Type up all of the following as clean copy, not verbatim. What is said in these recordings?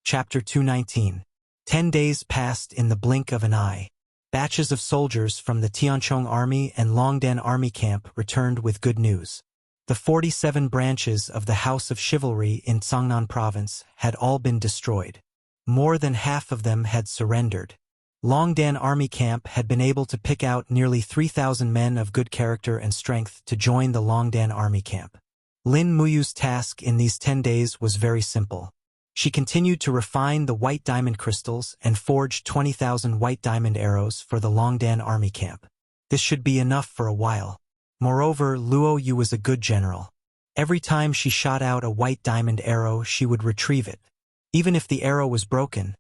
Chapter 219. 10 days passed in the blink of an eye. Batches of soldiers from the Tianchong Army and Longdan Army Camp returned with good news. The 47 branches of the House of Chivalry in Cangnan Province had all been destroyed. More than half of them had surrendered. Longdan Army Camp had been able to pick out nearly 3,000 men of good character and strength to join the Longdan Army Camp. Lin Muyu's task in these 10 days was very simple. She continued to refine the white diamond crystals and forged 20,000 white diamond arrows for the Longdan Army Camp. This should be enough for a while. Moreover, Luo Yu was a good general. Every time she shot out a white diamond arrow, she would retrieve it. Even if the arrow was broken,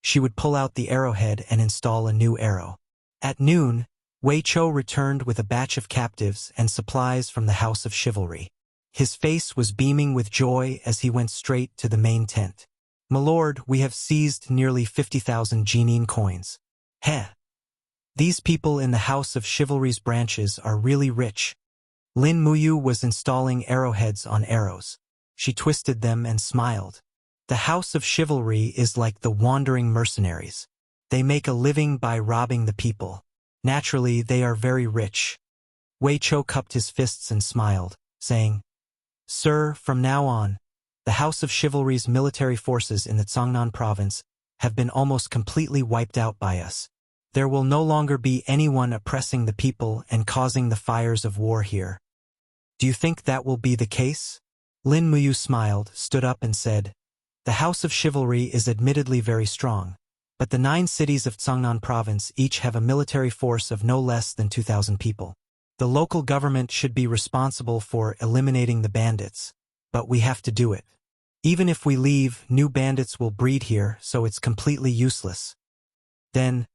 she would pull out the arrowhead and install a new arrow. At noon, Wei Chou returned with a batch of captives and supplies from the House of Chivalry. His face was beaming with joy as he went straight to the main tent. "My lord, we have seized nearly 50,000 Jinin coins." Heh! These people in the House of Chivalry's branches are really rich. Lin Muyu was installing arrowheads on arrows. She twisted them and smiled. The House of Chivalry is like the wandering mercenaries. They make a living by robbing the people. Naturally, they are very rich. Wei Chou cupped his fists and smiled, saying, "Sir, from now on, the House of Chivalry's military forces in the Cangnan province have been almost completely wiped out by us. There will no longer be anyone oppressing the people and causing the fires of war here." "Do you think that will be the case?" Lin Muyu smiled, stood up and said, "The House of Chivalry is admittedly very strong, but the 9 cities of Cangnan province each have a military force of no less than 2,000 people. The local government should be responsible for eliminating the bandits, but we have to do it. Even if we leave, new bandits will breed here, so it's completely useless. Then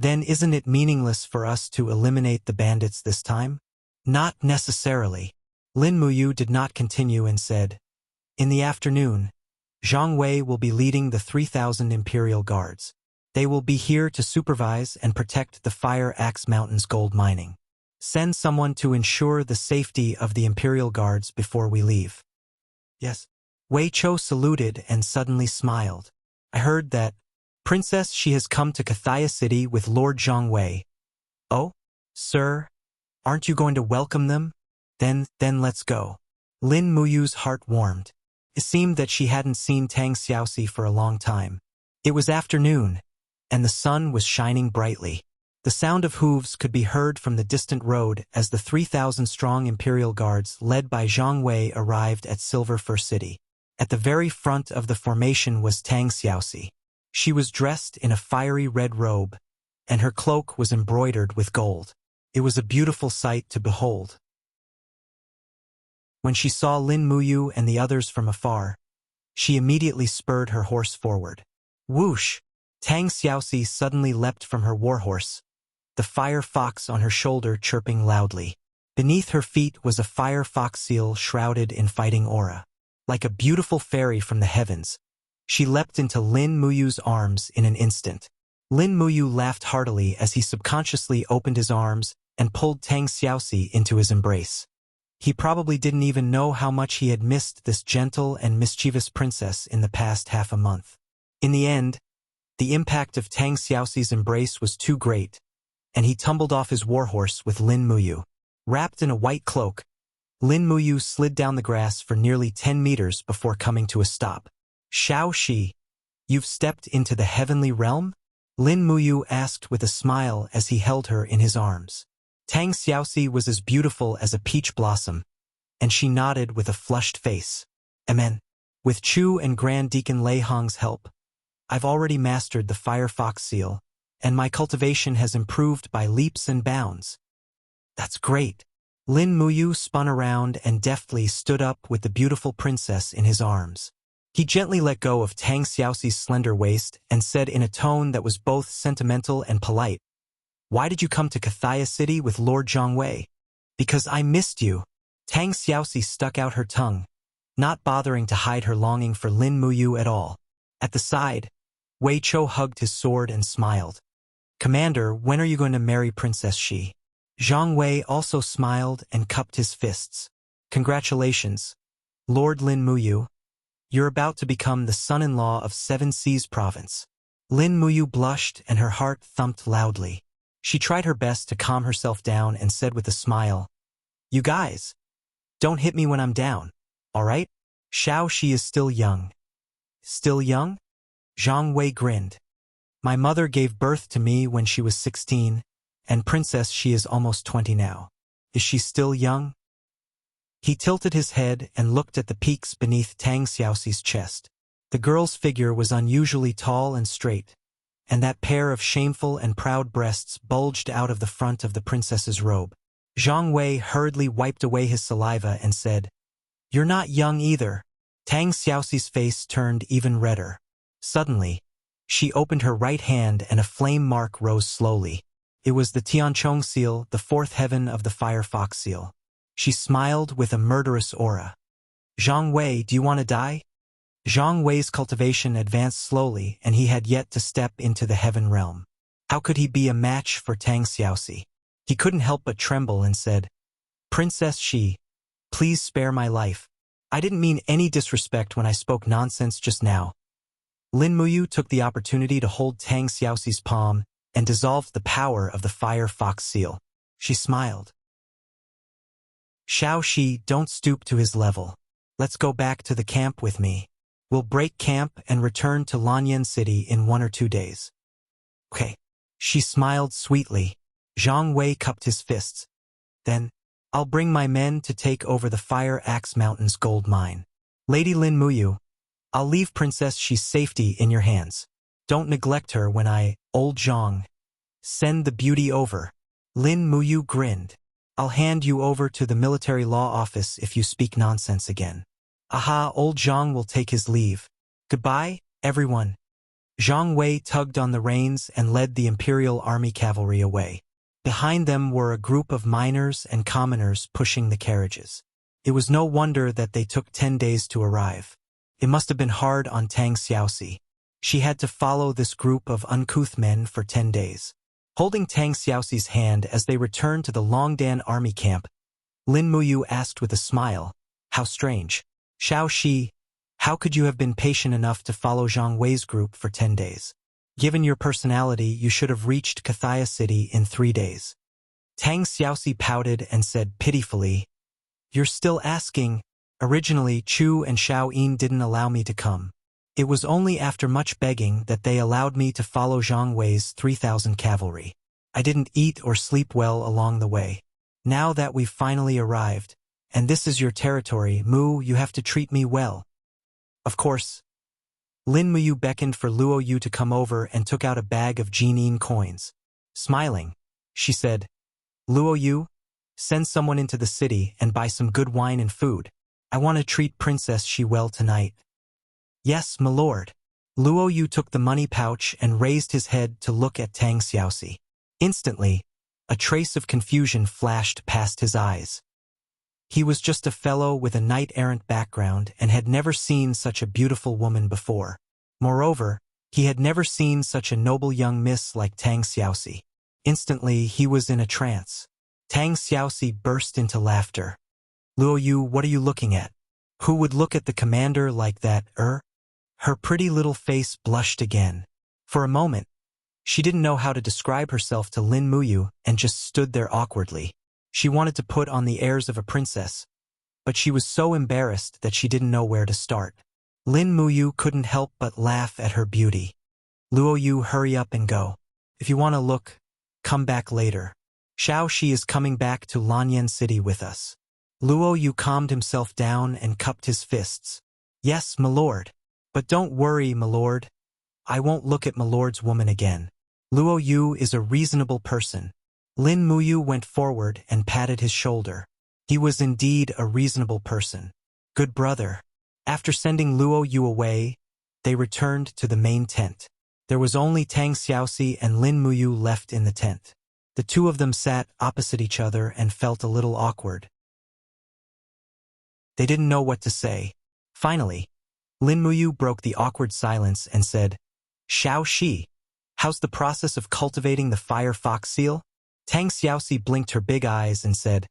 isn't it meaningless for us to eliminate the bandits this time?" "Not necessarily." Lin Muyu did not continue and said, "In the afternoon, Zhang Wei will be leading the 3,000 Imperial Guards. They will be here to supervise and protect the Fire Axe Mountains gold mining. Send someone to ensure the safety of the Imperial Guards before we leave." "Yes." Wei Chou saluted and suddenly smiled. "I heard that, Princess, she has come to Cathaya City with Lord Zhang Wei." "Oh? Sir? Aren't you going to welcome them? Then let's go." Lin Muyu's heart warmed. It seemed that she hadn't seen Tang Xiaoxi for a long time. It was afternoon, and the sun was shining brightly. The sound of hooves could be heard from the distant road as the 3,000-strong Imperial Guards led by Zhang Wei arrived at Silver Fir City. At the very front of the formation was Tang Xiaoxi. She was dressed in a fiery red robe, and her cloak was embroidered with gold. It was a beautiful sight to behold. When she saw Lin Muyu and the others from afar, she immediately spurred her horse forward. Whoosh! Tang Xiaoxi suddenly leapt from her warhorse, the fire fox on her shoulder chirping loudly. Beneath her feet was a fire fox seal shrouded in fighting aura. Like a beautiful fairy from the heavens, she leapt into Lin Muyu's arms in an instant. Lin Muyu laughed heartily as he subconsciously opened his arms and pulled Tang Xiaoxi into his embrace. He probably didn't even know how much he had missed this gentle and mischievous princess in the past half a month. In the end, the impact of Tang Xiaoxi's embrace was too great, and he tumbled off his warhorse with Lin Muyu. Wrapped in a white cloak, Lin Muyu slid down the grass for nearly 10 meters before coming to a stop. "Xiao Shi, you've stepped into the heavenly realm?" Lin Muyu asked with a smile as he held her in his arms. Tang Xiaoxi was as beautiful as a peach blossom, and she nodded with a flushed face. "Amen. With Chu and Grand Deacon Lei Hong's help, I've already mastered the Fire Fox seal, and my cultivation has improved by leaps and bounds." "That's great." Lin Muyu spun around and deftly stood up with the beautiful princess in his arms. He gently let go of Tang Xiaoxi's slender waist and said in a tone that was both sentimental and polite, "Why did you come to Cathaya City with Lord Zhang Wei?" "Because I missed you." Tang Xiaoxi stuck out her tongue, not bothering to hide her longing for Lin Muyu at all. At the side, Wei Chou hugged his sword and smiled. "Commander, when are you going to marry Princess Shi?" Zhang Wei also smiled and cupped his fists. "Congratulations, Lord Lin Muyu. You're about to become the son-in-law of Seven Seas Province. Lin Muyu blushed and her heart thumped loudly. She tried her best to calm herself down and said with a smile, "You guys, don't hit me when I'm down, all right? Xiao Shi is still young." "Still young?" Zhang Wei grinned. "My mother gave birth to me when she was 16, and Princess she is almost 20 now. Is she still young?" He tilted his head and looked at the peaks beneath Tang Xiaoxi's chest. The girl's figure was unusually tall and straight, and that pair of shameful and proud breasts bulged out of the front of the princess's robe. Zhang Wei hurriedly wiped away his saliva and said, "You're not young either." Tang Xiaoxi's face turned even redder. Suddenly, she opened her right hand and a flame mark rose slowly. It was the Tianchong seal, the fourth heaven of the fire fox seal. She smiled with a murderous aura. "Zhang Wei, do you want to die?" Zhang Wei's cultivation advanced slowly and he had yet to step into the heaven realm. How could he be a match for Tang Xiaoxi? He couldn't help but tremble and said, "Princess Shi, please spare my life. I didn't mean any disrespect when I spoke nonsense just now." Lin Muyu took the opportunity to hold Tang Xiaoxi's palm and dissolved the power of the fire fox seal. She smiled. "Xiao Shi, don't stoop to his level. Let's go back to the camp with me. We'll break camp and return to Lanyan City in 1 or 2 days." "Okay." She smiled sweetly. Zhang Wei cupped his fists. "Then, I'll bring my men to take over the Fire Axe Mountains gold mine. Lady Lin Muyu, I'll leave Princess Shi's safety in your hands. Don't neglect her when old Zhang, send the beauty over." Lin Muyu grinned. "I'll hand you over to the military law office if you speak nonsense again." "Aha, old Zhang will take his leave. Goodbye, everyone." Zhang Wei tugged on the reins and led the Imperial Army cavalry away. Behind them were a group of miners and commoners pushing the carriages. It was no wonder that they took 10 days to arrive. It must have been hard on Tang Xiaoxi. She had to follow this group of uncouth men for 10 days. Holding Tang Xiaoxi's hand as they returned to the Longdan army camp, Lin Muyu asked with a smile, "How strange. Xiao Shi, how could you have been patient enough to follow Zhang Wei's group for 10 days? Given your personality, you should have reached Kathaya City in 3 days." Tang Xiaoxi pouted and said pitifully, "You're still asking. Originally, Chu and Xiao Yin didn't allow me to come. It was only after much begging that they allowed me to follow Zhang Wei's 3,000 cavalry. I didn't eat or sleep well along the way. Now that we've finally arrived, and this is your territory, Mu, you have to treat me well." "Of course." Lin Muyu beckoned for Luo Yu to come over and took out a bag of Jinin coins. Smiling, she said, "Luo Yu, send someone into the city and buy some good wine and food. I want to treat Princess Shi well tonight." "Yes, my lord." Luo Yu took the money pouch and raised his head to look at Tang Xiaoxi. Instantly, a trace of confusion flashed past his eyes. He was just a fellow with a knight-errant background and had never seen such a beautiful woman before. Moreover, he had never seen such a noble young miss like Tang Xiaoxi. Instantly, he was in a trance. Tang Xiaoxi burst into laughter. "Luo Yu, what are you looking at? Who would look at the commander like that, Her pretty little face blushed again. For a moment, she didn't know how to describe herself to Lin Muyu and just stood there awkwardly. She wanted to put on the airs of a princess, but she was so embarrassed that she didn't know where to start. Lin Muyu couldn't help but laugh at her beauty. "Luo Yu, hurry up and go. If you want to look, come back later. Xiao Shi is coming back to Lanyan City with us." Luo Yu calmed himself down and cupped his fists. "Yes, my lord. But don't worry, my lord. I won't look at my lord's woman again. Luo Yu is a reasonable person." Lin Muyu went forward and patted his shoulder. He was indeed a reasonable person. Good brother. After sending Luo Yu away, they returned to the main tent. There was only Tang Xiaoxi and Lin Muyu left in the tent. The two of them sat opposite each other and felt a little awkward. They didn't know what to say. Finally, Lin Muyu broke the awkward silence and said, "Xiao Shi, how's the process of cultivating the fire fox seal?" Tang Xiaoxi blinked her big eyes and said,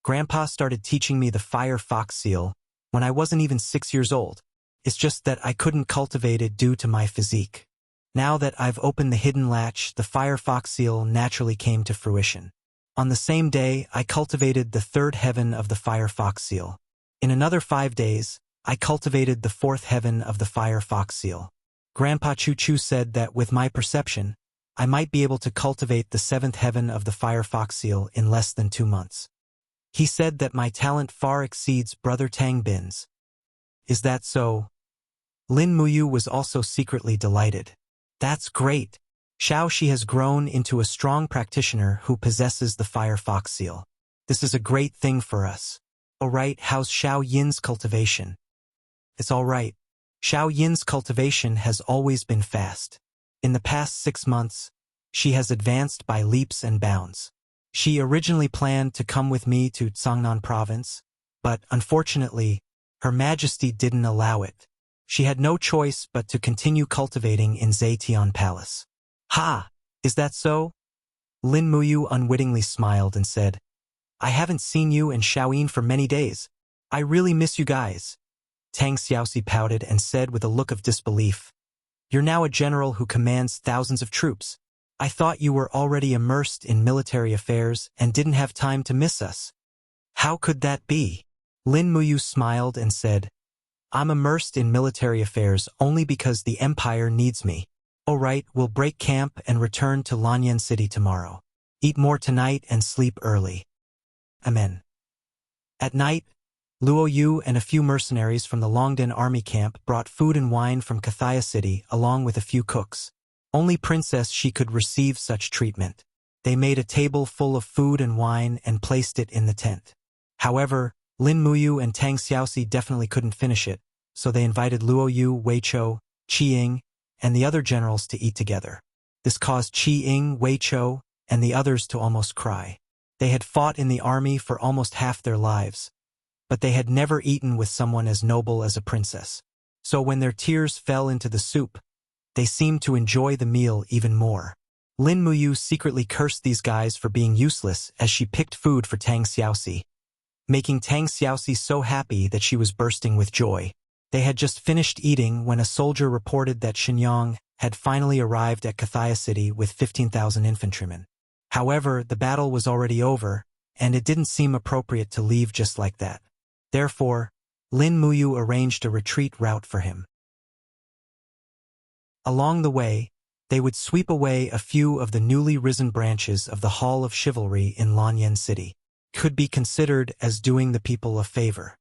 "Grandpa started teaching me the fire fox seal when I wasn't even 6 years old. It's just that I couldn't cultivate it due to my physique. Now that I've opened the hidden latch, the fire fox seal naturally came to fruition. On the same day, I cultivated the third heaven of the fire fox seal. In another 5 days, I cultivated the fourth heaven of the fire fox seal. Grandpa Choo Choo said that with my perception, I might be able to cultivate the seventh heaven of the fire fox seal in less than 2 months. He said that my talent far exceeds Brother Tang Bin's. Is that so? Lin Muyu was also secretly delighted. That's great. Xiao Shi has grown into a strong practitioner who possesses the fire fox seal. This is a great thing for us. Alright, how's Xiao Yin's cultivation? It's alright. Xiao Yin's cultivation has always been fast. In the past 6 months, she has advanced by leaps and bounds. She originally planned to come with me to Cangnan province, but unfortunately, Her Majesty didn't allow it. She had no choice but to continue cultivating in Zetian Palace. Ha! Is that so? Lin Muyu unwittingly smiled and said, I haven't seen you and Xiaoyin for many days. I really miss you guys. Tang Xiaoxi pouted and said with a look of disbelief, You're now a general who commands thousands of troops. I thought you were already immersed in military affairs and didn't have time to miss us. How could that be? Lin Muyu smiled and said, I'm immersed in military affairs only because the Empire needs me. Alright, we'll break camp and return to Lanyan City tomorrow. Eat more tonight and sleep early. Amen. At night, Luo Yu and a few mercenaries from the Longden army camp brought food and wine from Kathaya City along with a few cooks. Only Princess She could receive such treatment. They made a table full of food and wine and placed it in the tent. However, Lin Muyu and Tang Xiaoxi definitely couldn't finish it, so they invited Luo Yu, Wei Chou, Qi Ying, and the other generals to eat together. This caused Qi Ying, Wei Chou, and the others to almost cry. They had fought in the army for almost half their lives, but they had never eaten with someone as noble as a princess. So when their tears fell into the soup, they seemed to enjoy the meal even more. Lin Muyu secretly cursed these guys for being useless as she picked food for Tang Xiaoxi, making Tang Xiaoxi so happy that she was bursting with joy. They had just finished eating when a soldier reported that Shenyang had finally arrived at Kathaya City with 15,000 infantrymen. However, the battle was already over, and it didn't seem appropriate to leave just like that. Therefore, Lin Muyu arranged a retreat route for him. Along the way, they would sweep away a few of the newly risen branches of the Hall of Chivalry in Lanyan City. Could be considered as doing the people a favor.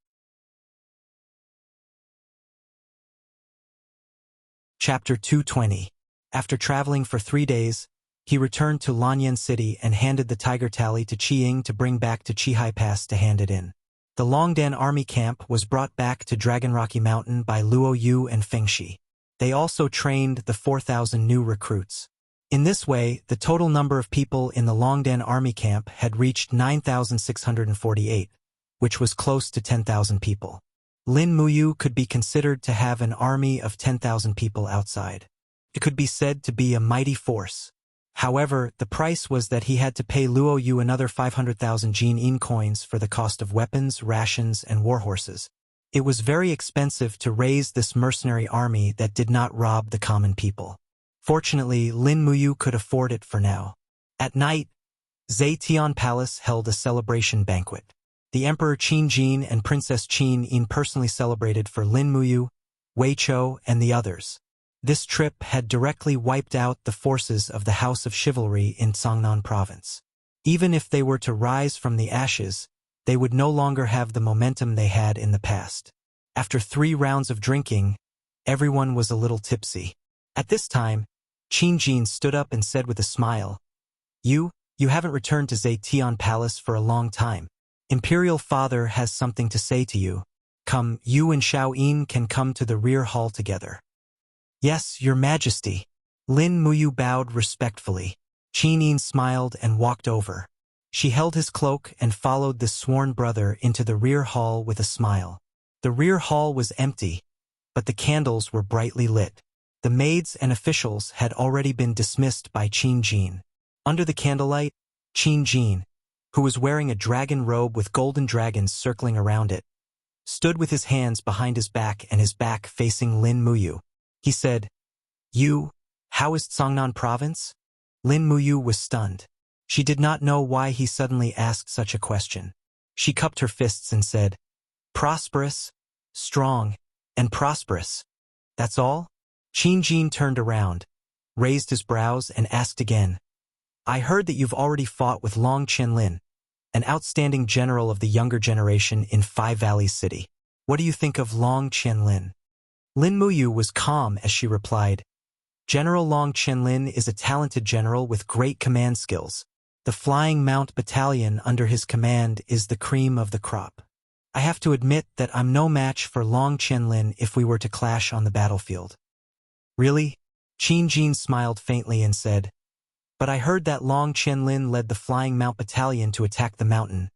Chapter 220. After traveling for 3 days, he returned to Lanyan City and handed the tiger tally to Qi Ying to bring back to Qihai Pass to hand it in. The Longdan army camp was brought back to Dragon Rocky Mountain by Luo Yu and Fengxi. They also trained the 4,000 new recruits. In this way, the total number of people in the Longdan army camp had reached 9,648, which was close to 10,000 people. Lin Muyu could be considered to have an army of 10,000 people outside. It could be said to be a mighty force. However, the price was that he had to pay Luo Yu another 500,000 Jin coins for the cost of weapons, rations, and warhorses. It was very expensive to raise this mercenary army that did not rob the common people. Fortunately, Lin Muyu could afford it for now. At night, Zetian Palace held a celebration banquet. The Emperor Qin Jin and Princess Qin Yin personally celebrated for Lin Muyu, Wei Chou, and the others. This trip had directly wiped out the forces of the House of Chivalry in Cangnan province. Even if they were to rise from the ashes, they would no longer have the momentum they had in the past. After 3 rounds of drinking, everyone was a little tipsy. At this time, Qin Jin stood up and said with a smile, You haven't returned to Zetian Palace for a long time. Imperial Father has something to say to you. Come, you and Xiao Yin can come to the rear hall together. Yes, Your Majesty. Lin Muyu bowed respectfully. Qin Yin smiled and walked over. She held his cloak and followed the sworn brother into the rear hall with a smile. The rear hall was empty, but the candles were brightly lit. The maids and officials had already been dismissed by Qin Jin. Under the candlelight, Qin Jin, who was wearing a dragon robe with golden dragons circling around it, stood with his hands behind his back and his back facing Lin Muyu. He said, How is Cangnan province? Lin Muyu was stunned. She did not know why he suddenly asked such a question. She cupped her fists and said, prosperous, strong, and prosperous. That's all? Qin Jin turned around, raised his brows and asked again, I heard that you've already fought with Long Qianlin, an outstanding general of the younger generation in Five Valleys City. What do you think of Long Qianlin? Lin Muyu was calm as she replied, General Long Qianlin is a talented general with great command skills. The Flying Mount Battalion under his command is the cream of the crop. I have to admit that I'm no match for Long Qianlin if we were to clash on the battlefield. Really? Qin Jin smiled faintly and said, But I heard that Long Qianlin led the Flying Mount Battalion to attack the mountain,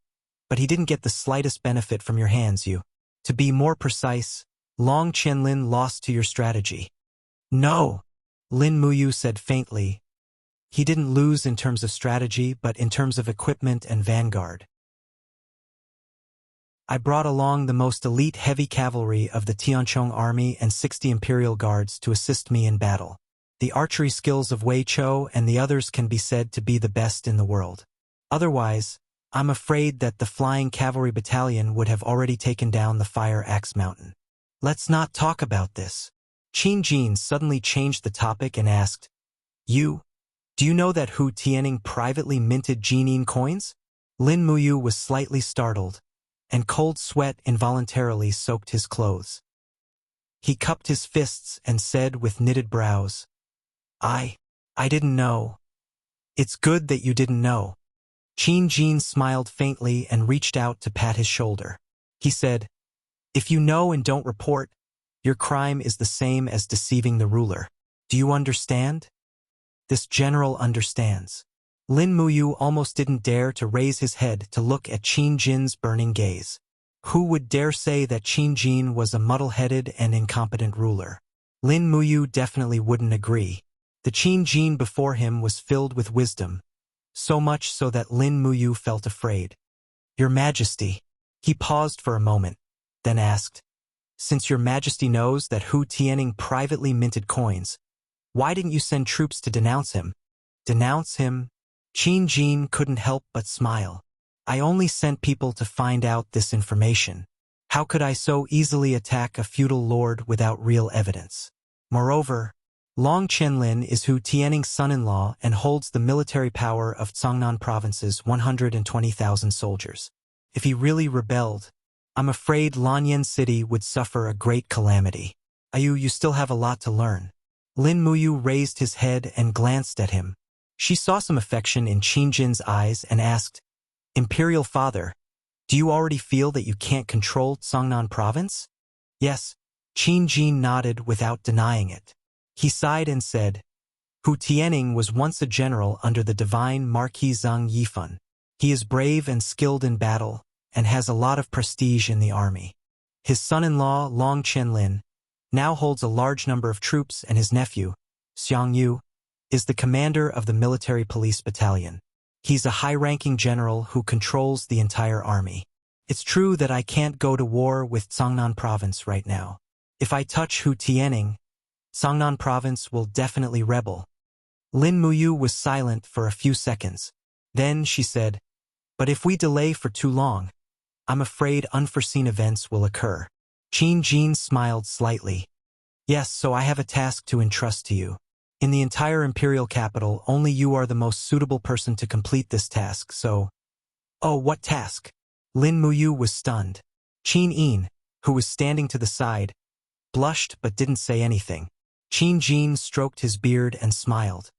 but he didn't get the slightest benefit from your hands, you. To be more precise, Long Qianlin lost to your strategy. No, Lin Muyu said faintly. He didn't lose in terms of strategy, but in terms of equipment and vanguard. I brought along the most elite heavy cavalry of the Tianchong army and 60 imperial guards to assist me in battle. The archery skills of Wei Chou and the others can be said to be the best in the world. Otherwise, I'm afraid that the flying cavalry battalion would have already taken down the Fire Axe Mountain. Let's not talk about this. Qin Jin suddenly changed the topic and asked, Do you know that Hu Tianning privately minted Jinin coins? Lin Muyu was slightly startled, and cold sweat involuntarily soaked his clothes. He cupped his fists and said with knitted brows, I didn't know. It's good that you didn't know. Qin Jin smiled faintly and reached out to pat his shoulder. He said, If you know and don't report, your crime is the same as deceiving the ruler. Do you understand? This general understands. Lin Muyu almost didn't dare to raise his head to look at Qin Jin's burning gaze. Who would dare say that Qin Jin was a muddle-headed and incompetent ruler? Lin Muyu definitely wouldn't agree. The Qin Jin before him was filled with wisdom, so much so that Lin Muyu felt afraid. Your Majesty. He paused for a moment, then asked, Since your Majesty knows that Hu Tianning privately minted coins, why didn't you send troops to denounce him? Denounce him? Qin Jin couldn't help but smile. I only sent people to find out this information. How could I so easily attack a feudal lord without real evidence? Moreover, Long Qianlin is Hu Tianning's son-in-law and holds the military power of Cangnan Province's 120,000 soldiers. If he really rebelled, I'm afraid Lanyan City would suffer a great calamity. You still have a lot to learn. Lin Muyu raised his head and glanced at him. She saw some affection in Qin Jin's eyes and asked, Imperial Father, do you already feel that you can't control Cangnan Province? Yes, Qin Jin nodded without denying it. He sighed and said, Hu Tianning was once a general under the divine Marquis Zhang Yifan. He is brave and skilled in battle, and has a lot of prestige in the army. His son-in-law, Long Qianlin, now holds a large number of troops, and his nephew, Xiang Yu, is the commander of the military police battalion. He's a high-ranking general who controls the entire army. It's true that I can't go to war with Cangnan Province right now. If I touch Hu Tianning, Cangnan Province will definitely rebel. Lin Muyu was silent for a few seconds. Then she said, But if we delay for too long, I'm afraid unforeseen events will occur. Qin Jin smiled slightly. Yes, so I have a task to entrust to you. In the entire imperial capital, only you are the most suitable person to complete this task, so... Oh, what task? Lin Muyu was stunned. Qin Yin, who was standing to the side, blushed but didn't say anything. Qin Jin stroked his beard and smiled.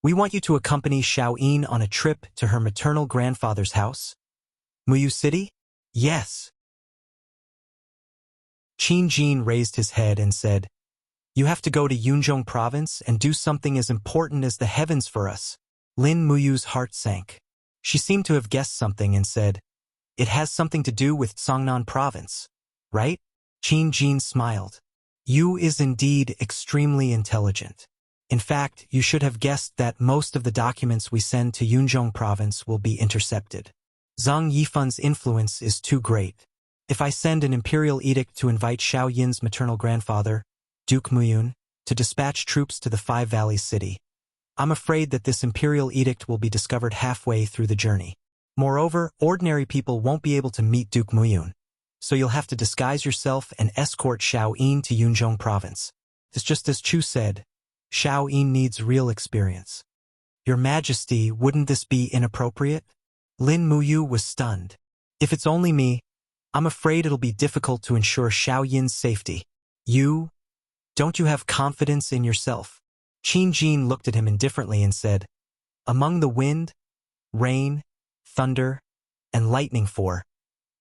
We want you to accompany Xiao Yin on a trip to her maternal grandfather's house. Muyu City? Yes. Qin Jin raised his head and said, You have to go to Yunzhong province and do something as important as the heavens for us. Lin Muyu's heart sank. She seemed to have guessed something and said, It has something to do with Cangnan province, right? Qin Jin smiled. You is indeed extremely intelligent. In fact, you should have guessed that most of the documents we send to Yunzhong province will be intercepted. Zhang Yifan's influence is too great. If I send an imperial edict to invite Xiao Yin's maternal grandfather, Duke Muyun, to dispatch troops to the Five Valleys city, I'm afraid that this imperial edict will be discovered halfway through the journey. Moreover, ordinary people won't be able to meet Duke Muyun, so you'll have to disguise yourself and escort Xiao Yin to Yunzhong province. It's just as Chu said, Xiao Yin needs real experience. Your Majesty, wouldn't this be inappropriate? Lin Muyu was stunned. If it's only me, I'm afraid it'll be difficult to ensure Xiao Yin's safety. Don't you have confidence in yourself? Qin Jin looked at him indifferently and said, among the wind, rain, thunder, and lightning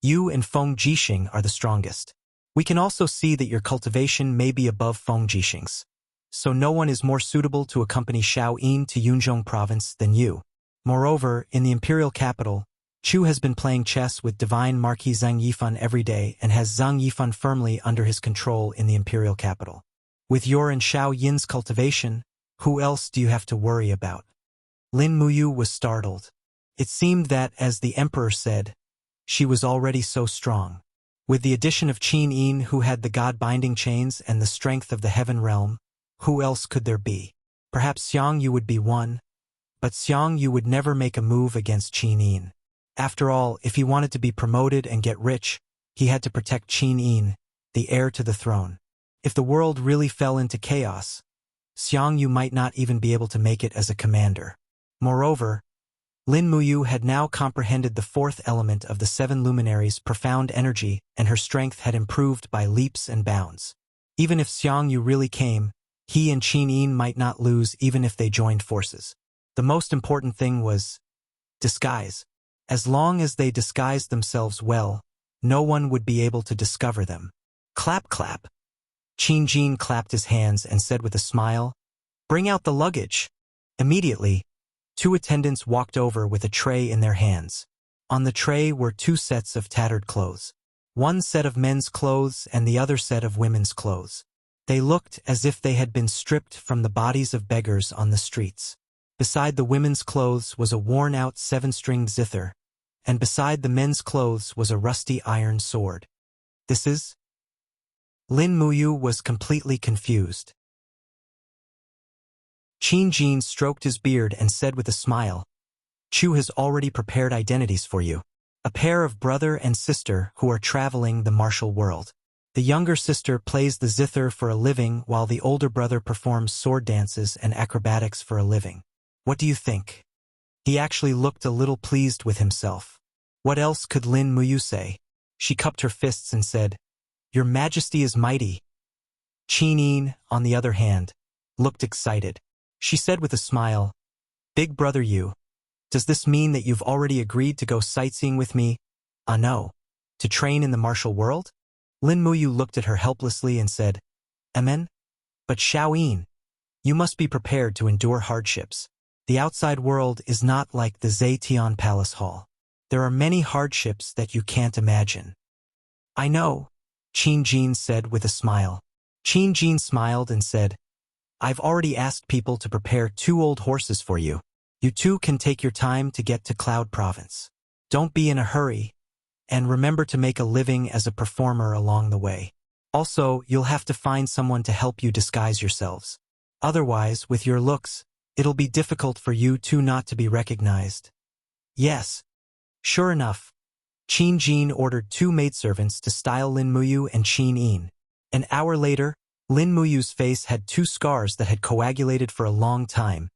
you and Feng Jixing are the strongest. We can also see that your cultivation may be above Feng Jixing's, so no one is more suitable to accompany Xiao Yin to Yunzhong province than you. Moreover, in the imperial capital, Chu has been playing chess with divine Marquis Zhang Yifan every day and has Zhang Yifan firmly under his control in the imperial capital. With your and Xiao Yin's cultivation, who else do you have to worry about? Lin Muyu was startled. It seemed that, as the emperor said, she was already so strong. With the addition of Qin Yin, who had the god-binding chains and the strength of the heaven realm, who else could there be? Perhaps Xiang Yu would be one, but Xiang Yu would never make a move against Qin Yin. After all, if he wanted to be promoted and get rich, he had to protect Qin Yin, the heir to the throne. If the world really fell into chaos, Xiang Yu might not even be able to make it as a commander. Moreover, Lin Muyu had now comprehended the fourth element of the seven luminaries' profound energy, and her strength had improved by leaps and bounds. Even if Xiang Yu really came, he and Qin Yin might not lose even if they joined forces. The most important thing was disguise. As long as they disguised themselves well, no one would be able to discover them. Clap, clap. Qin Jin clapped his hands and said with a smile, bring out the luggage. Immediately, two attendants walked over with a tray in their hands. On the tray were two sets of tattered clothes. One set of men's clothes and the other set of women's clothes. They looked as if they had been stripped from the bodies of beggars on the streets. Beside the women's clothes was a worn-out seven-stringed zither, and beside the men's clothes was a rusty iron sword. This is? Lin Muyu was completely confused. Qin Jin stroked his beard and said with a smile, Chu has already prepared identities for you. A pair of brother and sister who are traveling the martial world. The younger sister plays the zither for a living while the older brother performs sword dances and acrobatics for a living. What do you think? He actually looked a little pleased with himself. What else could Lin Muyu say? She cupped her fists and said, Your Majesty is mighty. Qin Yin, on the other hand, looked excited. She said with a smile, Big brother Yu, does this mean that you've already agreed to go sightseeing with me? No. To train in the martial world? Lin Muyu looked at her helplessly and said, Amen? But Xiao Yin, you must be prepared to endure hardships. The outside world is not like the Zetian Palace Hall. There are many hardships that you can't imagine. I know, Qin Jin said with a smile. Qin Jin smiled and said, I've already asked people to prepare 2 old horses for you. You 2 can take your time to get to Cloud Province. Don't be in a hurry, and remember to make a living as a performer along the way. Also, you'll have to find someone to help you disguise yourselves. Otherwise, with your looks, it'll be difficult for you 2 not to be recognized. Yes. Sure enough, Qin Jin ordered 2 maidservants to style Lin Muyu and Qin Yin. An hour later, Lin Muyu's face had 2 scars that had coagulated for a long time,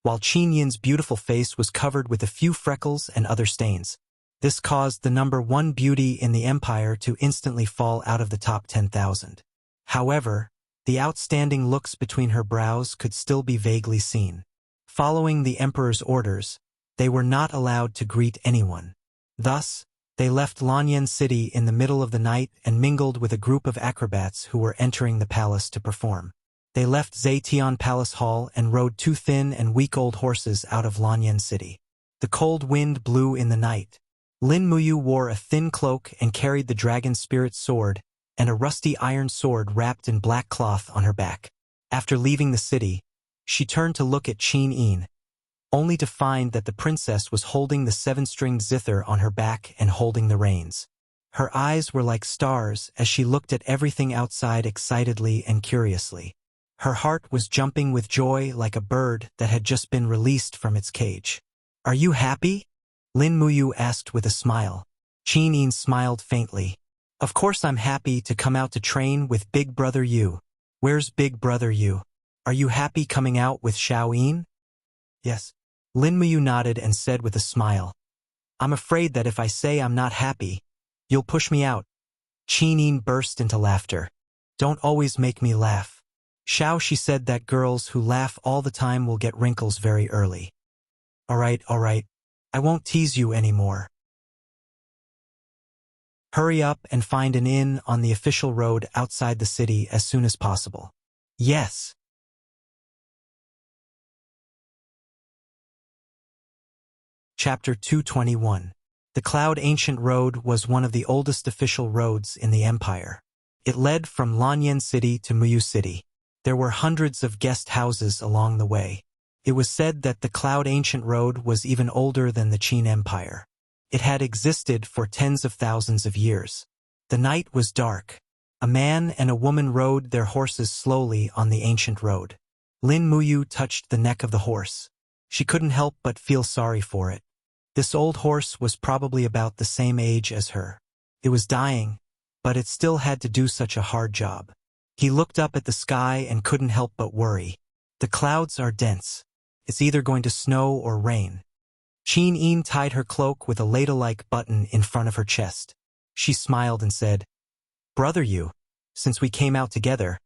while Qin Yin's beautiful face was covered with a few freckles and other stains. This caused the number 1 beauty in the empire to instantly fall out of the top 10,000. However, the outstanding looks between her brows could still be vaguely seen. Following the emperor's orders, they were not allowed to greet anyone. Thus, they left Lanyan City in the middle of the night and mingled with a group of acrobats who were entering the palace to perform. They left Zetian Palace Hall and rode 2 thin and weak old horses out of Lanyan City. The cold wind blew in the night. Lin Muyu wore a thin cloak and carried the dragon spirit sword and a rusty iron sword wrapped in black cloth on her back. After leaving the city, she turned to look at Qin Yin, only to find that the princess was holding the 7-stringed zither on her back and holding the reins. Her eyes were like stars as she looked at everything outside excitedly and curiously. Her heart was jumping with joy like a bird that had just been released from its cage. "Are you happy?" Lin Muyu asked with a smile. Qin Yin smiled faintly. "Of course I'm happy to come out to train with Big Brother Yu." "Where's Big Brother Yu? Are you happy coming out with Xiao Yin?" "Yes." Lin Muyu nodded and said with a smile. "I'm afraid that if I say I'm not happy, you'll push me out." Qin Yin burst into laughter. "Don't always make me laugh. Xiao, she said that girls who laugh all the time will get wrinkles very early." All right. I won't tease you anymore. Hurry up and find an inn on the official road outside the city as soon as possible." "Yes." Chapter 221. The Cloud Ancient Road was one of the oldest official roads in the empire. It led from Lanyan City to Muyu City. There were hundreds of guest houses along the way. It was said that the Cloud Ancient Road was even older than the Qin Empire. It had existed for tens of thousands of years. The night was dark. A man and a woman rode their horses slowly on the ancient road. Lin Muyu touched the neck of the horse. She couldn't help but feel sorry for it. This old horse was probably about the same age as her. It was dying, but it still had to do such a hard job. He looked up at the sky and couldn't help but worry. The clouds are dense. It's either going to snow or rain. Qin Yin tied her cloak with a ladle-like button in front of her chest. She smiled and said, "Brother Yu, since we came out together,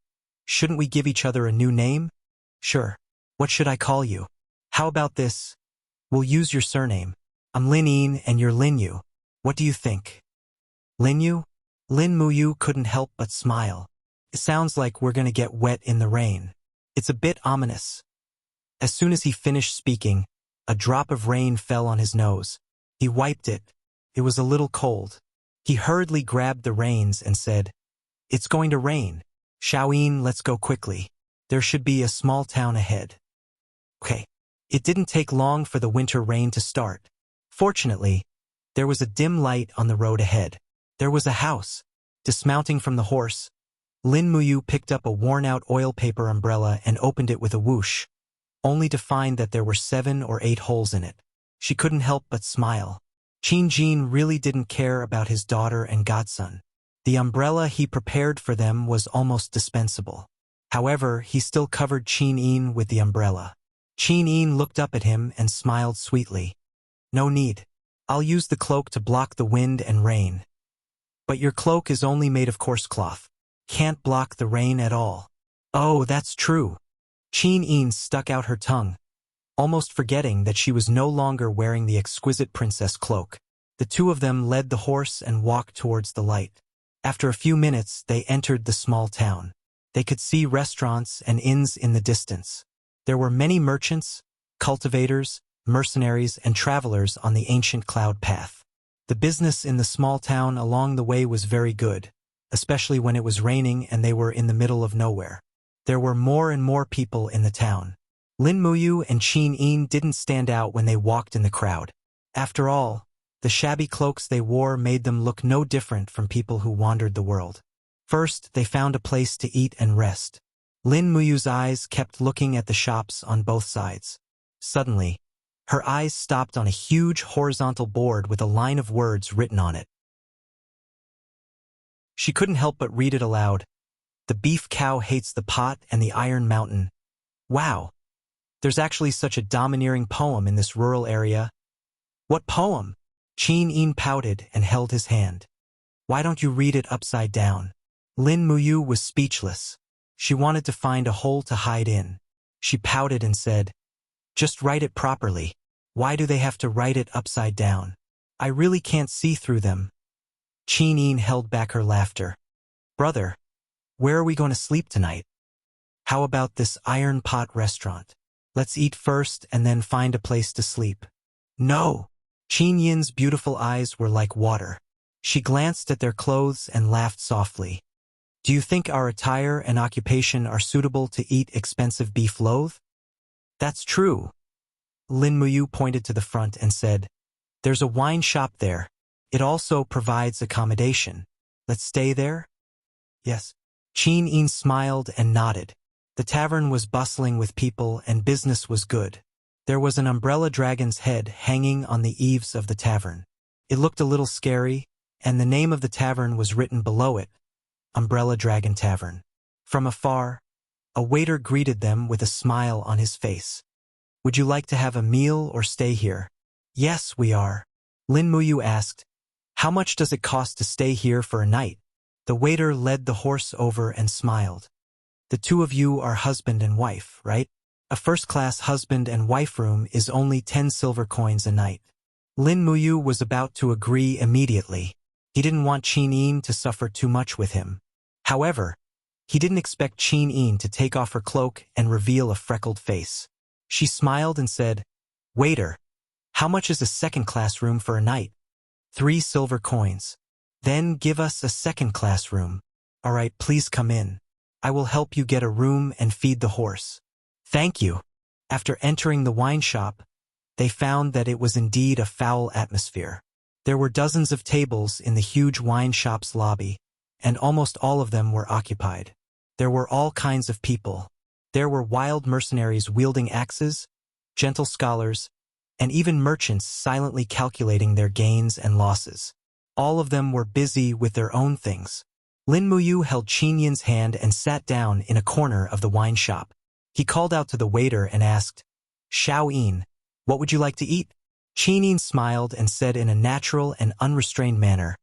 shouldn't we give each other a new name?" "Sure. What should I call you?" "How about this? We'll use your surname. I'm Lin Yin and you're Lin Yu. What do you think?" "Lin Yu?" Lin Muyu couldn't help but smile. "It sounds like we're gonna get wet in the rain. It's a bit ominous." As soon as he finished speaking, a drop of rain fell on his nose. He wiped it. It was a little cold. He hurriedly grabbed the reins and said, "It's going to rain. Xiaoyin, let's go quickly. There should be a small town ahead." Okay. It didn't take long for the winter rain to start. Fortunately, there was a dim light on the road ahead. There was a house. Dismounting from the horse, Lin Muyu picked up a worn-out oil paper umbrella and opened it with a whoosh, only to find that there were 7 or 8 holes in it. She couldn't help but smile. Qin Jin really didn't care about his daughter and godson. The umbrella he prepared for them was almost dispensable. However, he still covered Qin Yin with the umbrella. Qin Yin looked up at him and smiled sweetly. "No need. I'll use the cloak to block the wind and rain." "But your cloak is only made of coarse cloth. Can't block the rain at all." "Oh, that's true." Qin Yin stuck out her tongue, almost forgetting that she was no longer wearing the exquisite princess cloak. The two of them led the horse and walked towards the light. After a few minutes, they entered the small town. They could see restaurants and inns in the distance. There were many merchants, cultivators, mercenaries, and travelers on the ancient cloud path. The business in the small town along the way was very good, especially when it was raining and they were in the middle of nowhere. There were more and more people in the town. Lin Muyu and Qin Yin didn't stand out when they walked in the crowd. After all, the shabby cloaks they wore made them look no different from people who wandered the world. First, they found a place to eat and rest. Lin Muyu's eyes kept looking at the shops on both sides. Suddenly, her eyes stopped on a huge horizontal board with a line of words written on it. She couldn't help but read it aloud. "The beef cow hates the pot and the iron mountain." Wow! There's actually such a domineering poem in this rural area. "What poem?" Qin Yin pouted and held his hand. "Why don't you read it upside down?" Lin Muyu was speechless. She wanted to find a hole to hide in. She pouted and said, "Just write it properly. Why do they have to write it upside down? I really can't see through them." Qin Yin held back her laughter. "Brother, where are we going to sleep tonight? How about this iron pot restaurant? Let's eat first and then find a place to sleep." "No!" Qin Yin's beautiful eyes were like water. She glanced at their clothes and laughed softly. "Do you think our attire and occupation are suitable to eat expensive beef loaf?" "That's true." Lin Muyu pointed to the front and said, "There's a wine shop there. It also provides accommodation. Let's stay there? Yes. Chin Yin smiled and nodded. The tavern was bustling with people and business was good. There was an umbrella dragon's head hanging on the eaves of the tavern. It looked a little scary, and the name of the tavern was written below it, Umbrella Dragon Tavern. From afar, a waiter greeted them with a smile on his face. Would you like to have a meal or stay here? Yes, we are. Lin Muyu asked, how much does it cost to stay here for a night? The waiter led the horse over and smiled. The two of you are husband and wife, right? A first-class husband and wife room is only 10 silver coins a night. Lin Muyu was about to agree immediately. He didn't want Chin Yin to suffer too much with him. However, he didn't expect Chin Yin to take off her cloak and reveal a freckled face. She smiled and said, Waiter, how much is a second-class room for a night? 3 silver coins. Then give us a second-class room. All right, please come in. I will help you get a room and feed the horse. Thank you. After entering the wine shop, they found that it was indeed a foul atmosphere. There were dozens of tables in the huge wine shop's lobby, and almost all of them were occupied. There were all kinds of people. There were wild mercenaries wielding axes, gentle scholars, and even merchants silently calculating their gains and losses. All of them were busy with their own things. Lin Muyu held Chin Yin's hand and sat down in a corner of the wine shop. He called out to the waiter and asked, Xiao Yin, what would you like to eat? Chin Yin smiled and said in a natural and unrestrained manner,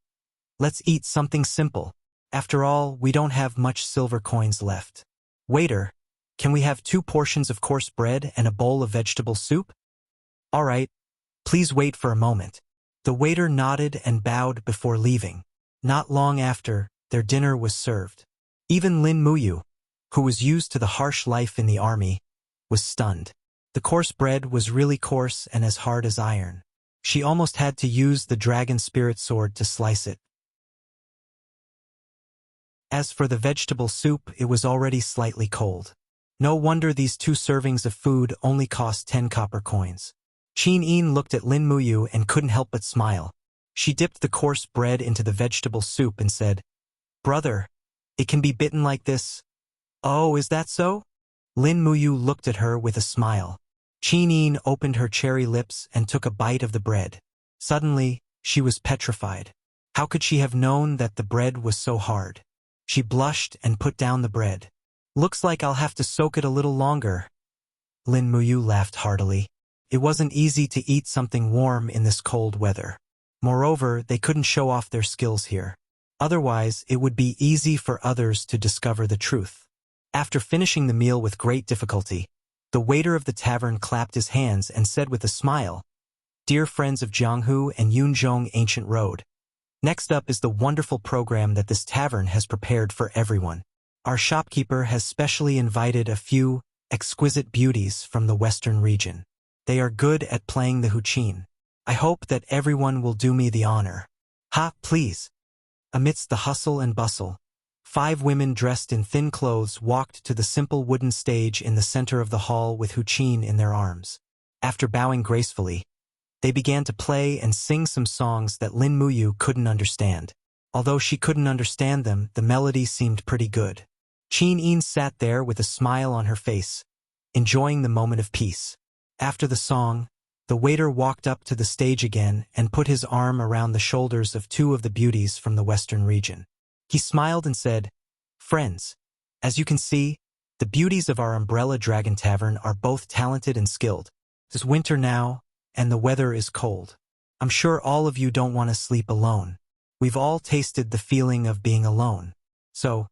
Let's eat something simple. After all, we don't have much silver coins left. Waiter, can we have 2 portions of coarse bread and a bowl of vegetable soup? All right, please wait for a moment. The waiter nodded and bowed before leaving. Not long after, their dinner was served. Even Lin Muyu, who was used to the harsh life in the army, was stunned. The coarse bread was really coarse and as hard as iron. She almost had to use the dragon spirit sword to slice it. As for the vegetable soup, it was already slightly cold. No wonder these 2 servings of food only cost 10 copper coins. Chin Yin looked at Lin Muyu and couldn't help but smile. She dipped the coarse bread into the vegetable soup and said, Brother, it can be bitten like this. Oh, is that so? Lin Muyu looked at her with a smile. Chin Yin opened her cherry lips and took a bite of the bread. Suddenly, she was petrified. How could she have known that the bread was so hard? She blushed and put down the bread. Looks like I'll have to soak it a little longer. Lin Muyu laughed heartily. It wasn't easy to eat something warm in this cold weather. Moreover, they couldn't show off their skills here. Otherwise, it would be easy for others to discover the truth. After finishing the meal with great difficulty, the waiter of the tavern clapped his hands and said with a smile, Dear friends of Jianghu and Yunzhong Ancient Road, next up is the wonderful program that this tavern has prepared for everyone. Our shopkeeper has specially invited a few exquisite beauties from the western region. They are good at playing the huqin. I hope that everyone will do me the honor. Ha, please. Amidst the hustle and bustle, 5 women dressed in thin clothes walked to the simple wooden stage in the center of the hall with huqin in their arms. After bowing gracefully, they began to play and sing some songs that Lin Muyu couldn't understand. Although she couldn't understand them, the melody seemed pretty good. Chin Yin sat there with a smile on her face, enjoying the moment of peace. After the song, the waiter walked up to the stage again and put his arm around the shoulders of 2 of the beauties from the western region. He smiled and said, Friends, as you can see, the beauties of our Umbrella Dragon Tavern are both talented and skilled. It's winter now, and the weather is cold. I'm sure all of you don't want to sleep alone. We've all tasted the feeling of being alone. So,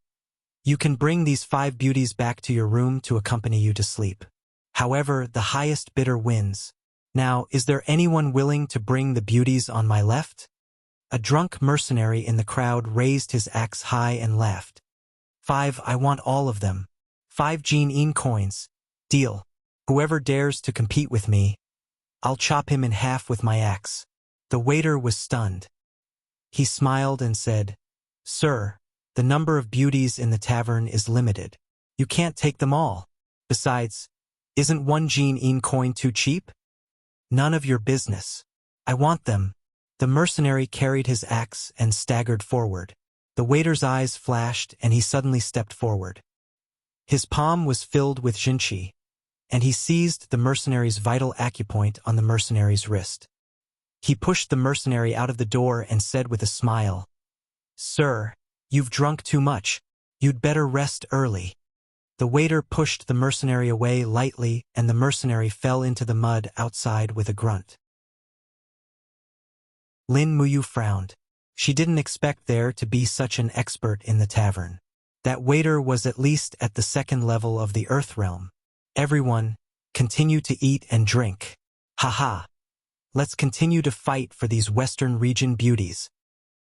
you can bring these 5 beauties back to your room to accompany you to sleep. However, the highest bidder wins. Now, is there anyone willing to bring the beauties on my left? A drunk mercenary in the crowd raised his axe high and laughed. 5, I want all of them. 5 Jin Yin coins. Deal. Whoever dares to compete with me, I'll chop him in half with my axe. The waiter was stunned. He smiled and said, Sir, the number of beauties in the tavern is limited. You can't take them all. Besides, isn't 1 Jin Yin coin too cheap? None of your business. I want them. The mercenary carried his axe and staggered forward. The waiter's eyes flashed and he suddenly stepped forward. His palm was filled with jinqi, and he seized the mercenary's vital acupoint on the mercenary's wrist. He pushed the mercenary out of the door and said with a smile, "Sir, you've drunk too much. You'd better rest early." The waiter pushed the mercenary away lightly and the mercenary fell into the mud outside with a grunt. Lin Muyu frowned. She didn't expect there to be such an expert in the tavern. That waiter was at least at the second level of the Earth realm. Everyone, continue to eat and drink. Haha. Let's continue to fight for these Western region beauties.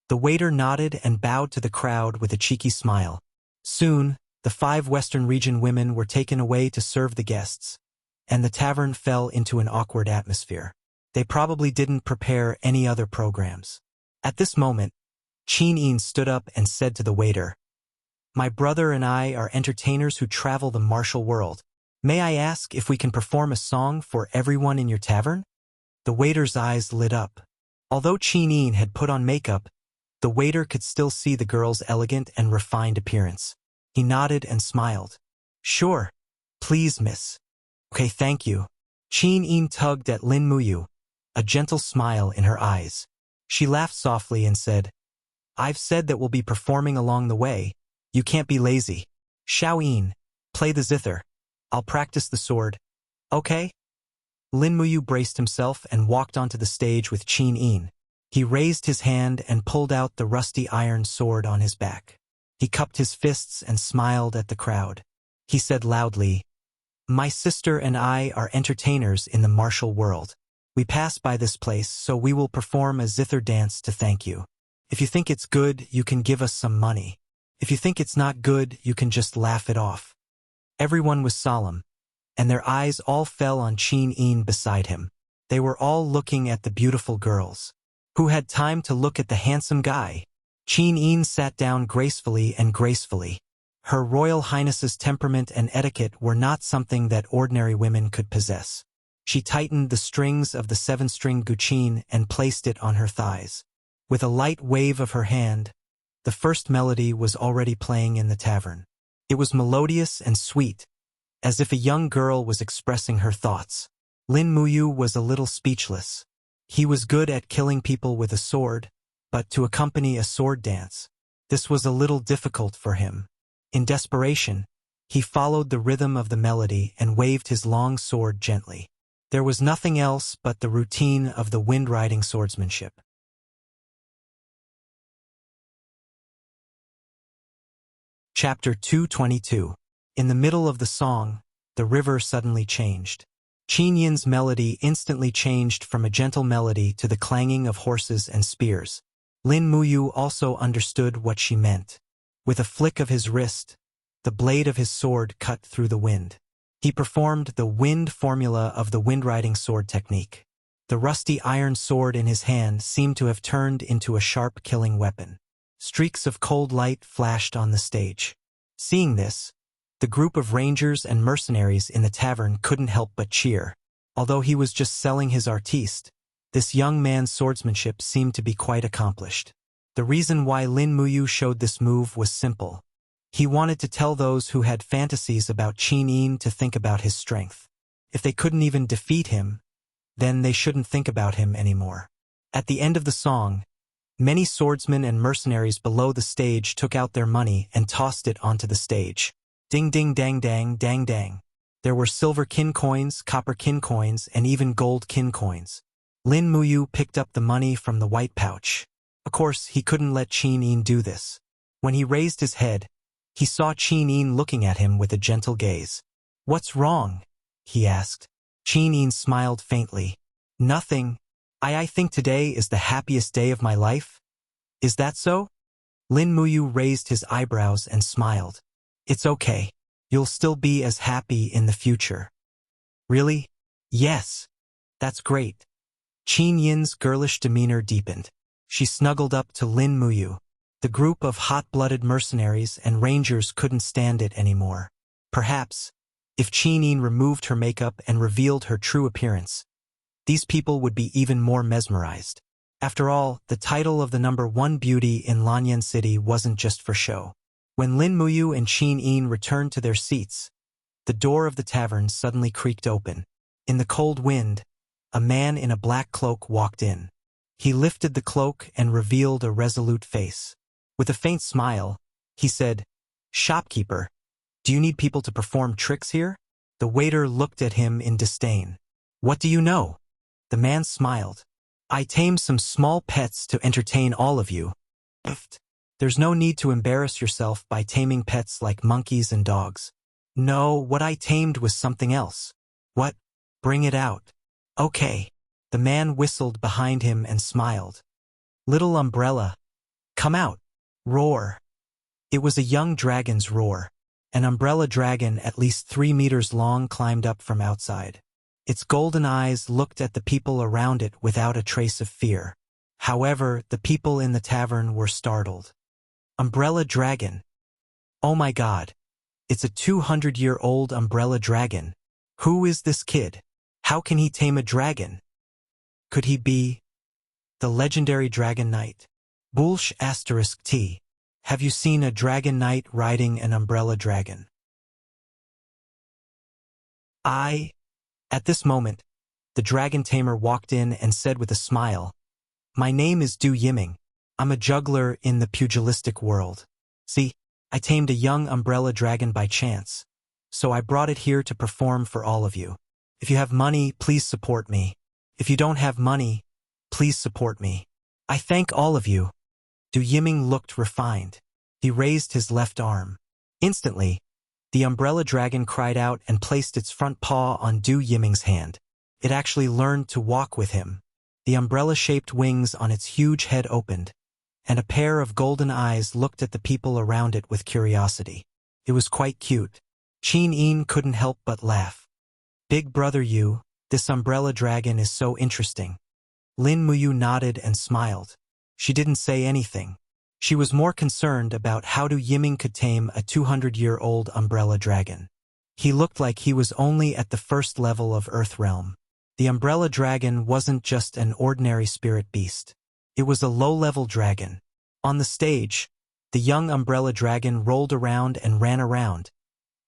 The waiter nodded and bowed to the crowd with a cheeky smile. Soon, the 5 Western region women were taken away to serve the guests, and the tavern fell into an awkward atmosphere. They probably didn't prepare any other programs. At this moment, Qin Yin stood up and said to the waiter, "My brother and I are entertainers who travel the martial world. May I ask if we can perform a song for everyone in your tavern?" The waiter's eyes lit up. Although Qin Yin had put on makeup, the waiter could still see the girl's elegant and refined appearance. He nodded and smiled. "Sure. Please, miss." "Okay, thank you." Qin Yin tugged at Lin Muyu, a gentle smile in her eyes. She laughed softly and said, "I've said that we'll be performing along the way. You can't be lazy. Xiao Yin, play the zither. I'll practice the sword. Okay?" Lin Muyu braced himself and walked onto the stage with Qin Yin. He raised his hand and pulled out the rusty iron sword on his back. He cupped his fists and smiled at the crowd. He said loudly, "My sister and I are entertainers in the martial world. We pass by this place, so we will perform a zither dance to thank you. If you think it's good, you can give us some money. If you think it's not good, you can just laugh it off." Everyone was solemn, and their eyes all fell on Qin Yin beside him. They were all looking at the beautiful girls. Who had time to look at the handsome guy? Qin Yin sat down gracefully and gracefully. Her Royal Highness's temperament and etiquette were not something that ordinary women could possess. She tightened the strings of the 7-string guqin and placed it on her thighs. With a light wave of her hand, the first melody was already playing in the tavern. It was melodious and sweet, as if a young girl was expressing her thoughts. Lin Muyu was a little speechless. He was good at killing people with a sword, but to accompany a sword dance, this was a little difficult for him. In desperation, he followed the rhythm of the melody and waved his long sword gently. There was nothing else but the routine of the wind-riding swordsmanship. Chapter 222. In the middle of the song, the river suddenly changed. Qin Yin's melody instantly changed from a gentle melody to the clanging of horses and spears. Lin Muyu also understood what she meant. With a flick of his wrist, the blade of his sword cut through the wind. He performed the wind formula of the wind-riding sword technique. The rusty iron sword in his hand seemed to have turned into a sharp killing weapon. Streaks of cold light flashed on the stage. Seeing this, the group of rangers and mercenaries in the tavern couldn't help but cheer. Although he was just selling his artiste, this young man's swordsmanship seemed to be quite accomplished. The reason why Lin Muyu showed this move was simple. He wanted to tell those who had fantasies about Qin Yin to think about his strength. If they couldn't even defeat him, then they shouldn't think about him anymore. At the end of the song, many swordsmen and mercenaries below the stage took out their money and tossed it onto the stage. Ding ding dang dang dang dang. There were silver kin coins, copper kin coins, and even gold kin coins. Lin Muyu picked up the money from the white pouch. Of course, he couldn't let Qin Yin do this. When he raised his head, he saw Qin Yin looking at him with a gentle gaze. "What's wrong?" he asked. Qin Yin smiled faintly. "Nothing. I think today is the happiest day of my life. Is that so?" Lin Muyu raised his eyebrows and smiled. "It's okay. You'll still be as happy in the future." "Really?" "Yes. That's great." Qin Yin's girlish demeanor deepened. She snuggled up to Lin Muyu. The group of hot-blooded mercenaries and rangers couldn't stand it anymore. Perhaps, if Qin Yin removed her makeup and revealed her true appearance, these people would be even more mesmerized. After all, the title of the #1 beauty in Lanyan City wasn't just for show. When Lin Muyu and Qin Yin returned to their seats, the door of the tavern suddenly creaked open. In the cold wind, a man in a black cloak walked in. He lifted the cloak and revealed a resolute face. With a faint smile, he said, "Shopkeeper, do you need people to perform tricks here?" The waiter looked at him in disdain. "What do you know?" The man smiled. "I tamed some small pets to entertain all of you." "There's no need to embarrass yourself by taming pets like monkeys and dogs." "No, what I tamed was something else." "What? Bring it out." "Okay." The man whistled behind him and smiled. "Little umbrella, come out." Roar. It was a young dragon's roar. An umbrella dragon at least 3 meters long climbed up from outside. Its golden eyes looked at the people around it without a trace of fear. However, the people in the tavern were startled. Umbrella dragon. Oh my God. It's a 200-year-old umbrella dragon. Who is this kid? How can he tame a dragon? Could he be the legendary Dragon Knight? Bulsh *T. Have you seen a dragon knight riding an umbrella dragon? At this moment, the dragon tamer walked in and said with a smile, "My name is Du Yiming. I'm a juggler in the pugilistic world. See, I tamed a young umbrella dragon by chance, so I brought it here to perform for all of you. If you have money, please support me. If you don't have money, please support me. I thank all of you." Du Yiming looked refined. He raised his left arm. Instantly, the umbrella dragon cried out and placed its front paw on Du Yiming's hand. It actually learned to walk with him. The umbrella-shaped wings on its huge head opened, and a pair of golden eyes looked at the people around it with curiosity. It was quite cute. Qin Yin couldn't help but laugh. "Big brother Yu, this umbrella dragon is so interesting." Lin Muyu nodded and smiled. She didn't say anything. She was more concerned about how Du Yiming could tame a 200-year-old umbrella dragon. He looked like he was only at the first level of Earth Realm. The umbrella dragon wasn't just an ordinary spirit beast. It was a low-level dragon. On the stage, the young umbrella dragon rolled around and ran around,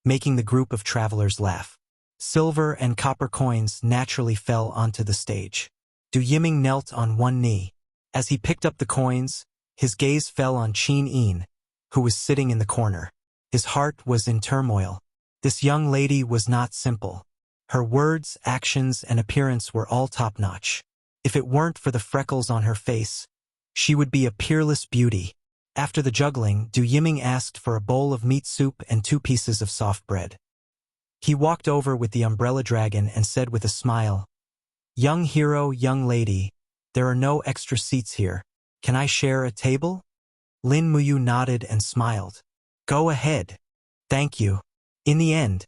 making the group of travelers laugh. Silver and copper coins naturally fell onto the stage. Du Yiming knelt on one knee. As he picked up the coins, his gaze fell on Qin Yin, who was sitting in the corner. His heart was in turmoil. This young lady was not simple. Her words, actions, and appearance were all top-notch. If it weren't for the freckles on her face, she would be a peerless beauty. After the juggling, Du Yiming asked for a bowl of meat soup and 2 pieces of soft bread. He walked over with the umbrella dragon and said with a smile, "Young hero, young lady, there are no extra seats here. Can I share a table?" Lin Muyu nodded and smiled. "Go ahead." "Thank you." In the end,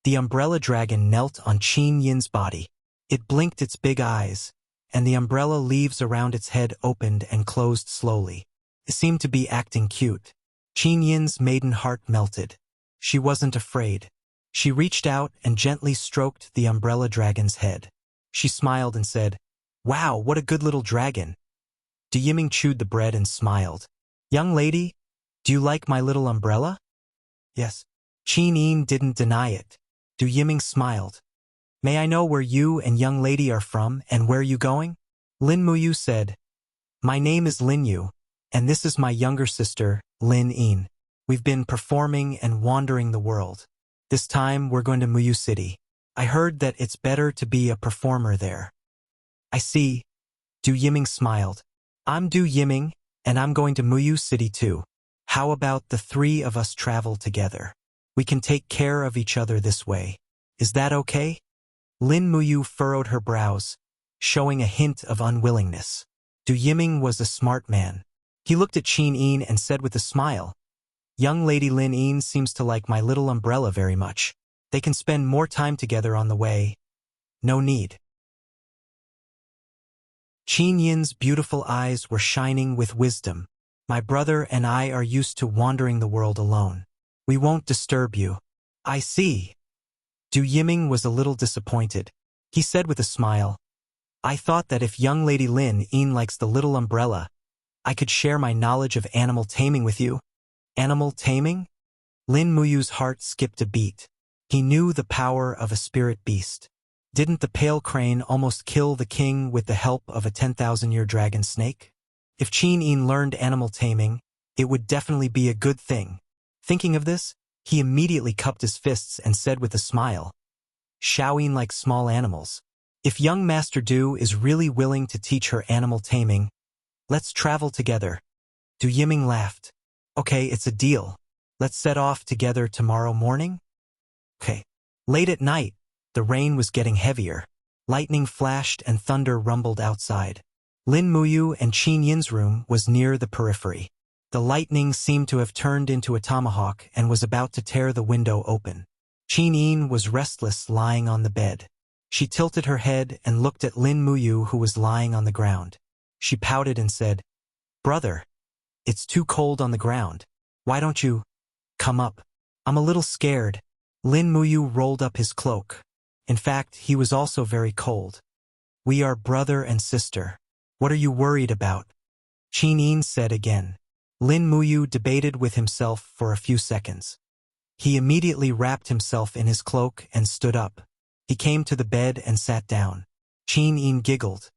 the umbrella dragon knelt on Qin Yin's body. It blinked its big eyes, and the umbrella leaves around its head opened and closed slowly. It seemed to be acting cute. Qin Yin's maiden heart melted. She wasn't afraid. She reached out and gently stroked the umbrella dragon's head. She smiled and said, "Wow, what a good little dragon." Du Yiming chewed the bread and smiled. "Young lady, do you like my little umbrella?" "Yes." Qin Yin didn't deny it. Du Yiming smiled. "May I know where you and young lady are from and where you going?" Lin Muyu said, "My name is Lin Yu, and this is my younger sister, Lin Yin. We've been performing and wandering the world. This time we're going to Muyu City. I heard that it's better to be a performer there." "I see." Du Yiming smiled. "I'm Du Yiming, and I'm going to Muyu City too. How about the 3 of us travel together? We can take care of each other this way. Is that okay?" Lin Muyu furrowed her brows, showing a hint of unwillingness. Du Yiming was a smart man. He looked at Qin Yin and said with a smile, "Young lady Lin Yin seems to like my little umbrella very much. They can spend more time together on the way. No need." Qin Yin's beautiful eyes were shining with wisdom. "My brother and I are used to wandering the world alone. We won't disturb you." "I see." Du Yiming was a little disappointed. He said with a smile, I thought that if young Lady Lin Een likes the little umbrella, I could share my knowledge of animal taming with you. Animal taming? Lin Muyu's heart skipped a beat. He knew the power of a spirit beast. Didn't the pale crane almost kill the king with the help of a 10,000-year dragon snake? If Qin Yin learned animal taming, it would definitely be a good thing. Thinking of this, he immediately cupped his fists and said with a smile, Xiaoyin likes small animals. If young Master Du is really willing to teach her animal taming, let's travel together. Du Yiming laughed. Okay, it's a deal. Let's set off together tomorrow morning? Okay. Late at night, the rain was getting heavier. Lightning flashed and thunder rumbled outside. Lin Muyu and Qin Yin's room was near the periphery. The lightning seemed to have turned into a tomahawk and was about to tear the window open. Qin Yin was restless lying on the bed. She tilted her head and looked at Lin Muyu, who was lying on the ground. She pouted and said, Brother, it's too cold on the ground. Why don't you come up? I'm a little scared. Lin Muyu rolled up his cloak. In fact, he was also very cold. We are brother and sister. What are you worried about? Qin Yin said again. Lin Muyu debated with himself for a few seconds. He immediately wrapped himself in his cloak and stood up. He came to the bed and sat down. Qin Yin giggled.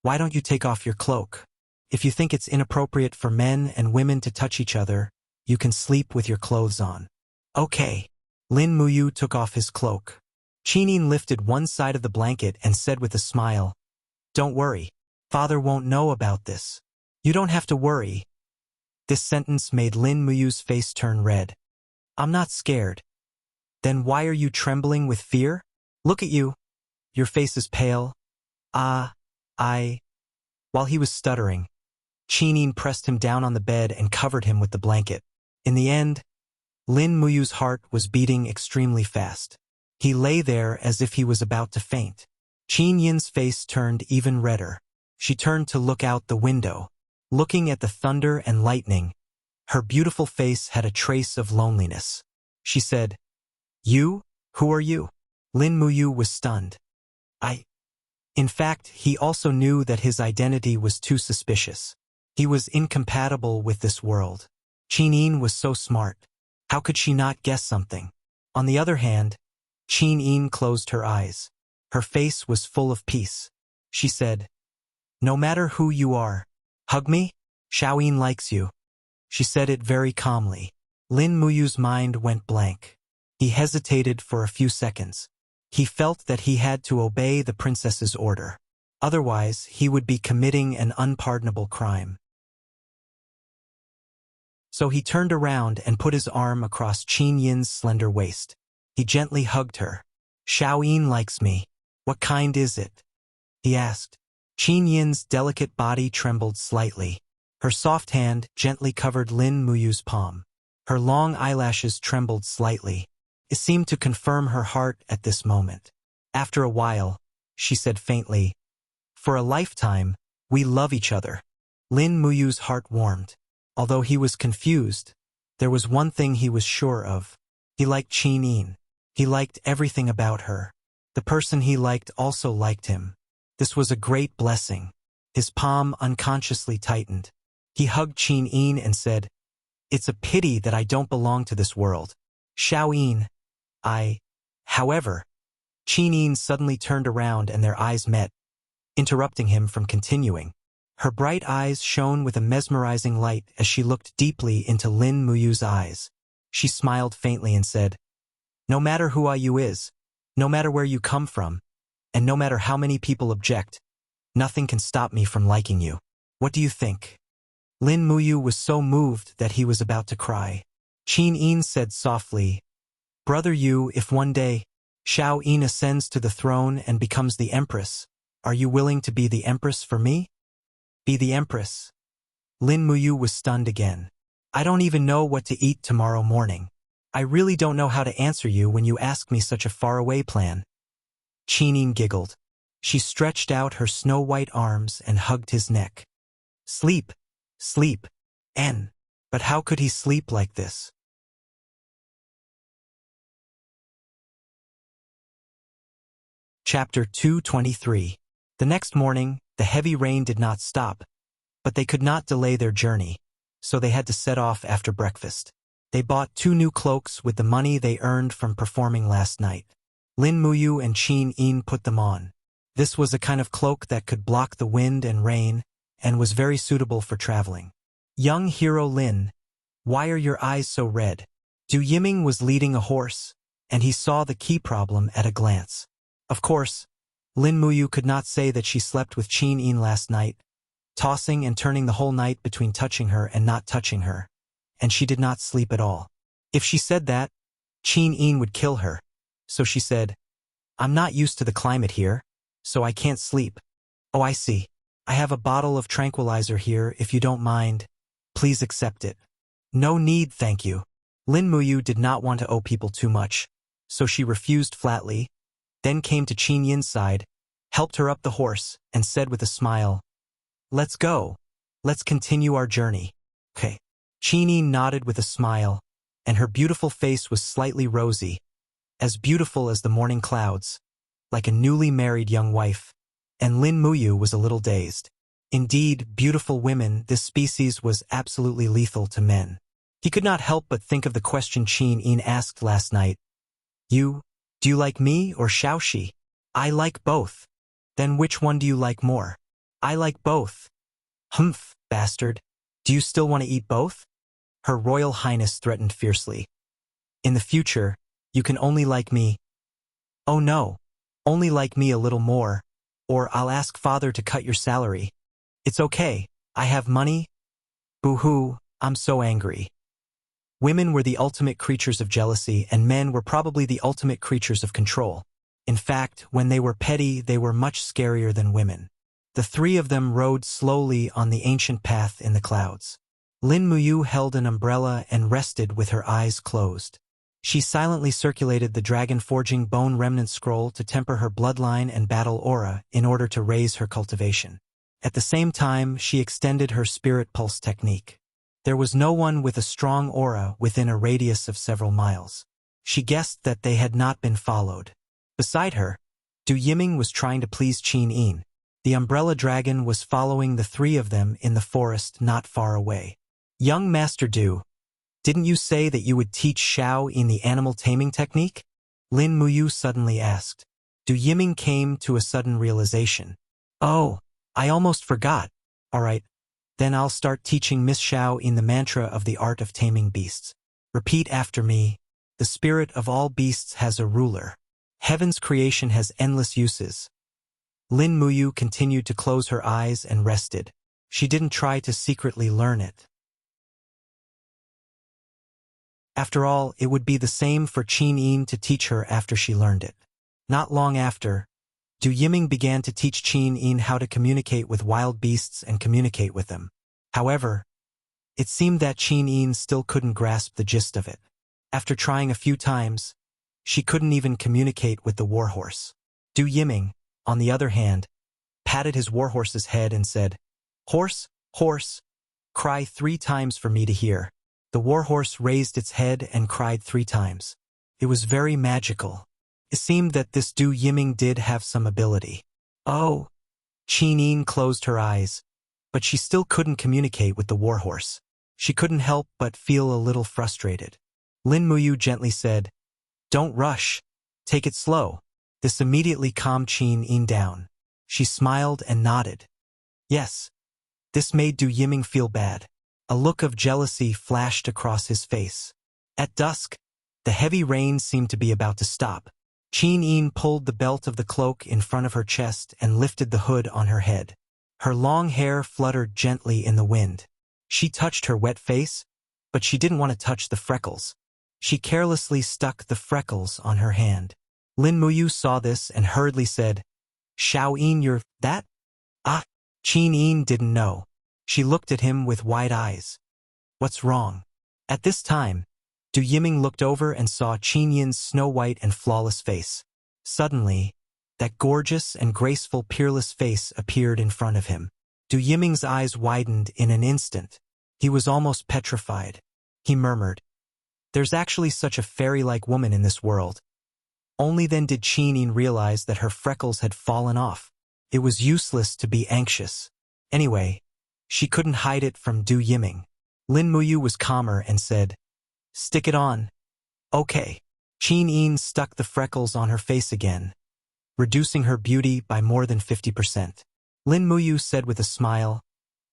Why don't you take off your cloak? If you think it's inappropriate for men and women to touch each other, you can sleep with your clothes on. Okay. Lin Muyu took off his cloak. Qin Yin lifted one side of the blanket and said with a smile, Don't worry. Father won't know about this. You don't have to worry. This sentence made Lin Muyu's face turn red. I'm not scared. Then why are you trembling with fear? Look at you. Your face is pale. While he was stuttering, Qin Yin pressed him down on the bed and covered him with the blanket. In the end, Lin Muyu's heart was beating extremely fast. He lay there as if he was about to faint. Qin Yin's face turned even redder. She turned to look out the window. Looking at the thunder and lightning, her beautiful face had a trace of loneliness. She said, You? Who are you? Lin Muyu was stunned. In fact, he also knew that his identity was too suspicious. He was incompatible with this world. Qin Yin was so smart. How could she not guess something? On the other hand, Qin Yin closed her eyes. Her face was full of peace. She said, No matter who you are, hug me. Xiaoyin likes you. She said it very calmly. Lin Muyu's mind went blank. He hesitated for a few seconds. He felt that he had to obey the princess's order. Otherwise, he would be committing an unpardonable crime. So he turned around and put his arm across Qin Yin's slender waist. He gently hugged her. Xiaoyin likes me. What kind is it? He asked. Qin Yin's delicate body trembled slightly. Her soft hand gently covered Lin Muyu's palm. Her long eyelashes trembled slightly. It seemed to confirm her heart at this moment. After a while, she said faintly, For a lifetime, we love each other. Lin Muyu's heart warmed. Although he was confused, there was one thing he was sure of. He liked Qin Yin. He liked everything about her. The person he liked also liked him. This was a great blessing. His palm unconsciously tightened. He hugged Qin Yin and said, It's a pity that I don't belong to this world. Xiaoyin, However, Qin Yin suddenly turned around and their eyes met, interrupting him from continuing. Her bright eyes shone with a mesmerizing light as she looked deeply into Lin Muyu's eyes. She smiled faintly and said, No matter who you is, no matter where you come from, and no matter how many people object, nothing can stop me from liking you. What do you think? Lin Muyu was so moved that he was about to cry. Qin Yin said softly, Brother Yu, if one day Xiao Yin ascends to the throne and becomes the empress, are you willing to be the empress for me? Be the empress. Lin Muyu was stunned again. I don't even know what to eat tomorrow morning. I really don't know how to answer you when you ask me such a faraway plan. Qin Yin giggled. She stretched out her snow-white arms and hugged his neck. Sleep, sleep, but how could he sleep like this? Chapter 223. The next morning, the heavy rain did not stop, but they could not delay their journey, so they had to set off after breakfast. They bought 2 new cloaks with the money they earned from performing last night. Lin Muyu and Qin Yin put them on. This was a kind of cloak that could block the wind and rain, and was very suitable for traveling. Young hero Lin, why are your eyes so red? Du Yiming was leading a horse, and he saw the key problem at a glance. Of course, Lin Muyu could not say that she slept with Qin Yin last night, tossing and turning the whole night between touching her and not touching her, and she did not sleep at all. If she said that, Qin Yin would kill her, so she said, I'm not used to the climate here, so I can't sleep. Oh, I see. I have a bottle of tranquilizer here if you don't mind. Please accept it. No need, thank you. Lin Muyu did not want to owe people too much, so she refused flatly, then came to Qin Yin's side, helped her up the horse, and said with a smile, Let's go. Let's continue our journey. Okay. Qin Yin nodded with a smile, and her beautiful face was slightly rosy, as beautiful as the morning clouds, like a newly married young wife, and Lin Muyu was a little dazed. Indeed, beautiful women, this species was absolutely lethal to men. He could not help but think of the question Qin Yin asked last night. Do you like me or Xiaoxi? I like both. Then which one do you like more? I like both. Humph, bastard. Do you still want to eat both? Her Royal Highness threatened fiercely. In the future, you can only like me. Oh no, only like me a little more, or I'll ask father to cut your salary. It's okay, I have money. Boo-hoo, I'm so angry. Women were the ultimate creatures of jealousy, and men were probably the ultimate creatures of control. In fact, when they were petty, they were much scarier than women. The 3 of them rode slowly on the ancient path in the clouds. Lin Muyu held an umbrella and rested with her eyes closed. She silently circulated the dragon-forging bone remnant scroll to temper her bloodline and battle aura in order to raise her cultivation. At the same time, she extended her spirit pulse technique. There was no one with a strong aura within a radius of several miles. She guessed that they had not been followed. Beside her, Du Yiming was trying to please Qin Yin. The umbrella dragon was following the 3 of them in the forest not far away. Young Master Du, didn't you say that you would teach Xiao Yin the animal taming technique? Lin Muyu suddenly asked. Du Yiming came to a sudden realization. Oh, I almost forgot. All right, then I'll start teaching Miss Xiao Yin the mantra of the art of taming beasts. Repeat after me. The spirit of all beasts has a ruler. Heaven's creation has endless uses. Lin Muyu continued to close her eyes and rested. She didn't try to secretly learn it. After all, it would be the same for Qin Yin to teach her after she learned it. Not long after, Du Yiming began to teach Qin Yin how to communicate with wild beasts and communicate with them. However, it seemed that Qin Yin still couldn't grasp the gist of it. After trying a few times, she couldn't even communicate with the warhorse. Du Yiming, on the other hand, patted his warhorse's head and said, Horse, horse, cry 3 times for me to hear. The warhorse raised its head and cried 3 times. It was very magical. It seemed that this Du Yiming did have some ability. Oh! Qin Yin closed her eyes, but she still couldn't communicate with the warhorse. She couldn't help but feel a little frustrated. Lin Muyu gently said, Don't rush. Take it slow. This immediately calmed Qin Yin down. She smiled and nodded. Yes. This made Du Yiming feel bad. A look of jealousy flashed across his face. At dusk, the heavy rain seemed to be about to stop. Qin Yin pulled the belt of the cloak in front of her chest and lifted the hood on her head. Her long hair fluttered gently in the wind. She touched her wet face, but she didn't want to touch the freckles. She carelessly stuck the freckles on her hand. Lin Muyu saw this and hurriedly said, Xiao Yin, you're that? Ah! Qin Yin didn't know. She looked at him with wide eyes. What's wrong? At this time, Du Yiming looked over and saw Qin Yin's snow-white and flawless face. Suddenly, that gorgeous and graceful peerless face appeared in front of him. Du Yiming's eyes widened in an instant. He was almost petrified. He murmured, There's actually such a fairy-like woman in this world. Only then did Qin Yin realize that her freckles had fallen off. It was useless to be anxious. Anyway, she couldn't hide it from Du Yiming. Lin Muyu was calmer and said, "Stick it on." "Okay." Qin Yin stuck the freckles on her face again, reducing her beauty by more than 50%. Lin Muyu said with a smile,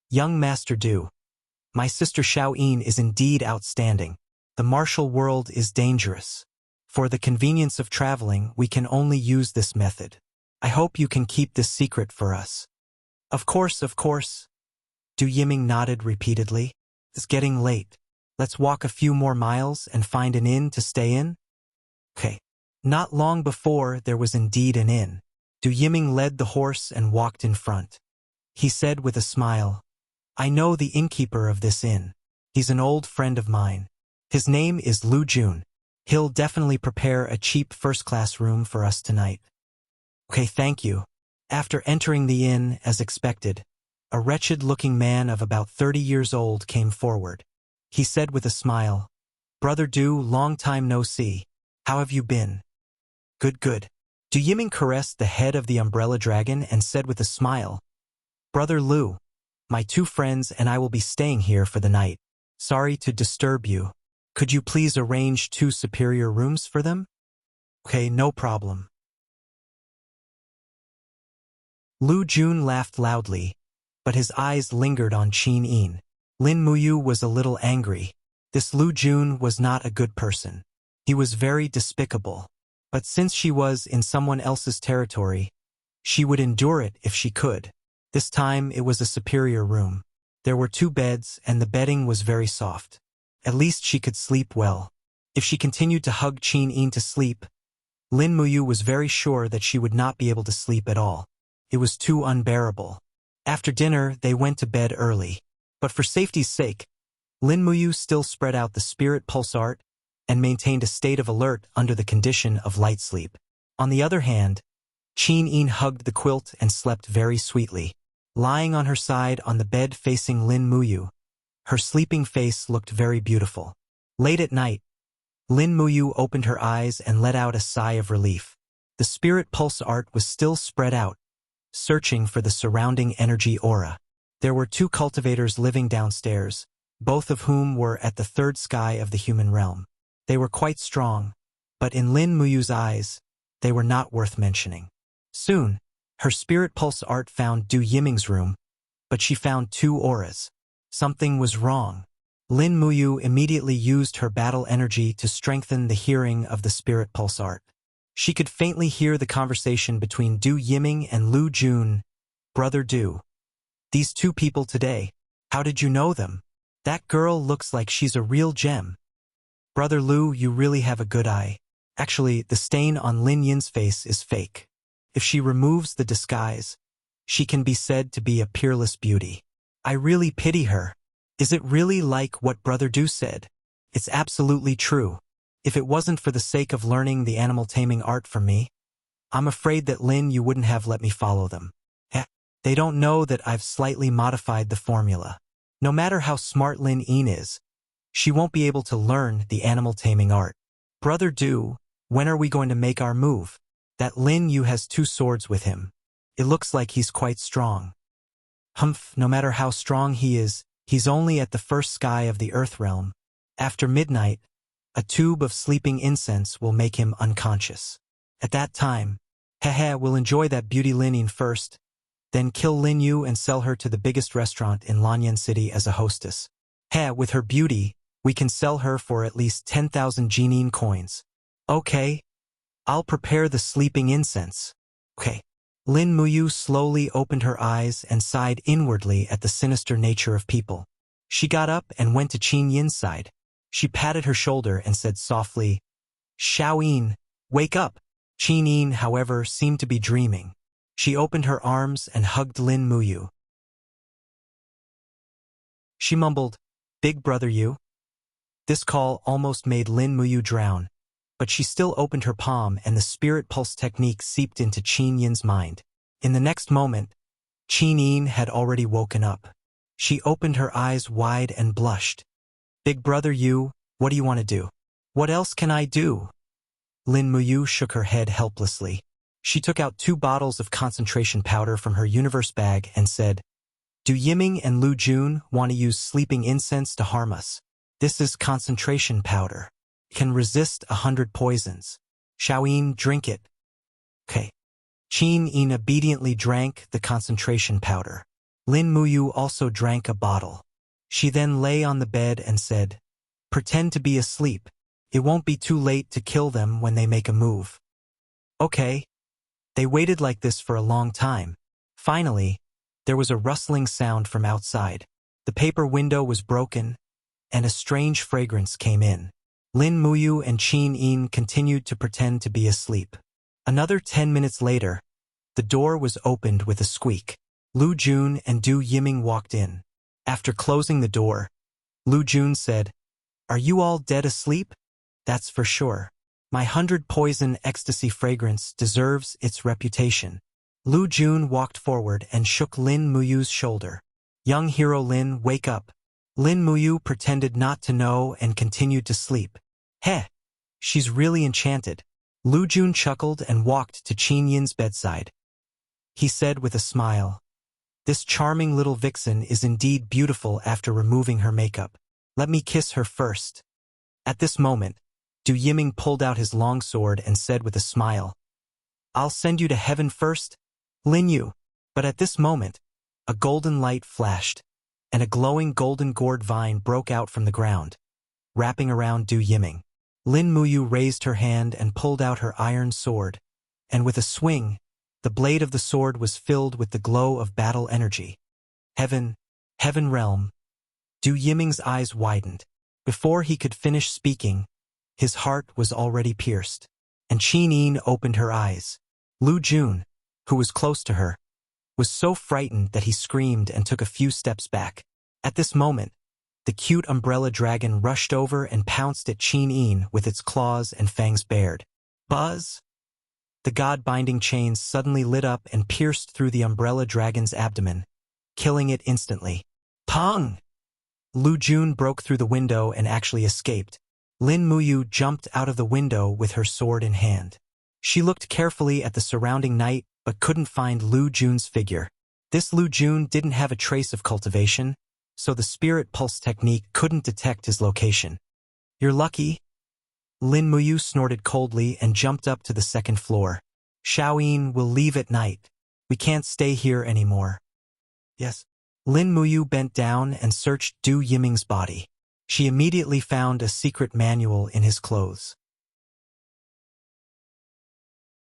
"Young Master Du, my sister Xiao Yin is indeed outstanding. The martial world is dangerous. For the convenience of traveling, we can only use this method. I hope you can keep this secret for us." Of course, of course." Du Yiming nodded repeatedly. "It's getting late. Let's walk a few more miles and find an inn to stay in." Okay. Not long before, there was indeed an inn. Du Yiming led the horse and walked in front. He said with a smile, "I know the innkeeper of this inn. He's an old friend of mine. His name is Lu Jun. He'll definitely prepare a cheap first-class room for us tonight." "Okay, thank you." After entering the inn, as expected, a wretched-looking man of about 30 years old came forward. He said with a smile, "Brother Du, long time no see. How have you been?" "Good, good." Du Yiming caressed the head of the umbrella dragon and said with a smile, "Brother Lu, my two friends and I will be staying here for the night. Sorry to disturb you. Could you please arrange 2 superior rooms for them?" "Okay, no problem." Lu Jun laughed loudly, but his eyes lingered on Qin Yin. Lin Muyu was a little angry. This Lu Jun was not a good person. He was very despicable. But since she was in someone else's territory, she would endure it if she could. This time it was a superior room. There were 2 beds and the bedding was very soft. At least she could sleep well. If she continued to hug Qin Yin to sleep, Lin Muyu was very sure that she would not be able to sleep at all. It was too unbearable. After dinner, they went to bed early. But for safety's sake, Lin Muyu still spread out the spirit pulse art and maintained a state of alert under the condition of light sleep. On the other hand, Qin Yin hugged the quilt and slept very sweetly. Lying on her side on the bed facing Lin Muyu, her sleeping face looked very beautiful. Late at night, Lin Muyu opened her eyes and let out a sigh of relief. The spirit pulse art was still spread out, searching for the surrounding energy aura. There were 2 cultivators living downstairs, both of whom were at the 3rd sky of the human realm. They were quite strong, but in Lin Muyu's eyes, they were not worth mentioning. Soon, her spirit pulse art found Du Yiming's room, but she found 2 auras. Something was wrong. Lin Muyu immediately used her battle energy to strengthen the hearing of the spirit pulse art. She could faintly hear the conversation between Du Yiming and Lu Jun. "Brother Du, these 2 people today, how did you know them? That girl looks like she's a real gem. Brother Lu, you really have a good eye. Actually, the stain on Lin Yin's face is fake. If she removes the disguise, she can be said to be a peerless beauty. I really pity her. Is it really like what Brother Du said? It's absolutely true. If it wasn't for the sake of learning the animal taming art from me, I'm afraid that Lin, you wouldn't have let me follow them. They don't know that I've slightly modified the formula. No matter how smart Lin Yin is, she won't be able to learn the animal taming art. Brother Du, when are we going to make our move? That Lin Yu has 2 swords with him. It looks like he's quite strong." "Humph, no matter how strong he is, he's only at the 1st sky of the Earth realm. After midnight, a tube of sleeping incense will make him unconscious. At that time, we'll enjoy that beauty Lin Yin first, then kill Lin Yu and sell her to the biggest restaurant in Lanyan City as a hostess. With her beauty, we can sell her for at least 10,000 Jinin coins. Okay, I'll prepare the sleeping incense." Okay. Lin Muyu slowly opened her eyes and sighed inwardly at the sinister nature of people. She got up and went to Qin Yin's side. She patted her shoulder and said softly, "Xiao Yin, wake up." Qin Yin, however, seemed to be dreaming. She opened her arms and hugged Lin Muyu. She mumbled, "Big brother you?" This call almost made Lin Muyu drown, but she still opened her palm and the spirit pulse technique seeped into Qin Yin's mind. In the next moment, Qin Yin had already woken up. She opened her eyes wide and blushed. "Big brother you, what do you want to do?" "What else can I do?" Lin Muyu shook her head helplessly. She took out 2 bottles of concentration powder from her universe bag and said, "Do Yiming and Lu Jun want to use sleeping incense to harm us? This is concentration powder. It can resist 100 poisons. Xiaoyin, drink it." Okay. Qin Yin obediently drank the concentration powder. Lin Muyu also drank a bottle. She then lay on the bed and said, "Pretend to be asleep. It won't be too late to kill them when they make a move." Okay. They waited like this for a long time. Finally, there was a rustling sound from outside. The paper window was broken, and a strange fragrance came in. Lin Muyu and Qin Yin continued to pretend to be asleep. Another 10 minutes later, the door was opened with a squeak. Lu Jun and Du Yiming walked in. After closing the door, Lu Jun said, "Are you all dead asleep? That's for sure. My 100 poison ecstasy fragrance deserves its reputation." Lu Jun walked forward and shook Lin Muyu's shoulder. "Young hero Lin, wake up." Lin Muyu pretended not to know and continued to sleep. "Heh, she's really enchanted." Lu Jun chuckled and walked to Qin Yin's bedside. He said with a smile, "This charming little vixen is indeed beautiful after removing her makeup. Let me kiss her first." At this moment, Du Yiming pulled out his long sword and said with a smile, "I'll send you to heaven first, Lin Yu." But at this moment, a golden light flashed, and a glowing golden gourd vine broke out from the ground, wrapping around Du Yiming. Lin Muyu raised her hand and pulled out her iron sword, and with a swing, the blade of the sword was filled with the glow of battle energy. Heaven realm. Du Yiming's eyes widened. Before he could finish speaking, his heart was already pierced, and Qin Yin opened her eyes. Lu Jun, who was close to her, was so frightened that he screamed and took a few steps back. At this moment, the cute umbrella dragon rushed over and pounced at Qin Yin with its claws and fangs bared. Buzz! The god-binding chains suddenly lit up and pierced through the umbrella dragon's abdomen, killing it instantly. Pong! Lu Jun broke through the window and actually escaped. Lin Muyu jumped out of the window with her sword in hand. She looked carefully at the surrounding night but couldn't find Lu Jun's figure. This Lu Jun didn't have a trace of cultivation, so the spirit pulse technique couldn't detect his location. "You're lucky." Lin Muyu snorted coldly and jumped up to the 2nd floor. "Xiaoyin will leave at night. We can't stay here anymore." "Yes." Lin Muyu bent down and searched Du Yiming's body. She immediately found a secret manual in his clothes.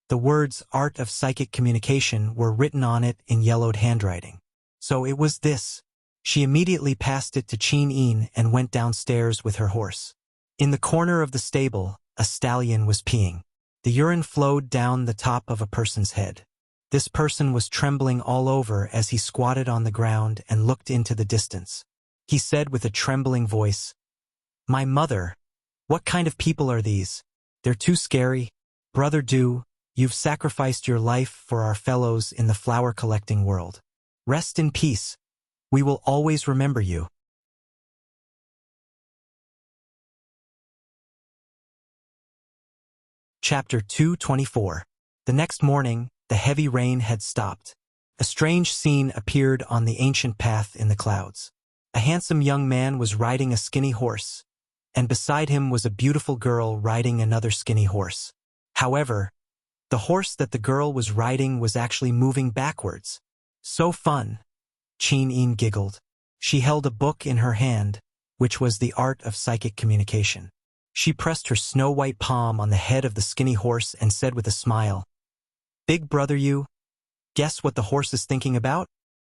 The words "Art of Psychic Communication" were written on it in yellowed handwriting. So it was this. She immediately passed it to Qin Yin and went downstairs with her horse. In the corner of the stable, a stallion was peeing. The urine flowed down the top of a person's head. This person was trembling all over as he squatted on the ground and looked into the distance. He said with a trembling voice, "My mother, what kind of people are these? They're too scary. Brother Du, you've sacrificed your life for our fellows in the flower-collecting world. Rest in peace. We will always remember you." Chapter 224. The next morning, the heavy rain had stopped. A strange scene appeared on the ancient path in the clouds. A handsome young man was riding a skinny horse, and beside him was a beautiful girl riding another skinny horse. However, the horse that the girl was riding was actually moving backwards. "So fun," Qin Yin giggled. She held a book in her hand, which was the Art of Psychic Communication. She pressed her snow-white palm on the head of the skinny horse and said with a smile, "Big brother you, guess what the horse is thinking about?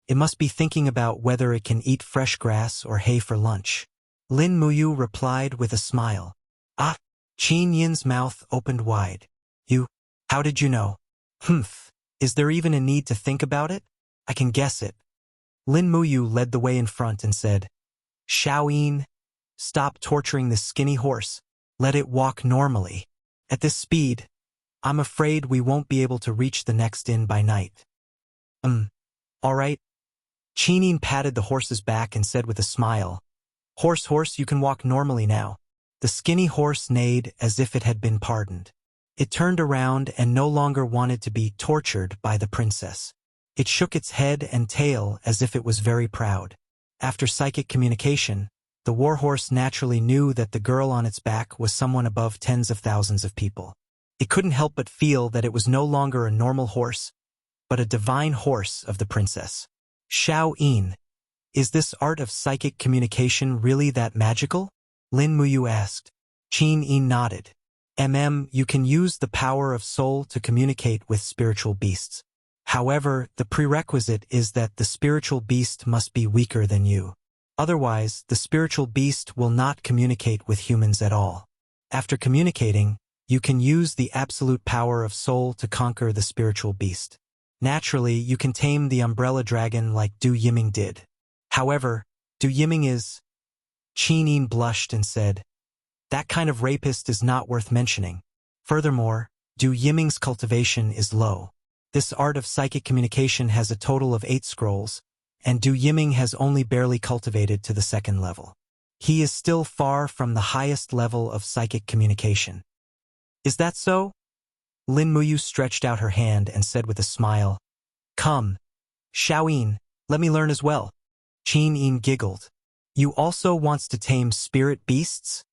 It must be thinking about whether it can eat fresh grass or hay for lunch." Lin Muyu replied with a smile. "Ah!" Qin Yin's mouth opened wide. How did you know?" "Humph, is there even a need to think about it? I can guess it." Lin Muyu led the way in front and said, "Xiaoyin, stop torturing this skinny horse. Let it walk normally. At this speed, I'm afraid we won't be able to reach the next inn by night." All right." Qin Yin patted the horse's back and said with a smile, Horse, you can walk normally now." The skinny horse neighed as if it had been pardoned. It turned around and no longer wanted to be tortured by the princess. It shook its head and tail as if it was very proud. After psychic communication, the warhorse naturally knew that the girl on its back was someone above tens of thousands of people. It couldn't help but feel that it was no longer a normal horse, but a divine horse of the princess. Xiao Yin, is this art of psychic communication really that magical? Lin Muyu asked. Qin Yin nodded. You can use the power of soul to communicate with spiritual beasts. However, the prerequisite is that the spiritual beast must be weaker than you. Otherwise, the spiritual beast will not communicate with humans at all. After communicating, you can use the absolute power of soul to conquer the spiritual beast. Naturally, you can tame the umbrella dragon like Du Yiming did. However, Du Yiming is... Qin Yin blushed and said, that kind of rapist is not worth mentioning. Furthermore, Du Yiming's cultivation is low. This art of psychic communication has a total of 8 scrolls, and Du Yiming has only barely cultivated to the 2nd level. He is still far from the highest level of psychic communication. Is that so? Lin Muyu stretched out her hand and said with a smile, come, Xiao Yin, let me learn as well. Qin Yin giggled. You also wants to tame spirit beasts?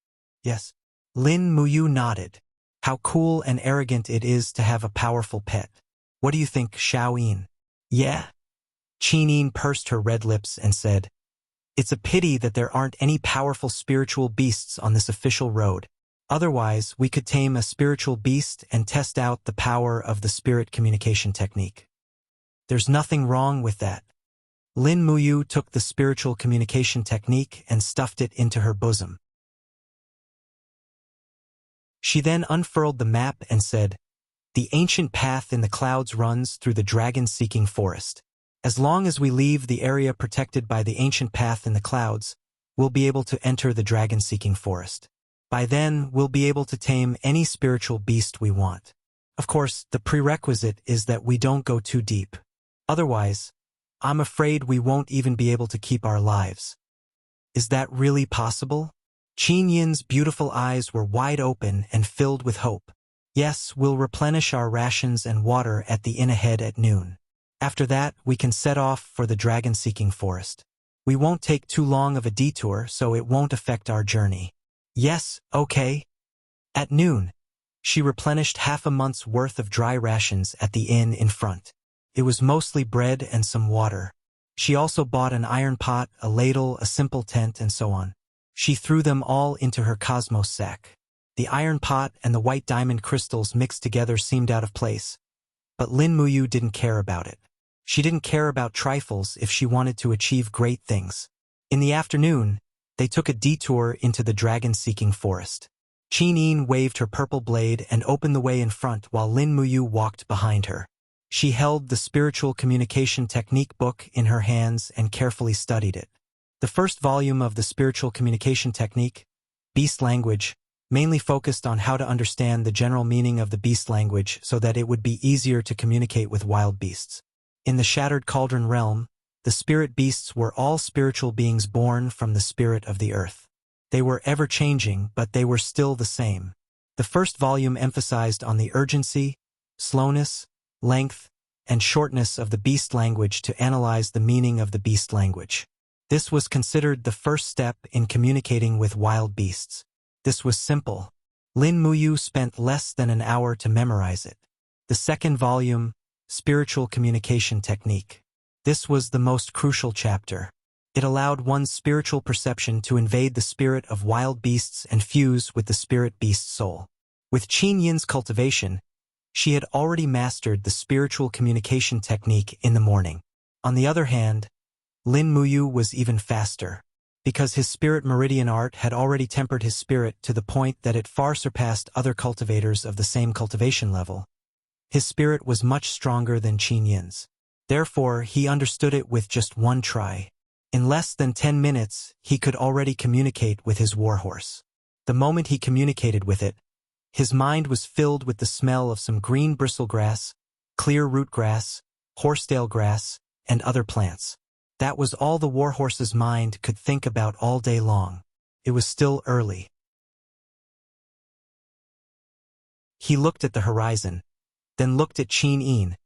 Yes. Lin Muyu nodded. How cool and arrogant it is to have a powerful pet. What do you think, Xiao Yin? Yeah. Qin Yin pursed her red lips and said, it's a pity that there aren't any powerful spiritual beasts on this official road. Otherwise, we could tame a spiritual beast and test out the power of the spirit communication technique. There's nothing wrong with that. Lin Muyu took the spiritual communication technique and stuffed it into her bosom. She then unfurled the map and said, the ancient path in the clouds runs through the dragon-seeking forest. As long as we leave the area protected by the ancient path in the clouds, we'll be able to enter the dragon-seeking forest. By then, we'll be able to tame any spiritual beast we want. Of course, the prerequisite is that we don't go too deep. Otherwise, I'm afraid we won't even be able to keep our lives. Is that really possible? Qin Yin's beautiful eyes were wide open and filled with hope. Yes, we'll replenish our rations and water at the inn ahead at noon. After that, we can set off for the dragon-seeking forest. We won't take too long of a detour, so it won't affect our journey. Yes, okay. At noon, she replenished half a month's worth of dry rations at the inn in front. It was mostly bread and some water. She also bought an iron pot, a ladle, a simple tent, and so on. She threw them all into her cosmos sack. The iron pot and the white diamond crystals mixed together seemed out of place, but Lin Muyu didn't care about it. She didn't care about trifles if she wanted to achieve great things. In the afternoon, they took a detour into the dragon-seeking forest. Qin Yin waved her purple blade and opened the way in front while Lin Muyu walked behind her. She held the spiritual communication technique book in her hands and carefully studied it. The first volume of the spiritual communication technique, Beast Language, mainly focused on how to understand the general meaning of the beast language so that it would be easier to communicate with wild beasts. In the Shattered Cauldron realm, the spirit beasts were all spiritual beings born from the spirit of the earth. They were ever-changing, but they were still the same. The first volume emphasized on the urgency, slowness, length, and shortness of the beast language to analyze the meaning of the beast language. This was considered the first step in communicating with wild beasts. This was simple. Lin Muyu spent less than an hour to memorize it. The second volume, Spiritual Communication Technique. This was the most crucial chapter. It allowed one's spiritual perception to invade the spirit of wild beasts and fuse with the spirit beast's soul. With Qin Yin's cultivation, she had already mastered the spiritual communication technique in the morning. On the other hand, Lin Muyu was even faster. Because his spirit meridian art had already tempered his spirit to the point that it far surpassed other cultivators of the same cultivation level. His spirit was much stronger than Qin Yin's. Therefore, he understood it with just one try. In less than 10 minutes, he could already communicate with his warhorse. The moment he communicated with it, his mind was filled with the smell of some green bristlegrass, clear root grass, horsetail grass, and other plants. That was all the warhorse's mind could think about all day long. It was still early. He looked at the horizon, then looked at Qin Yin,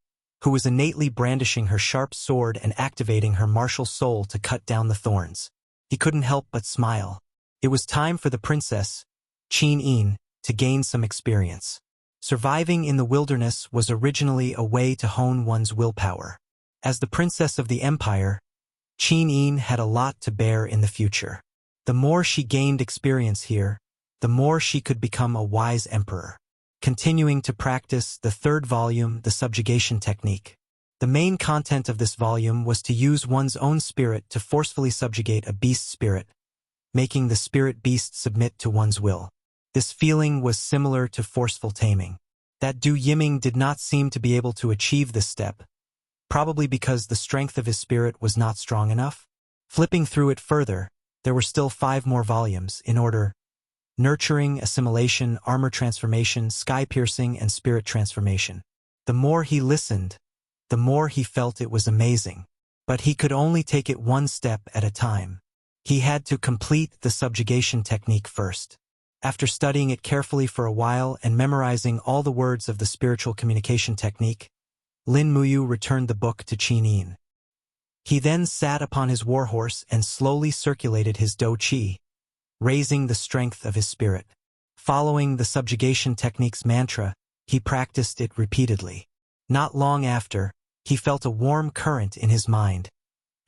who was innately brandishing her sharp sword and activating her martial soul to cut down the thorns. He couldn't help but smile. It was time for the princess, Qin Yin, to gain some experience. Surviving in the wilderness was originally a way to hone one's willpower. As the princess of the empire, Qin Yin had a lot to bear in the future. The more she gained experience here, the more she could become a wise emperor. Continuing to practice the third volume, the subjugation technique. The main content of this volume was to use one's own spirit to forcefully subjugate a beast spirit, making the spirit beast submit to one's will. This feeling was similar to forceful taming. That Du Yiming did not seem to be able to achieve this step, probably because the strength of his spirit was not strong enough. Flipping through it further, there were still 5 more volumes in order: nurturing, assimilation, armor transformation, sky piercing, and spirit transformation. The more he listened, the more he felt it was amazing. But he could only take it one step at a time. He had to complete the subjugation technique first. After studying it carefully for a while and memorizing all the words of the spiritual communication technique, Lin Muyu returned the book to Qin Yin. He then sat upon his warhorse and slowly circulated his dou qi, raising the strength of his spirit. Following the subjugation technique's mantra, he practiced it repeatedly. Not long after, he felt a warm current in his mind,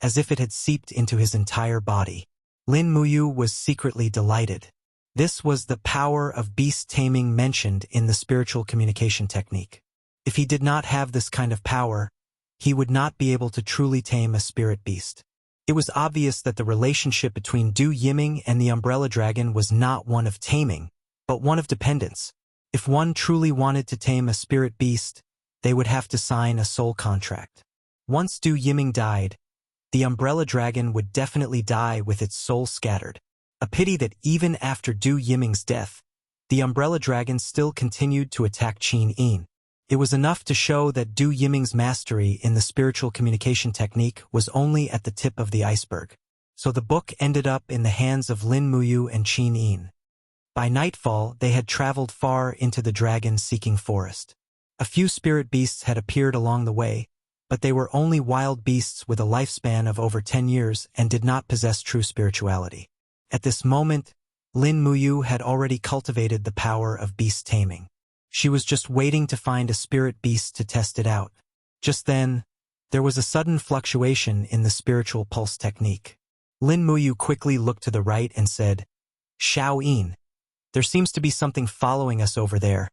as if it had seeped into his entire body. Lin Muyu was secretly delighted. This was the power of beast taming mentioned in the spiritual communication technique. If he did not have this kind of power, he would not be able to truly tame a spirit beast. It was obvious that the relationship between Du Yiming and the Umbrella Dragon was not one of taming, but one of dependence. If one truly wanted to tame a spirit beast, they would have to sign a soul contract. Once Du Yiming died, the Umbrella Dragon would definitely die with its soul scattered. A pity that even after Du Yiming's death, the Umbrella Dragon still continued to attack Qin Yin. It was enough to show that Du Yiming's mastery in the spiritual communication technique was only at the tip of the iceberg. So the book ended up in the hands of Lin Muyu and Qin Yin. By nightfall, they had traveled far into the dragon-seeking forest. A few spirit beasts had appeared along the way, but they were only wild beasts with a lifespan of over 10 years and did not possess true spirituality. At this moment, Lin Muyu had already cultivated the power of beast taming. She was just waiting to find a spirit beast to test it out. Just then, there was a sudden fluctuation in the spiritual pulse technique. Lin Muyu quickly looked to the right and said, "Xiao Yin, there seems to be something following us over there."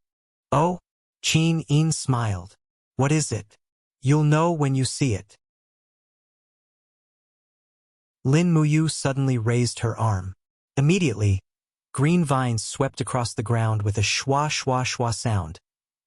"Oh?" Qin Yin smiled. "What is it?" "You'll know when you see it." Lin Muyu suddenly raised her arm. Immediately, green vines swept across the ground with a schwa schwa schwa sound,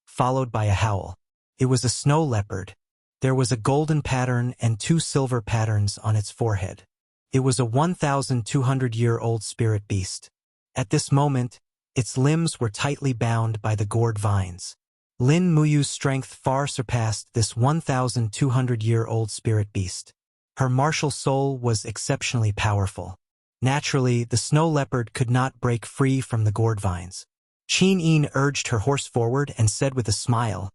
followed by a howl. It was a snow leopard. There was a golden pattern and 2 silver patterns on its forehead. It was a 1,200-year-old spirit beast. At this moment, its limbs were tightly bound by the gourd vines. Lin Muyu's strength far surpassed this 1,200-year-old spirit beast. Her martial soul was exceptionally powerful. Naturally, the snow leopard could not break free from the gourd vines. Qin Yin urged her horse forward and said with a smile,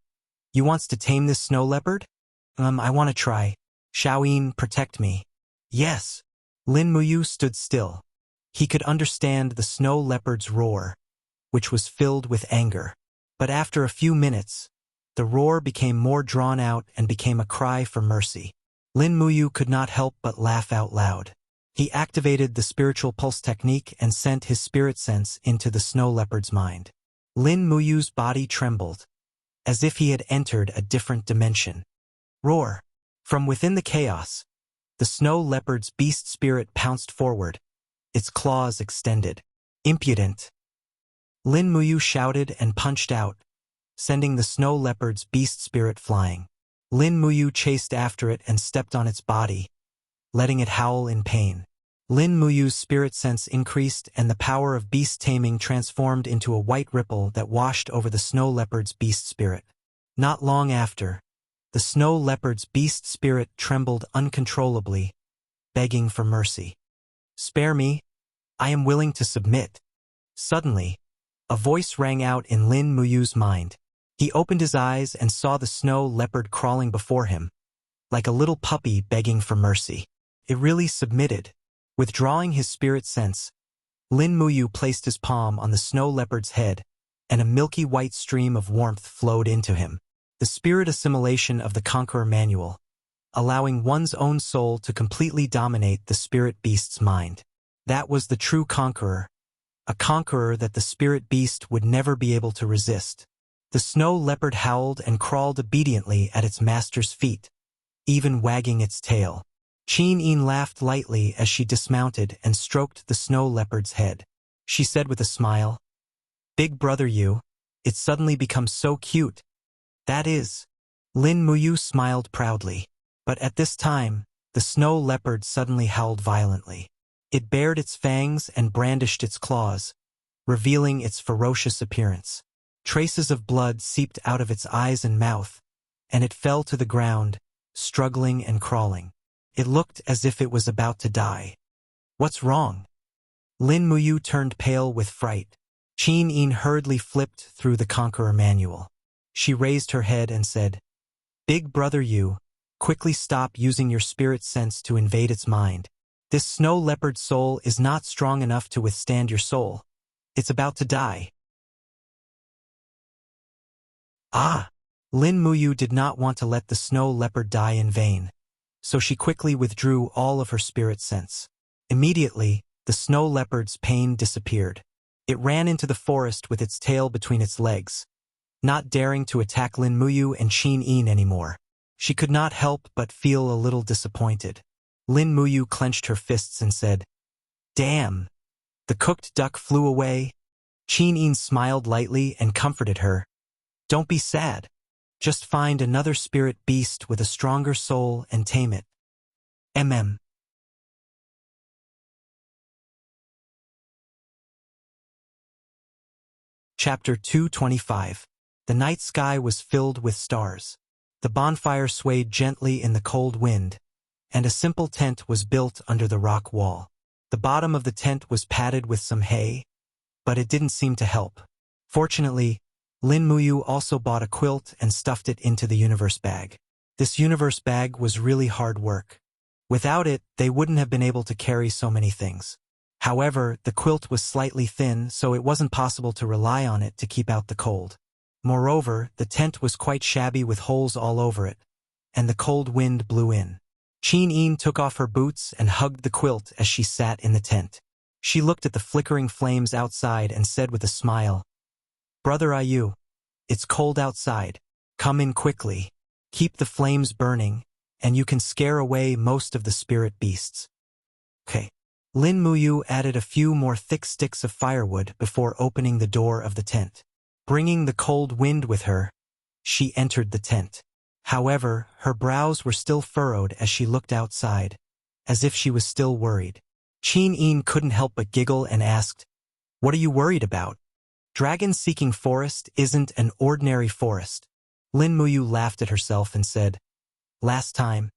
"You wants to tame this snow leopard?" I want to try." "Xiao Yin, protect me." "Yes." Lin Muyu stood still. He could understand the snow leopard's roar, which was filled with anger. But after a few minutes, the roar became more drawn out and became a cry for mercy. Lin Muyu could not help but laugh out loud. He activated the spiritual pulse technique and sent his spirit sense into the snow leopard's mind. Lin Muyu's body trembled, as if he had entered a different dimension. Roar! From within the chaos, the snow leopard's beast spirit pounced forward, its claws extended. "Impudent!" Lin Muyu shouted and punched out, sending the snow leopard's beast spirit flying. Lin Muyu chased after it and stepped on its body, letting it howl in pain. Lin Muyu's spirit sense increased and the power of beast taming transformed into a white ripple that washed over the snow leopard's beast spirit. Not long after, the snow leopard's beast spirit trembled uncontrollably, begging for mercy. "Spare me. I am willing to submit." Suddenly, A voice rang out in Lin Muyu's mind. He opened his eyes and saw the snow leopard crawling before him, like a little puppy begging for mercy. It really submitted. Withdrawing his spirit sense, Lin Muyu placed his palm on the snow leopard's head, and a milky white stream of warmth flowed into him. The spirit assimilation of the Conqueror Manual, allowing one's own soul to completely dominate the spirit beast's mind. That was the true conqueror, a conqueror that the spirit beast would never be able to resist. The snow leopard howled and crawled obediently at its master's feet, even wagging its tail. Qin Yin laughed lightly as she dismounted and stroked the snow leopard's head. She said with a smile, "Big brother you, it's suddenly become so cute." "That is." Lin Muyu smiled proudly. But at this time, the snow leopard suddenly howled violently. It bared its fangs and brandished its claws, revealing its ferocious appearance. Traces of blood seeped out of its eyes and mouth, and it fell to the ground, struggling and crawling. It looked as if it was about to die. "What's wrong?" Lin Muyu turned pale with fright. Qin Yin hurriedly flipped through the Conqueror Manual. She raised her head and said, "Big brother you, quickly stop using your spirit sense to invade its mind. This snow leopard soul is not strong enough to withstand your soul. It's about to die." Ah! Lin Muyu did not want to let the snow leopard die in vain, so she quickly withdrew all of her spirit sense. Immediately, the snow leopard's pain disappeared. It ran into the forest with its tail between its legs, not daring to attack Lin Muyu and Qin Yin anymore. She could not help but feel a little disappointed. Lin Muyu clenched her fists and said, "Damn!" The cooked duck flew away. Qin Yin smiled lightly and comforted her. "Don't be sad. Just find another spirit beast with a stronger soul and tame it." Chapter 225. The night sky was filled with stars. The bonfire swayed gently in the cold wind, and a simple tent was built under the rock wall. The bottom of the tent was padded with some hay, but it didn't seem to help. Fortunately, Lin Muyu also bought a quilt and stuffed it into the universe bag. This universe bag was really hard work. Without it, they wouldn't have been able to carry so many things. However, the quilt was slightly thin, so it wasn't possible to rely on it to keep out the cold. Moreover, the tent was quite shabby with holes all over it, and the cold wind blew in. Qin Yin took off her boots and hugged the quilt as she sat in the tent. She looked at the flickering flames outside and said with a smile, "Brother Ayu, it's cold outside. Come in quickly. Keep the flames burning, and you can scare away most of the spirit beasts." Okay. Lin Muyu added a few more thick sticks of firewood before opening the door of the tent. Bringing the cold wind with her, she entered the tent. However, her brows were still furrowed as she looked outside, as if she was still worried. Qin Yin couldn't help but giggle and asked, "What are you worried about? Dragon-seeking forest isn't an ordinary forest." Lin Muyu laughed at herself and said, "Last time,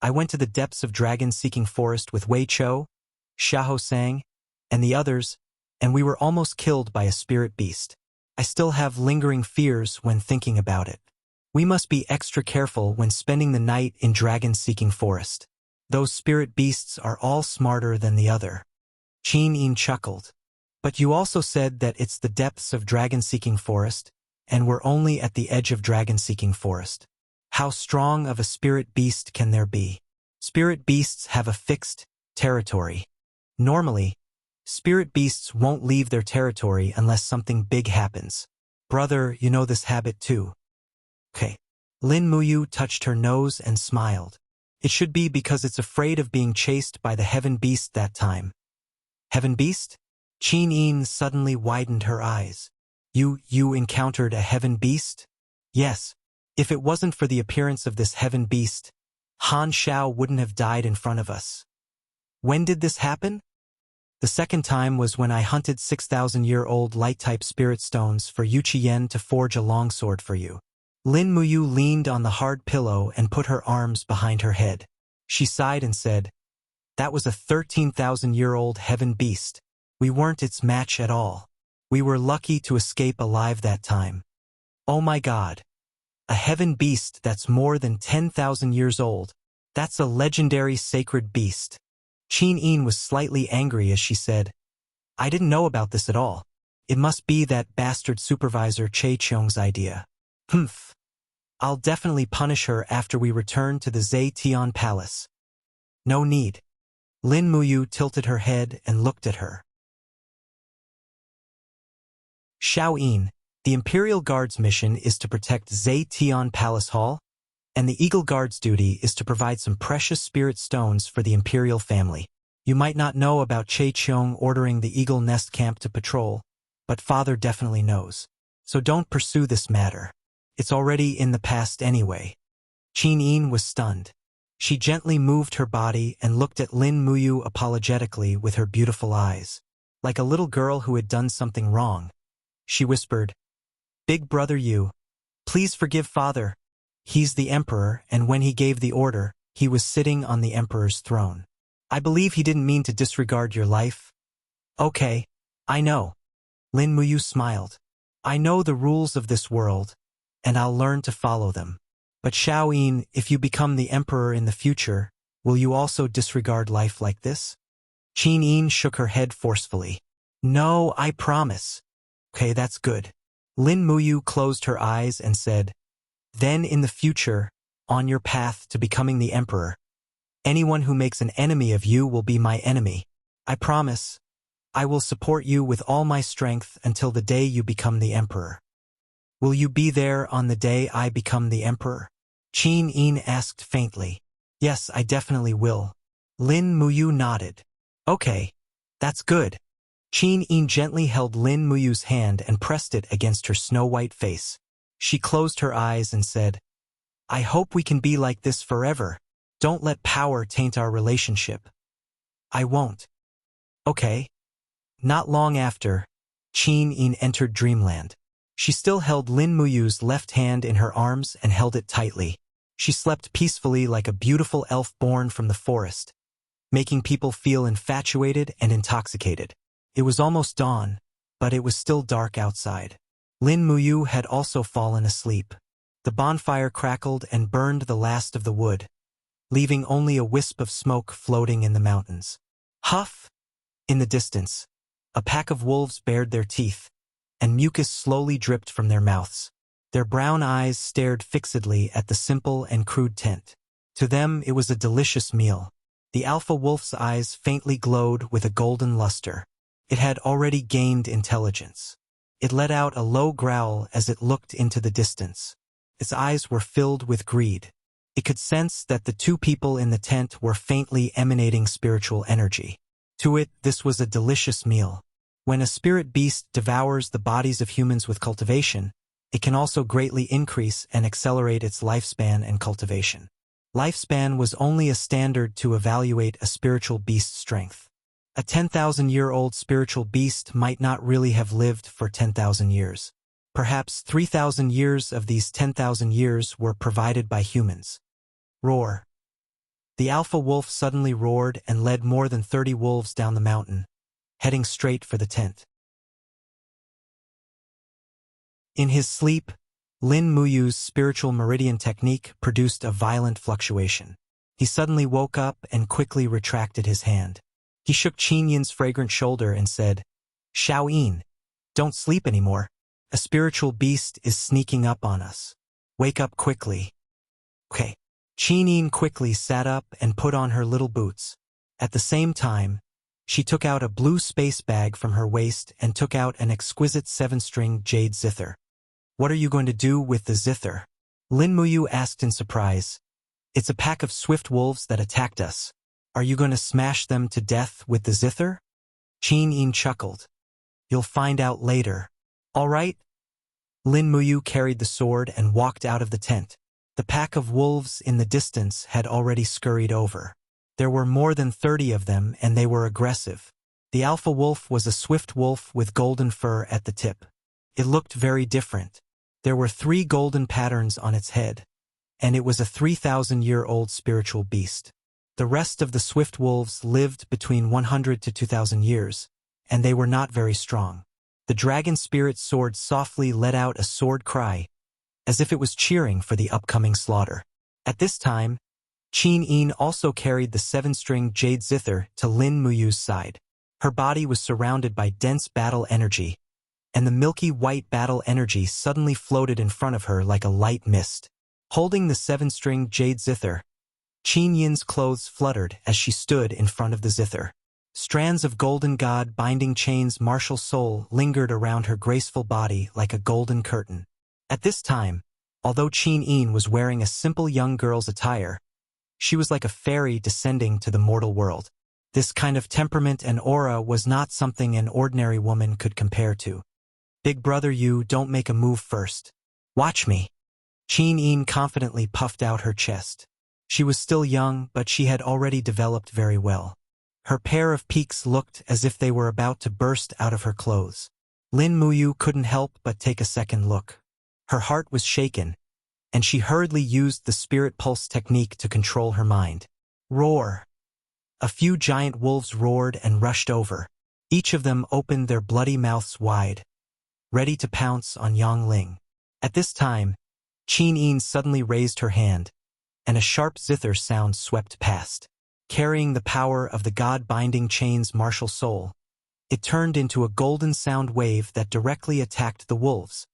I went to the depths of dragon-seeking forest with Wei Chou, Xiahou Sang, and the others, and we were almost killed by a spirit beast. I still have lingering fears when thinking about it. We must be extra careful when spending the night in dragon-seeking forest. Those spirit beasts are all smarter than the other." Qin Yin chuckled. "But you also said that it's the depths of dragon-seeking forest, and we're only at the edge of dragon-seeking forest. How strong of a spirit beast can there be? Spirit beasts have a fixed territory. Normally, spirit beasts won't leave their territory unless something big happens. Brother, you know this habit too." Okay. Lin Muyu touched her nose and smiled. "It should be because it's afraid of being chased by the heaven beast that time." "Heaven beast?" Qin Yin suddenly widened her eyes. You encountered a heaven beast?" "Yes. If it wasn't for the appearance of this heaven beast, Han Shao wouldn't have died in front of us." "When did this happen?" "The second time was when I hunted 6,000-year-old light-type spirit stones for Yu Qiyan to forge a longsword for you." Lin Muyu leaned on the hard pillow and put her arms behind her head. She sighed and said, "That was a 13,000-year-old heaven beast. We weren't its match at all." We were lucky to escape alive that time. Oh my God. A heaven beast that's more than 10,000 years old. That's a legendary sacred beast. Qin was slightly angry as she said, I didn't know about this at all. It must be that bastard supervisor Che Cheong's idea. Humph. I'll definitely punish her after we return to the Zetian Palace. No need. Lin Muyu tilted her head and looked at her. Xiao, the Imperial Guard's mission is to protect Zetian Palace Hall, and the Eagle Guard's duty is to provide some precious spirit stones for the Imperial family. You might not know about Che Cheong ordering the Eagle Nest Camp to patrol, but Father definitely knows. So don't pursue this matter. It's already in the past anyway. Qin was stunned. She gently moved her body and looked at Lin Muyu apologetically with her beautiful eyes. Like a little girl who had done something wrong. She whispered, Big brother Yu, please forgive Father. He's the Emperor, and when he gave the order, he was sitting on the Emperor's throne. I believe he didn't mean to disregard your life. Okay, I know. Lin Muyu smiled. I know the rules of this world, and I'll learn to follow them. But Xiao, if you become the Emperor in the future, will you also disregard life like this? Qin shook her head forcefully. No, I promise. Okay, that's good. Lin Muyu closed her eyes and said, Then in the future, on your path to becoming the Emperor, anyone who makes an enemy of you will be my enemy. I promise. I will support you with all my strength until the day you become the Emperor. Will you be there on the day I become the Emperor? Qin asked faintly. Yes, I definitely will. Lin Muyu nodded. Okay, that's good. Qin gently held Lin Muyu's hand and pressed it against her snow-white face. She closed her eyes and said, I hope we can be like this forever. Don't let power taint our relationship. I won't. Okay. Not long after, Qin entered dreamland. She still held Lin Muyu's left hand in her arms and held it tightly. She slept peacefully like a beautiful elf born from the forest, making people feel infatuated and intoxicated. It was almost dawn, but it was still dark outside. Lin Muyu had also fallen asleep. The bonfire crackled and burned the last of the wood, leaving only a wisp of smoke floating in the mountains. Huff! In the distance, a pack of wolves bared their teeth, and mucus slowly dripped from their mouths. Their brown eyes stared fixedly at the simple and crude tent. To them, it was a delicious meal. The alpha wolf's eyes faintly glowed with a golden luster. It had already gained intelligence. It let out a low growl as it looked into the distance. Its eyes were filled with greed. It could sense that the two people in the tent were faintly emanating spiritual energy. To it, this was a delicious meal. When a spirit beast devours the bodies of humans with cultivation, it can also greatly increase and accelerate its lifespan and cultivation. Lifespan was only a standard to evaluate a spiritual beast's strength. A 10,000-year-old spiritual beast might not really have lived for 10,000 years. Perhaps 3,000 years of these 10,000 years were provided by humans. Roar. The alpha wolf suddenly roared and led more than 30 wolves down the mountain, heading straight for the tent. In his sleep, Lin Muyu's spiritual meridian technique produced a violent fluctuation. He suddenly woke up and quickly retracted his hand. He shook Qin's fragrant shoulder and said, Xiao, don't sleep anymore. A spiritual beast is sneaking up on us. Wake up quickly. Okay. Qin quickly sat up and put on her little boots. At the same time, she took out a blue space bag from her waist and took out an exquisite 7-string jade zither. What are you going to do with the zither? Lin Muyu asked in surprise. It's a pack of swift wolves that attacked us. Are you going to smash them to death with the zither? Qin chuckled. You'll find out later. All right? Lin Muyu carried the sword and walked out of the tent. The pack of wolves in the distance had already scurried over. There were more than 30 of them, and they were aggressive. The alpha wolf was a swift wolf with golden fur at the tip. It looked very different. There were 3 golden patterns on its head, and it was a 3,000-year-old spiritual beast. The rest of the swift wolves lived between 100 to 2,000 years, and they were not very strong. The dragon spirit sword softly let out a sword cry, as if it was cheering for the upcoming slaughter. At this time, Qin Yin also carried the 7-string jade zither to Lin Muyu's side. Her body was surrounded by dense battle energy, and the milky white battle energy suddenly floated in front of her like a light mist. Holding the 7-string jade zither, Qin Yin's clothes fluttered as she stood in front of the zither. Strands of golden god-binding chains martial soul lingered around her graceful body like a golden curtain. At this time, although Qin Yin was wearing a simple young girl's attire, she was like a fairy descending to the mortal world. This kind of temperament and aura was not something an ordinary woman could compare to. "Big brother, you don't make a move first. Watch me." Qin Yin confidently puffed out her chest. She was still young, but she had already developed very well. Her pair of peaks looked as if they were about to burst out of her clothes. Lin Muyu couldn't help but take a second look. Her heart was shaken, and she hurriedly used the spirit pulse technique to control her mind. Roar! A few giant wolves roared and rushed over. Each of them opened their bloody mouths wide, ready to pounce on Yang Ling. At this time, Qin Yin suddenly raised her hand, and a sharp zither sound swept past. Carrying the power of the god-binding chain's martial soul, it turned into a golden sound wave that directly attacked the wolves.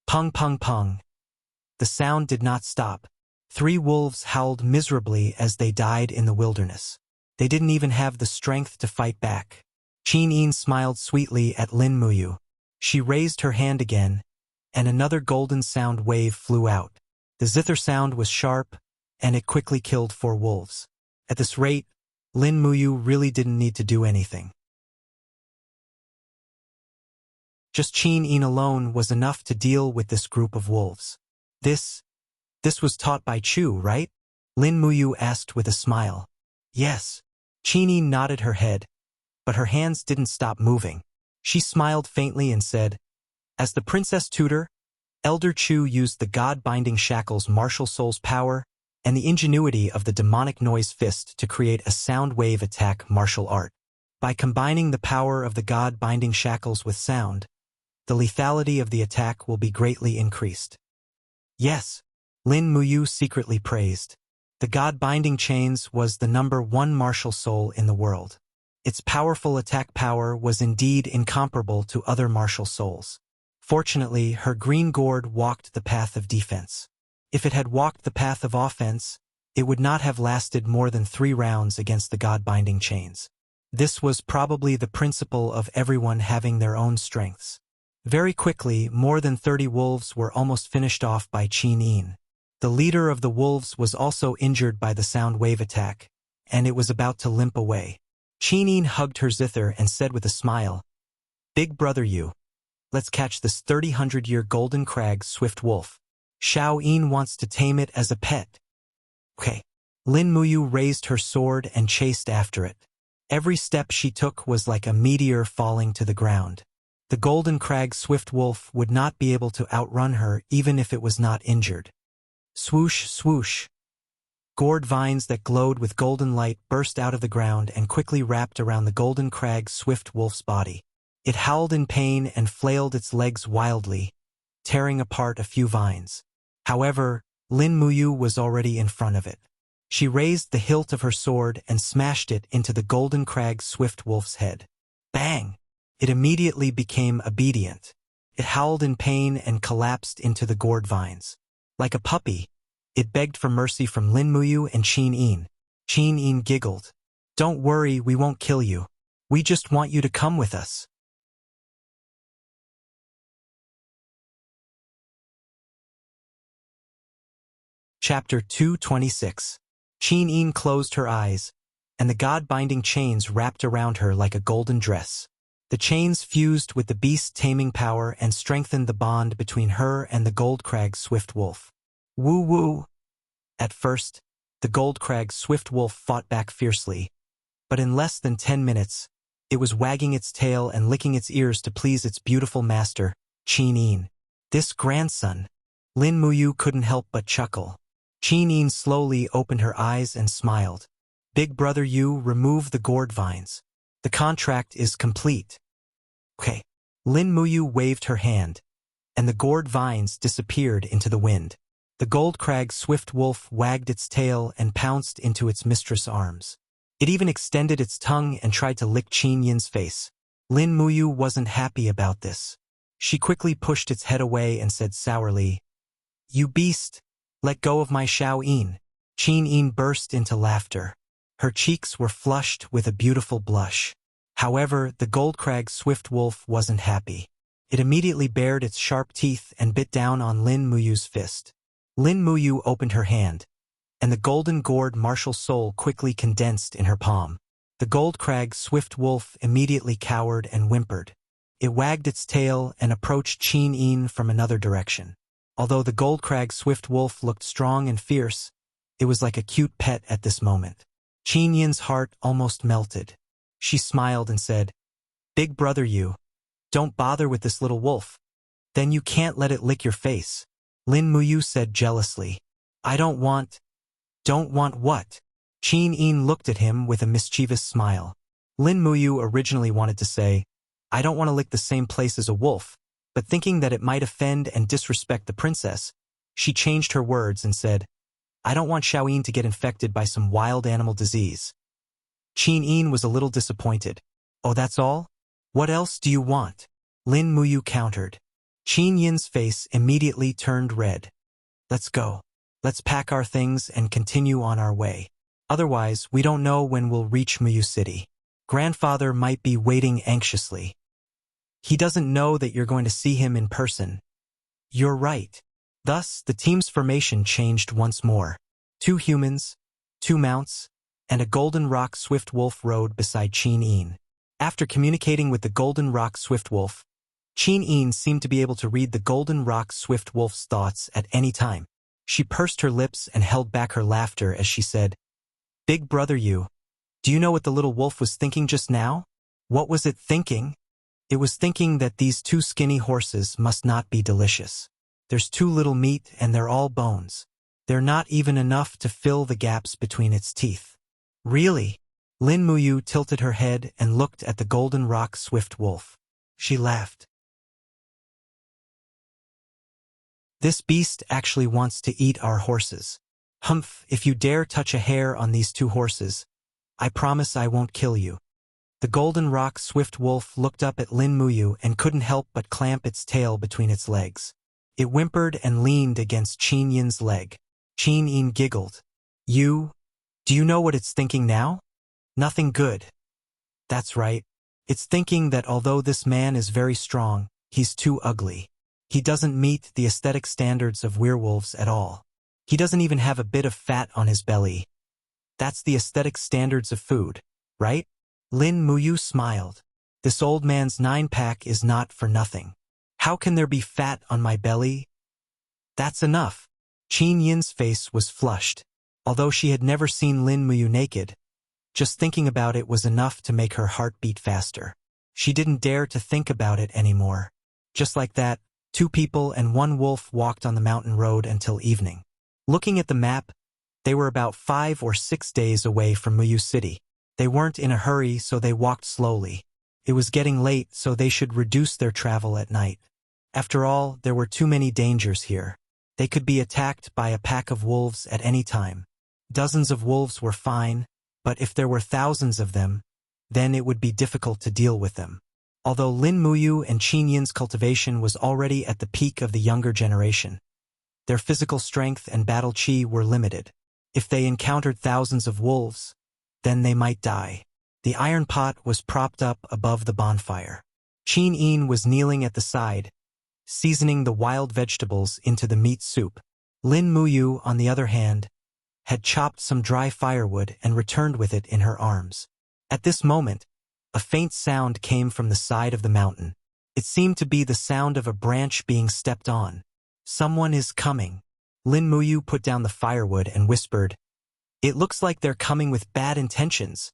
Pung pung pung. The sound did not stop. 3 wolves howled miserably as they died in the wilderness. They didn't even have the strength to fight back. Qin Yin smiled sweetly at Lin Muyu. She raised her hand again, and another golden sound wave flew out. The zither sound was sharp, and it quickly killed 4 wolves. At this rate, Lin Muyu really didn't need to do anything. Just Qin Yin alone was enough to deal with this group of wolves. This was taught by Chu, right? Lin Muyu asked with a smile. Yes. Qin Yin nodded her head, but her hands didn't stop moving. She smiled faintly and said, "As the princess tutor, Elder Chu used the god-binding shackles martial soul's power and the ingenuity of the demonic noise fist to create a sound wave attack martial art. By combining the power of the god-binding shackles with sound, the lethality of the attack will be greatly increased." Yes, Lin Muyu secretly praised. The god-binding chains was the #1 martial soul in the world. Its powerful attack power was indeed incomparable to other martial souls. Fortunately, her green gourd walked the path of defense. If it had walked the path of offense, it would not have lasted more than 3 rounds against the god-binding chains. This was probably the principle of everyone having their own strengths. Very quickly, more than 30 wolves were almost finished off by Qin Yin. The leader of the wolves was also injured by the sound wave attack, and it was about to limp away. Qin Yin hugged her zither and said with a smile, "Big brother you, let's catch this 300-year golden crag swift wolf. Xiao Yin wants to tame it as a pet." Okay. Lin Muyu raised her sword and chased after it. Every step she took was like a meteor falling to the ground. The golden crag swift wolf would not be able to outrun her even if it was not injured. Swoosh, swoosh. Gourd vines that glowed with golden light burst out of the ground and quickly wrapped around the golden crag swift wolf's body. It howled in pain and flailed its legs wildly, tearing apart a few vines. However, Lin Muyu was already in front of it. She raised the hilt of her sword and smashed it into the golden crag swift wolf's head. Bang! It immediately became obedient. It howled in pain and collapsed into the gourd vines. Like a puppy, it begged for mercy from Lin Muyu and Qin Yin. Qin Yin giggled. "Don't worry, we won't kill you. We just want you to come with us." Chapter 226. Qin Yin closed her eyes, and the god-binding chains wrapped around her like a golden dress. The chains fused with the beast's taming power and strengthened the bond between her and the gold crag swift wolf. Woo-woo! At first, the gold crag swift wolf fought back fiercely, but in less than 10 minutes, it was wagging its tail and licking its ears to please its beautiful master, Qin Yin. This grandson. Lin Muyu couldn't help but chuckle. Qin Yin slowly opened her eyes and smiled. "Big brother, you remove the gourd vines. The contract is complete." Okay. Lin Muyu waved her hand, and the gourd vines disappeared into the wind. The gold crag swift wolf wagged its tail and pounced into its mistress' arms. It even extended its tongue and tried to lick Qin Yin's face. Lin Muyu wasn't happy about this. She quickly pushed its head away and said sourly, "You beast! Let go of my Xiao Yin." Qin Yin burst into laughter. Her cheeks were flushed with a beautiful blush. However, the gold crag swift wolf wasn't happy. It immediately bared its sharp teeth and bit down on Lin Muyu's fist. Lin Muyu opened her hand, and the golden gourd martial soul quickly condensed in her palm. The gold crag swift wolf immediately cowered and whimpered. It wagged its tail and approached Qin Yin from another direction. Although the gold crag swift wolf looked strong and fierce, it was like a cute pet at this moment. Qin Yin's heart almost melted. She smiled and said, "Big brother you, don't bother with this little wolf. Then you can't let it lick your face." Lin Muyu said jealously, Don't want what?" Qin Yin looked at him with a mischievous smile. Lin Muyu originally wanted to say, "I don't want to lick the same place as a wolf," but thinking that it might offend and disrespect the princess, she changed her words and said, "I don't want Xiaoyin to get infected by some wild animal disease." Qin Yin was a little disappointed. "Oh, that's all? What else do you want?" Lin Muyu countered. Qin Yin's face immediately turned red. "Let's go. Let's pack our things and continue on our way. Otherwise, we don't know when we'll reach Muyu City. Grandfather might be waiting anxiously. He doesn't know that you're going to see him in person." "You're right." Thus, the team's formation changed once more. 2 humans, 2 mounts, and a golden rock swift wolf rode beside Qin Yin. After communicating with the golden rock swift wolf, Qin Yin seemed to be able to read the golden rock swift wolf's thoughts at any time. She pursed her lips and held back her laughter as she said, "Big brother you, do you know what the little wolf was thinking just now?" "What was it thinking?" "It was thinking that these 2 skinny horses must not be delicious. There's too little meat and they're all bones. They're not even enough to fill the gaps between its teeth." "Really?" Lin Muyu tilted her head and looked at the golden rock swift wolf. She laughed. "This beast actually wants to eat our horses. Humph, if you dare touch a hair on these 2 horses, I promise I won't kill you." The golden rock swift wolf looked up at Lin Muyu and couldn't help but clamp its tail between its legs. It whimpered and leaned against Qin Yin's leg. Qin Yin giggled. Do you know what it's thinking now?" "Nothing good." "That's right. It's thinking that although this man is very strong, he's too ugly. He doesn't meet the aesthetic standards of werewolves at all. He doesn't even have a bit of fat on his belly. That's the aesthetic standards of food, right?" Lin Muyu smiled. "This old man's 9-pack is not for nothing. How can there be fat on my belly?" "That's enough." Qin Yin's face was flushed. Although she had never seen Lin Muyu naked, just thinking about it was enough to make her heart beat faster. She didn't dare to think about it anymore. Just like that, 2 people and 1 wolf walked on the mountain road until evening. Looking at the map, they were about 5 or 6 days away from Muyu City. They weren't in a hurry, so they walked slowly. It was getting late, so they should reduce their travel at night. After all, there were too many dangers here. They could be attacked by a pack of wolves at any time. Dozens of wolves were fine, but if there were thousands of them, then it would be difficult to deal with them. Although Lin Muyu and Qin Yin's cultivation was already at the peak of the younger generation, their physical strength and battle chi were limited. If they encountered thousands of wolves, then they might die. The iron pot was propped up above the bonfire. Qin Yin was kneeling at the side, seasoning the wild vegetables into the meat soup. Lin Muyu, on the other hand, had chopped some dry firewood and returned with it in her arms. At this moment, a faint sound came from the side of the mountain. It seemed to be the sound of a branch being stepped on. "Someone is coming." Lin Muyu put down the firewood and whispered, "It looks like they're coming with bad intentions.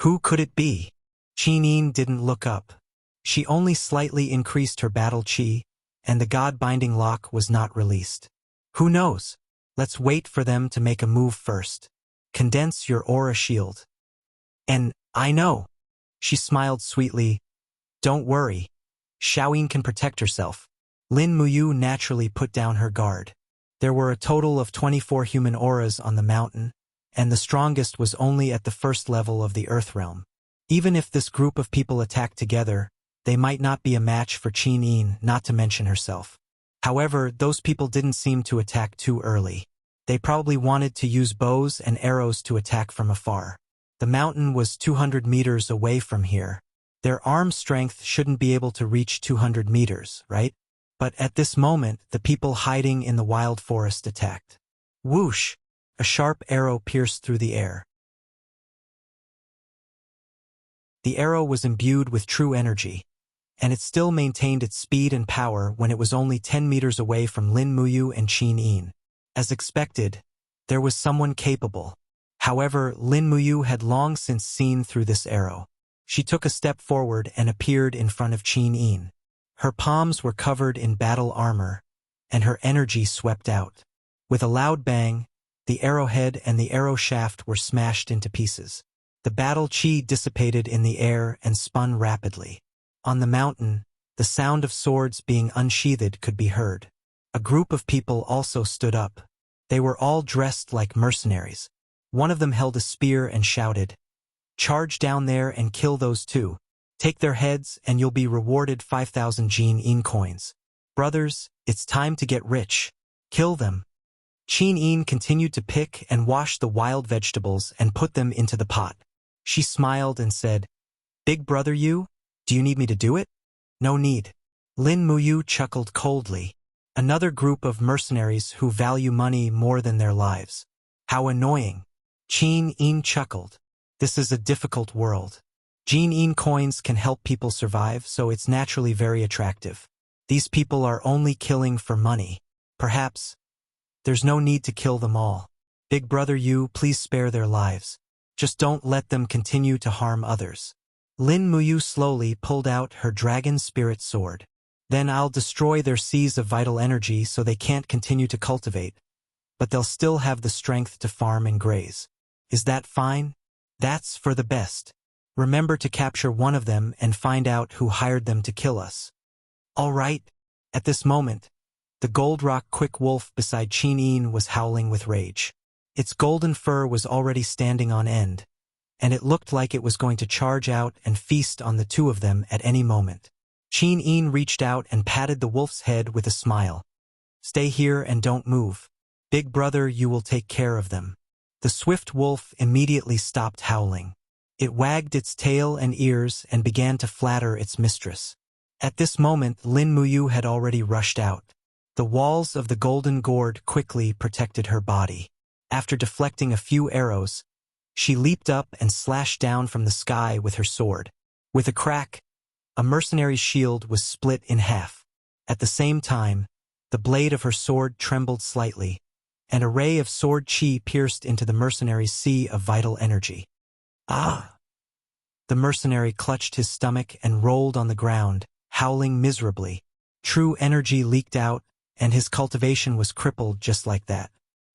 Who could it be?" Qin Yin didn't look up. She only slightly increased her battle chi, and the God-binding lock was not released. "Who knows? Let's wait for them to make a move first. Condense your aura shield." "And I know." She smiled sweetly. "Don't worry. Xiaoyin can protect herself. Lin Muyu naturally put down her guard. There were a total of 24 human auras on the mountain, and the strongest was only at the first level of the Earth realm. Even if this group of people attacked together, they might not be a match for Qin Yin, not to mention herself. However, those people didn't seem to attack too early. They probably wanted to use bows and arrows to attack from afar. The mountain was 200 meters away from here. Their arm strength shouldn't be able to reach 200 meters, right? But at this moment, the people hiding in the wild forest attacked. Whoosh! A sharp arrow pierced through the air. The arrow was imbued with true energy, and it still maintained its speed and power when it was only 10 meters away from Lin Muyu and Qin Yin. As expected, there was someone capable. However, Lin Muyu had long since seen through this arrow. She took a step forward and appeared in front of Qin Yin. Her palms were covered in battle armor, and her energy swept out. With a loud bang, the arrowhead and the arrow shaft were smashed into pieces. The battle chi dissipated in the air and spun rapidly. On the mountain, the sound of swords being unsheathed could be heard. A group of people also stood up. They were all dressed like mercenaries. One of them held a spear and shouted, "Charge down there and kill those two. Take their heads and you'll be rewarded 5,000 Qin Yin coins. Brothers, it's time to get rich. Kill them." Qin Yin continued to pick and wash the wild vegetables and put them into the pot. She smiled and said, "Big brother you? Do you need me to do it?" "No need." Lin Muyu chuckled coldly. Another group of mercenaries who value money more than their lives. How annoying. Qin Yin chuckled. This is a difficult world. Qin Yin coins can help people survive, so it's naturally very attractive. These people are only killing for money. Perhaps there's no need to kill them all. Big brother you, please spare their lives. Just don't let them continue to harm others. Lin Muyu slowly pulled out her dragon spirit sword. Then I'll destroy their seas of vital energy so they can't continue to cultivate, but they'll still have the strength to farm and graze. Is that fine? That's for the best. Remember to capture one of them and find out who hired them to kill us. All right. At this moment, the gold rock quick wolf beside Qin Yin was howling with rage. Its golden fur was already standing on end, and it looked like it was going to charge out and feast on the two of them at any moment. Qin Yin reached out and patted the wolf's head with a smile. "Stay here and don't move. Big brother, you will take care of them." The swift wolf immediately stopped howling. It wagged its tail and ears and began to flatter its mistress. At this moment, Lin Muyu had already rushed out. The walls of the golden gourd quickly protected her body. After deflecting a few arrows, she leaped up and slashed down from the sky with her sword. With a crack, a mercenary's shield was split in half. At the same time, the blade of her sword trembled slightly, and a ray of sword chi pierced into the mercenary's sea of vital energy. Ah! The mercenary clutched his stomach and rolled on the ground, howling miserably. True energy leaked out, and his cultivation was crippled just like that.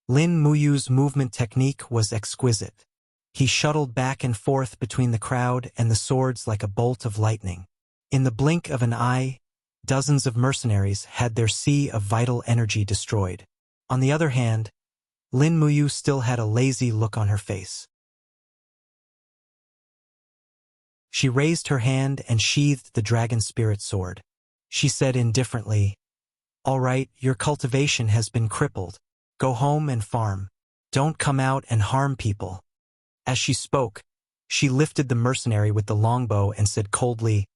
Lin Muyu's movement technique was exquisite. He shuttled back and forth between the crowd and the swords like a bolt of lightning. In the blink of an eye, dozens of mercenaries had their sea of vital energy destroyed. On the other hand, Lin Muyu still had a lazy look on her face. She raised her hand and sheathed the dragon spirit sword. She said indifferently, "All right, your cultivation has been crippled. Go home and farm. Don't come out and harm people." As she spoke, she lifted the mercenary with the longbow and said coldly,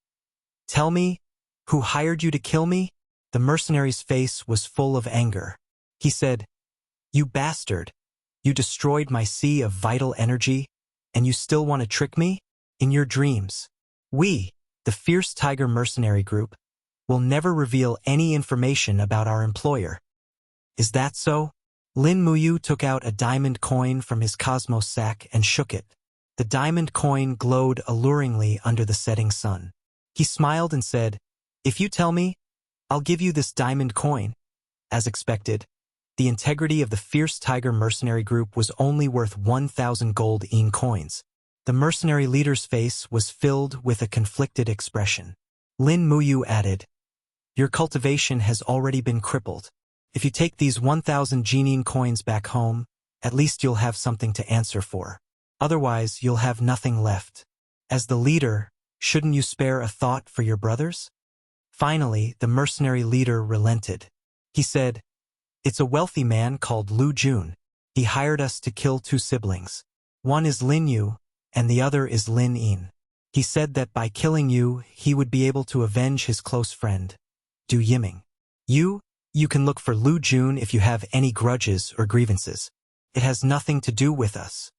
"Tell me, who hired you to kill me?" The mercenary's face was full of anger. He said, "You bastard! You destroyed my sea of vital energy, and you still want to trick me? In your dreams. We, the Fierce Tiger Mercenary Group, will never reveal any information about our employer. Is that so?" Lin Muyu took out a diamond coin from his cosmos sack and shook it. The diamond coin glowed alluringly under the setting sun. He smiled and said, "If you tell me, I'll give you this diamond coin." As expected, the integrity of the Fierce Tiger Mercenary Group was only worth 1,000 gold Yin coins. The mercenary leader's face was filled with a conflicted expression. Lin Muyu added, "Your cultivation has already been crippled. If you take these 1,000 Jinyin coins back home, at least you'll have something to answer for. Otherwise, you'll have nothing left. As the leader, shouldn't you spare a thought for your brothers?" Finally, the mercenary leader relented. He said, "It's a wealthy man called Lu Jun. He hired us to kill 2 siblings. One is Lin Yu, and the other is Lin Yin. He said that by killing you, he would be able to avenge his close friend, Du Yiming. You can look for Lu Jun if you have any grudges or grievances. It has nothing to do with us."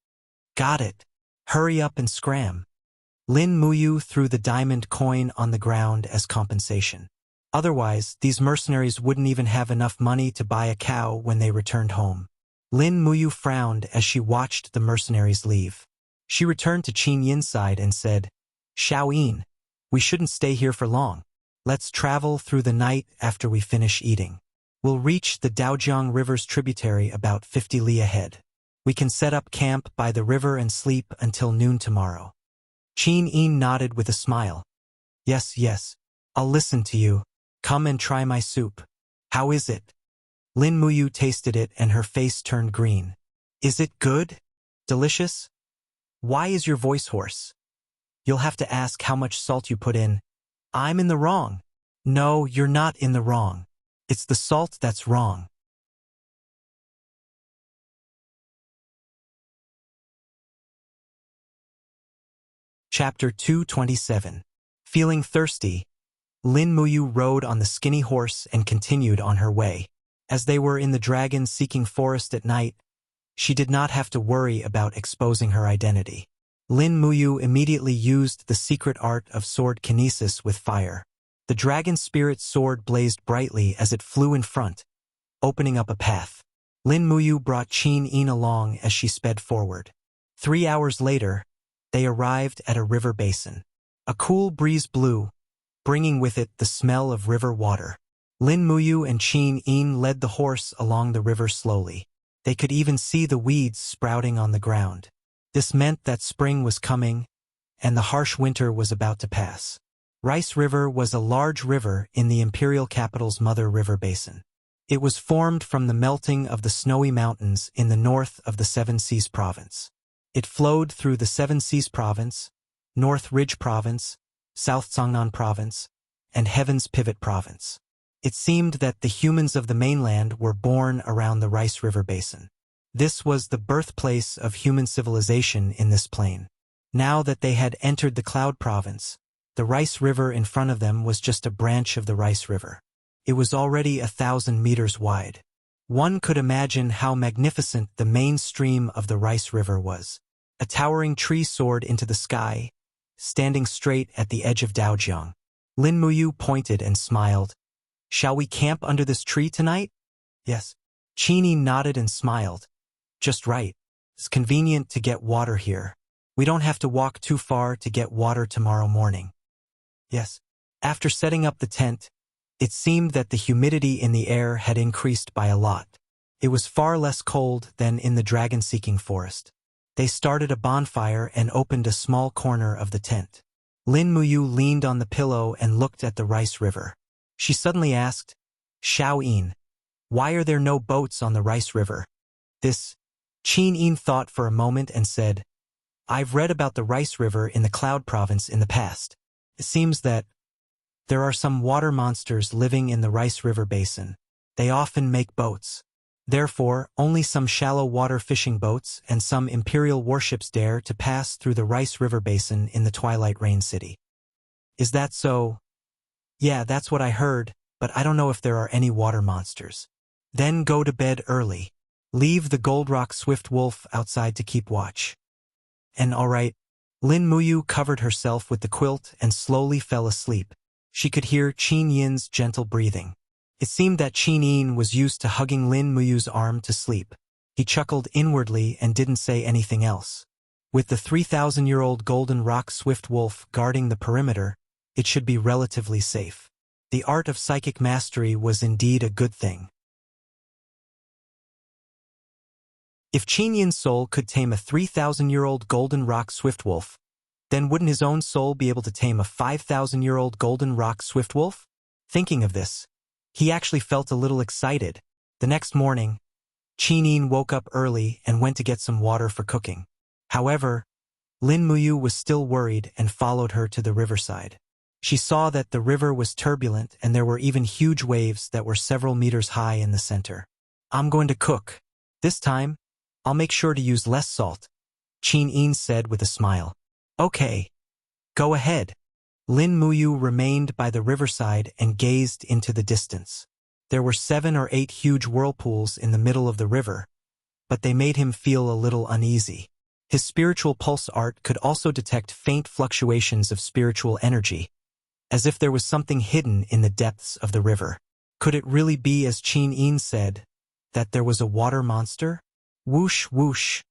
"Got it. Hurry up and scram." Lin Muyu threw the diamond coin on the ground as compensation. Otherwise, these mercenaries wouldn't even have enough money to buy a cow when they returned home. Lin Muyu frowned as she watched the mercenaries leave. She returned to Qin Yin's side and said, "Xiao Yin, we shouldn't stay here for long. Let's travel through the night after we finish eating. We'll reach the Daojiang River's tributary about 50 li ahead. We can set up camp by the river and sleep until noon tomorrow." Qin Yin nodded with a smile. Yes, I'll listen to you. Come and try my soup." "How is it?" Lin Muyu tasted it and her face turned green. "Is it good? Delicious? Why is your voice hoarse? You'll have to ask how much salt you put in." "I'm in the wrong." "No, you're not in the wrong. It's the salt that's wrong." Chapter 227. Feeling thirsty, Lin Muyu rode on the skinny horse and continued on her way. As they were in the dragon-seeking forest at night, she did not have to worry about exposing her identity. Lin Muyu immediately used the secret art of sword kinesis with fire. The dragon spirit sword blazed brightly as it flew in front, opening up a path. Lin Muyu brought Qin Yin along as she sped forward. 3 hours later, they arrived at a river basin. A cool breeze blew, bringing with it the smell of river water. Lin Muyu and Qin Yin led the horse along the river slowly. They could even see the weeds sprouting on the ground. This meant that spring was coming, and the harsh winter was about to pass. Rice River was a large river in the imperial capital's mother river basin. It was formed from the melting of the snowy mountains in the north of the Seven Seas province. It flowed through the Seven Seas province, North Ridge province, South Songnan province, and Heaven's Pivot province. It seemed that the humans of the mainland were born around the Rice River basin. This was the birthplace of human civilization in this plain. Now that they had entered the Cloud province, the Rice River in front of them was just a branch of the Rice River. It was already 1,000 meters wide. One could imagine how magnificent the main stream of the Rice River was. A towering tree soared into the sky, standing straight at the edge of Daojiang. Lin Muyu pointed and smiled. "Shall we camp under this tree tonight?" "Yes." Qin Yin nodded and smiled. "Just right. It's convenient to get water here. We don't have to walk too far to get water tomorrow morning." "Yes." After setting up the tent, it seemed that the humidity in the air had increased by a lot. It was far less cold than in the dragon-seeking forest. They started a bonfire and opened a small corner of the tent. Lin Muyu leaned on the pillow and looked at the Rice River. She suddenly asked, "Xiao Yin, why are there no boats on the Rice River?" Qin Yin thought for a moment and said, "I've read about the Rice River in the Cloud province in the past. It seems that there are some water monsters living in the Rice River basin. They often make boats. Therefore, only some shallow water fishing boats and some imperial warships dare to pass through the Rice River basin in the Twilight Rain City." "Is that so?" "Yeah, that's what I heard, but I don't know if there are any water monsters." "Then go to bed early. Leave the Gold Rock Swift Wolf outside to keep watch." "And all right." Lin Muyu covered herself with the quilt and slowly fell asleep. She could hear Qin Yin's gentle breathing. It seemed that Qin Yin was used to hugging Lin Muyu's arm to sleep. He chuckled inwardly and didn't say anything else. With the 3,000-year-old Golden Rock Swift Wolf guarding the perimeter, it should be relatively safe. The art of psychic mastery was indeed a good thing. If Qin Yin's soul could tame a 3,000-year-old Golden Rock Swift Wolf, Then wouldn't his own soul be able to tame a 5,000-year-old golden rock swiftwolf? Thinking of this, he actually felt a little excited. The next morning, Qinin woke up early and went to get some water for cooking. However, Lin Muyu was still worried and followed her to the riverside. She saw that the river was turbulent and there were even huge waves that were several meters high in the center. I'm going to cook. This time, I'll make sure to use less salt, Qinin said with a smile. Okay. Go ahead. Lin Muyu remained by the riverside and gazed into the distance. There were 7 or 8 huge whirlpools in the middle of the river, but they made him feel a little uneasy. His spiritual pulse art could also detect faint fluctuations of spiritual energy, as if there was something hidden in the depths of the river. Could it really be, as Qinin said, that there was a water monster? Whoosh, whoosh.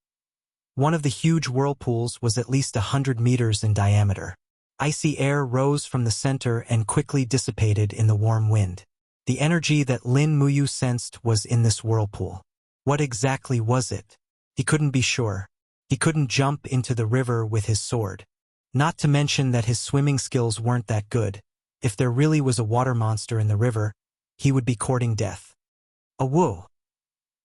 One of the huge whirlpools was at least 100 meters in diameter. Icy air rose from the center and quickly dissipated in the warm wind. The energy that Lin Muyu sensed was in this whirlpool. What exactly was it? He couldn't be sure. He couldn't jump into the river with his sword. Not to mention that his swimming skills weren't that good. If there really was a water monster in the river, he would be courting death. Awoo!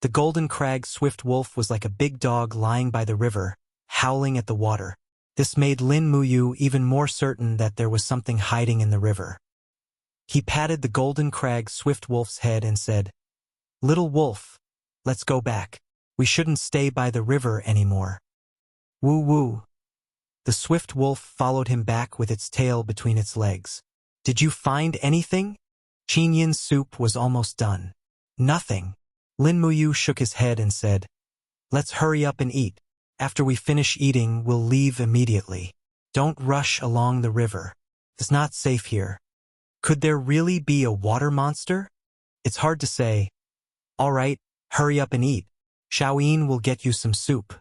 The golden crag swift wolf was like a big dog lying by the river, howling at the water. This made Lin Muyu even more certain that there was something hiding in the river. He patted the golden crag swift wolf's head and said, "Little wolf, let's go back. We shouldn't stay by the river anymore." Woo woo. The swift wolf followed him back with its tail between its legs. Did you find anything? Qinin's soup was almost done. Nothing. Lin Muyu shook his head and said, "Let's hurry up and eat. After we finish eating, we'll leave immediately. Don't rush along the river. It's not safe here." Could there really be a water monster? It's hard to say. All right, hurry up and eat. Xiaoyin will get you some soup.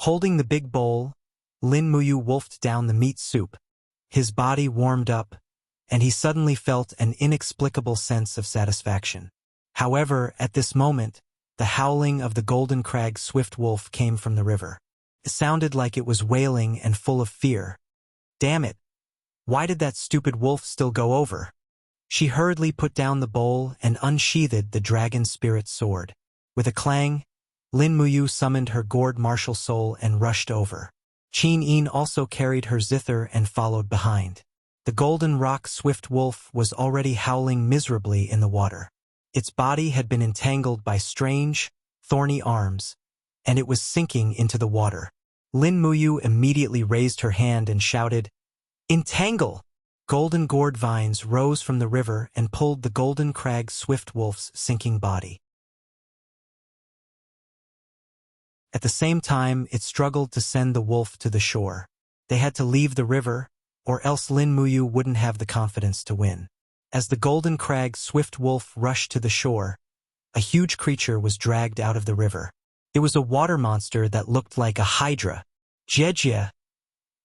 Holding the big bowl, Lin Muyu wolfed down the meat soup. His body warmed up, and he suddenly felt an inexplicable sense of satisfaction. However, at this moment, the howling of the golden crag swift wolf came from the river. It sounded like it was wailing and full of fear. Damn it! Why did that stupid wolf still go over? She hurriedly put down the bowl and unsheathed the dragon spirit sword. With a clang, Lin Muyu summoned her gourd martial soul and rushed over. Qinin also carried her zither and followed behind. The golden rock swift wolf was already howling miserably in the water. Its body had been entangled by strange, thorny arms, and it was sinking into the water. Lin Muyu immediately raised her hand and shouted, "Entangle!" Golden gourd vines rose from the river and pulled the golden crag swift wolf's sinking body. At the same time, it struggled to send the wolf to the shore. They had to leave the river, or else Lin Muyu wouldn't have the confidence to win. As the golden crag swift wolf rushed to the shore, a huge creature was dragged out of the river. It was a water monster that looked like a hydra. Jejia!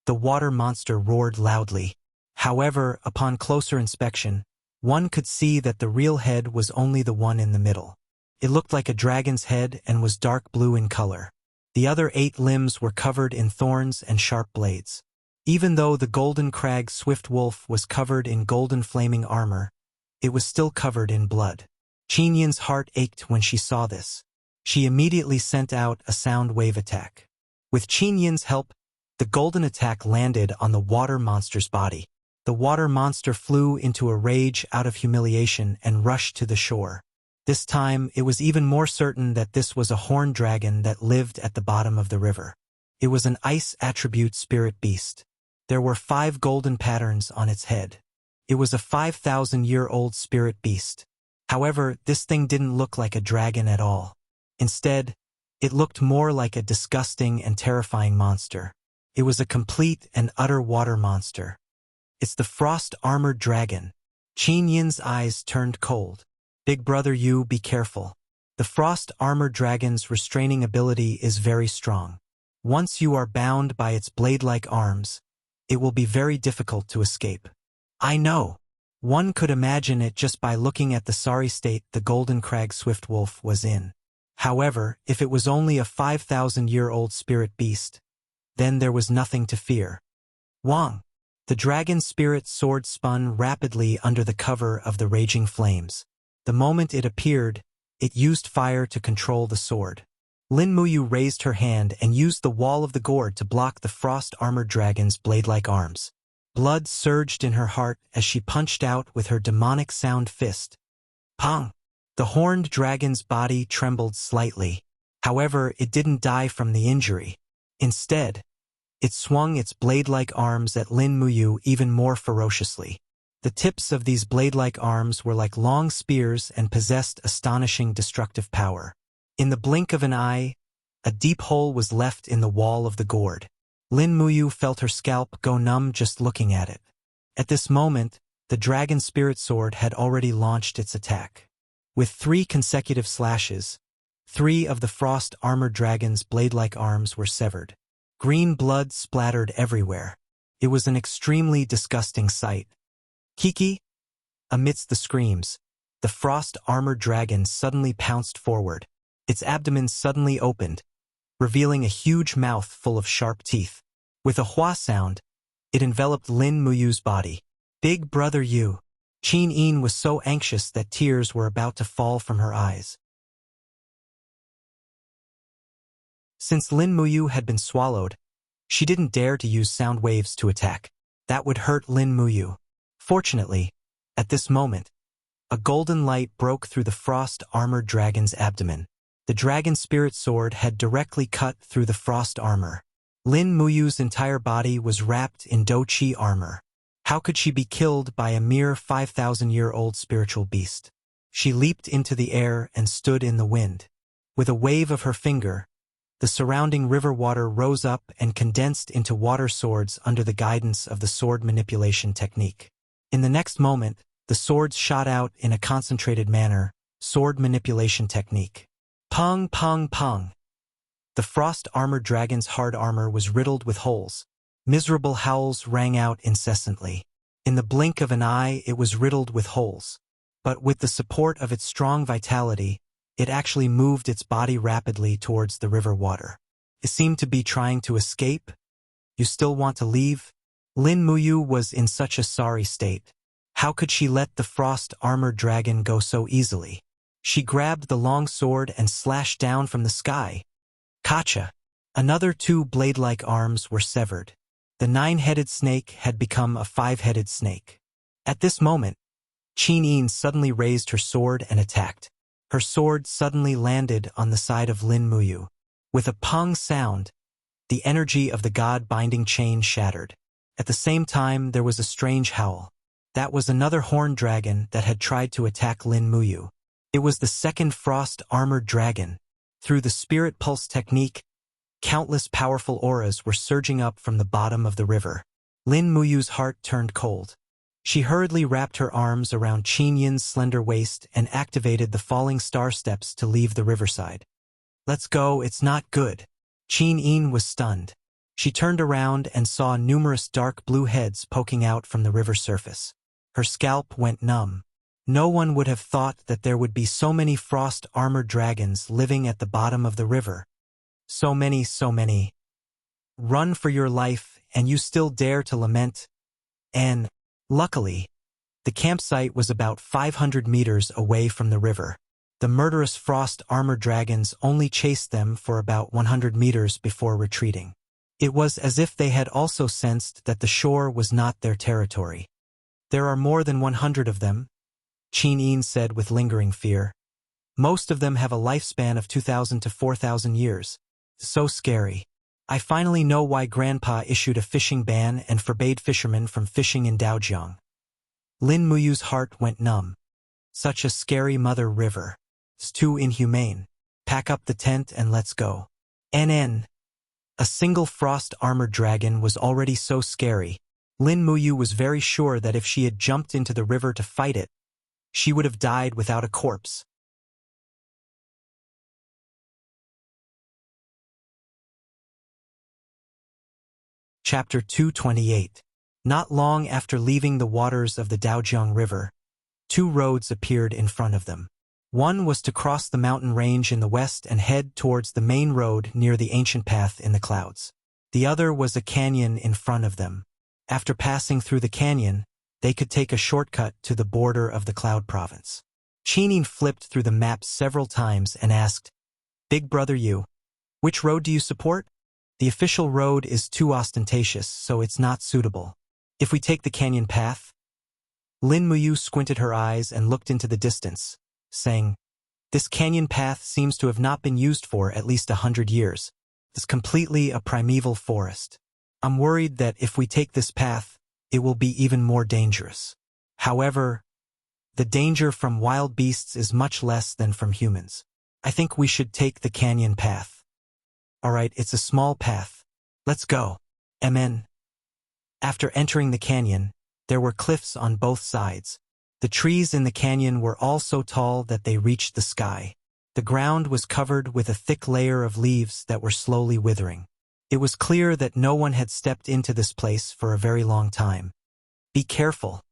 The water monster roared loudly. However, upon closer inspection, one could see that the real head was only the one in the middle. It looked like a dragon's head and was dark blue in color. The other 8 limbs were covered in thorns and sharp blades. Even though the golden crag swift wolf was covered in golden flaming armor, it was still covered in blood. Qinin's heart ached when she saw this. She immediately sent out a sound wave attack. With Qinin's help, the golden attack landed on the water monster's body. The water monster flew into a rage out of humiliation and rushed to the shore. This time, it was even more certain that this was a horned dragon that lived at the bottom of the river. It was an ice attribute spirit beast. There were 5 golden patterns on its head. It was a 5,000-year-old spirit beast. However, this thing didn't look like a dragon at all. Instead, it looked more like a disgusting and terrifying monster. It was a complete and utter water monster. It's the frost-armored dragon. Qinin's eyes turned cold. Big brother, you be careful. The frost-armored dragon's restraining ability is very strong. Once you are bound by its blade-like arms, it will be very difficult to escape. I know. One could imagine it just by looking at the sorry state the golden crag swift wolf was in. However, if it was only a 5,000-year-old spirit beast, then there was nothing to fear. Wang! The dragon spirit sword spun rapidly under the cover of the raging flames. The moment it appeared, it used fire to control the sword. Lin Muyu raised her hand and used the wall of the gourd to block the frost-armored dragon's blade-like arms. Blood surged in her heart as she punched out with her demonic sound fist. Pong! The horned dragon's body trembled slightly. However, it didn't die from the injury. Instead, it swung its blade-like arms at Lin Muyu even more ferociously. The tips of these blade-like arms were like long spears and possessed astonishing destructive power. In the blink of an eye, a deep hole was left in the wall of the gourd. Lin Muyu felt her scalp go numb just looking at it. At this moment, the dragon spirit sword had already launched its attack. With 3 consecutive slashes, 3 of the frost-armored dragon's blade-like arms were severed. Green blood splattered everywhere. It was an extremely disgusting sight. Kiki! Amidst the screams, the frost-armored dragon suddenly pounced forward. Its abdomen suddenly opened, revealing a huge mouth full of sharp teeth. With a hua sound, it enveloped Lin Muyu's body. Big brother Yu. Qin Yin was so anxious that tears were about to fall from her eyes. Since Lin Muyu had been swallowed, she didn't dare to use sound waves to attack. That would hurt Lin Muyu. Fortunately, at this moment, a golden light broke through the frost-armored dragon's abdomen. The dragon spirit sword had directly cut through the frost armor. Lin Muyu's entire body was wrapped in Do-Chi armor. How could she be killed by a mere 5,000-year-old spiritual beast? She leaped into the air and stood in the wind. With a wave of her finger, the surrounding river water rose up and condensed into water swords under the guidance of the sword manipulation technique. In the next moment, the swords shot out in a concentrated manner, sword manipulation technique. Pong, pong, pong. The frost-armored dragon's hard armor was riddled with holes. Miserable howls rang out incessantly. In the blink of an eye, it was riddled with holes. But with the support of its strong vitality, it actually moved its body rapidly towards the river water. It seemed to be trying to escape. You still want to leave? Lin Muyu was in such a sorry state. How could she let the frost-armored dragon go so easily? She grabbed the long sword and slashed down from the sky. Kacha! Another 2 blade-like arms were severed. The 9-headed snake had become a 5-headed snake. At this moment, Qin Yin suddenly raised her sword and attacked. Her sword suddenly landed on the side of Lin Muyu. With a pong sound, the energy of the god-binding chain shattered. At the same time, there was a strange howl. That was another horned dragon that had tried to attack Lin Muyu. It was the second frost-armored dragon. Through the spirit pulse technique, countless powerful auras were surging up from the bottom of the river. Lin Muyu's heart turned cold. She hurriedly wrapped her arms around Qin Yin's slender waist and activated the falling star steps to leave the riverside. Let's go, it's not good. Qin Yin was stunned. She turned around and saw numerous dark blue heads poking out from the river surface. Her scalp went numb. No one would have thought that there would be so many frost-armored dragons living at the bottom of the river. So many. Run for your life, and you still dare to lament. And, luckily, the campsite was about 500 meters away from the river. The murderous frost-armored dragons only chased them for about 100 meters before retreating. It was as if they had also sensed that the shore was not their territory. There are more than 100 of them, Qin Yin said with lingering fear. Most of them have a lifespan of 2,000 to 4,000 years. So scary. I finally know why Grandpa issued a fishing ban and forbade fishermen from fishing in Daojiang. Lin Muyu's heart went numb. Such a scary mother river. It's too inhumane. Pack up the tent and let's go. NN. A single frost-armored dragon was already so scary. Lin Muyu was very sure that if she had jumped into the river to fight it, she would have died without a corpse. Chapter 228. Not long after leaving the waters of the Daojiang River, 2 roads appeared in front of them. One was to cross the mountain range in the west and head towards the main road near the ancient path in the clouds. The other was a canyon in front of them. After passing through the canyon, they could take a shortcut to the border of the Cloud Province. Qinin flipped through the map several times and asked, "Big brother you, which road do you support?" "The official road is too ostentatious, so it's not suitable. If we take the canyon path?" Lin Muyu squinted her eyes and looked into the distance, saying, "This canyon path seems to have not been used for at least 100 years. It's completely a primeval forest. I'm worried that if we take this path, it will be even more dangerous. However, the danger from wild beasts is much less than from humans. I think we should take the canyon path." "Alright, it's a small path. Let's go." Amen. After entering the canyon, there were cliffs on both sides. The trees in the canyon were all so tall that they reached the sky. The ground was covered with a thick layer of leaves that were slowly withering. It was clear that no one had stepped into this place for a very long time. "Be careful."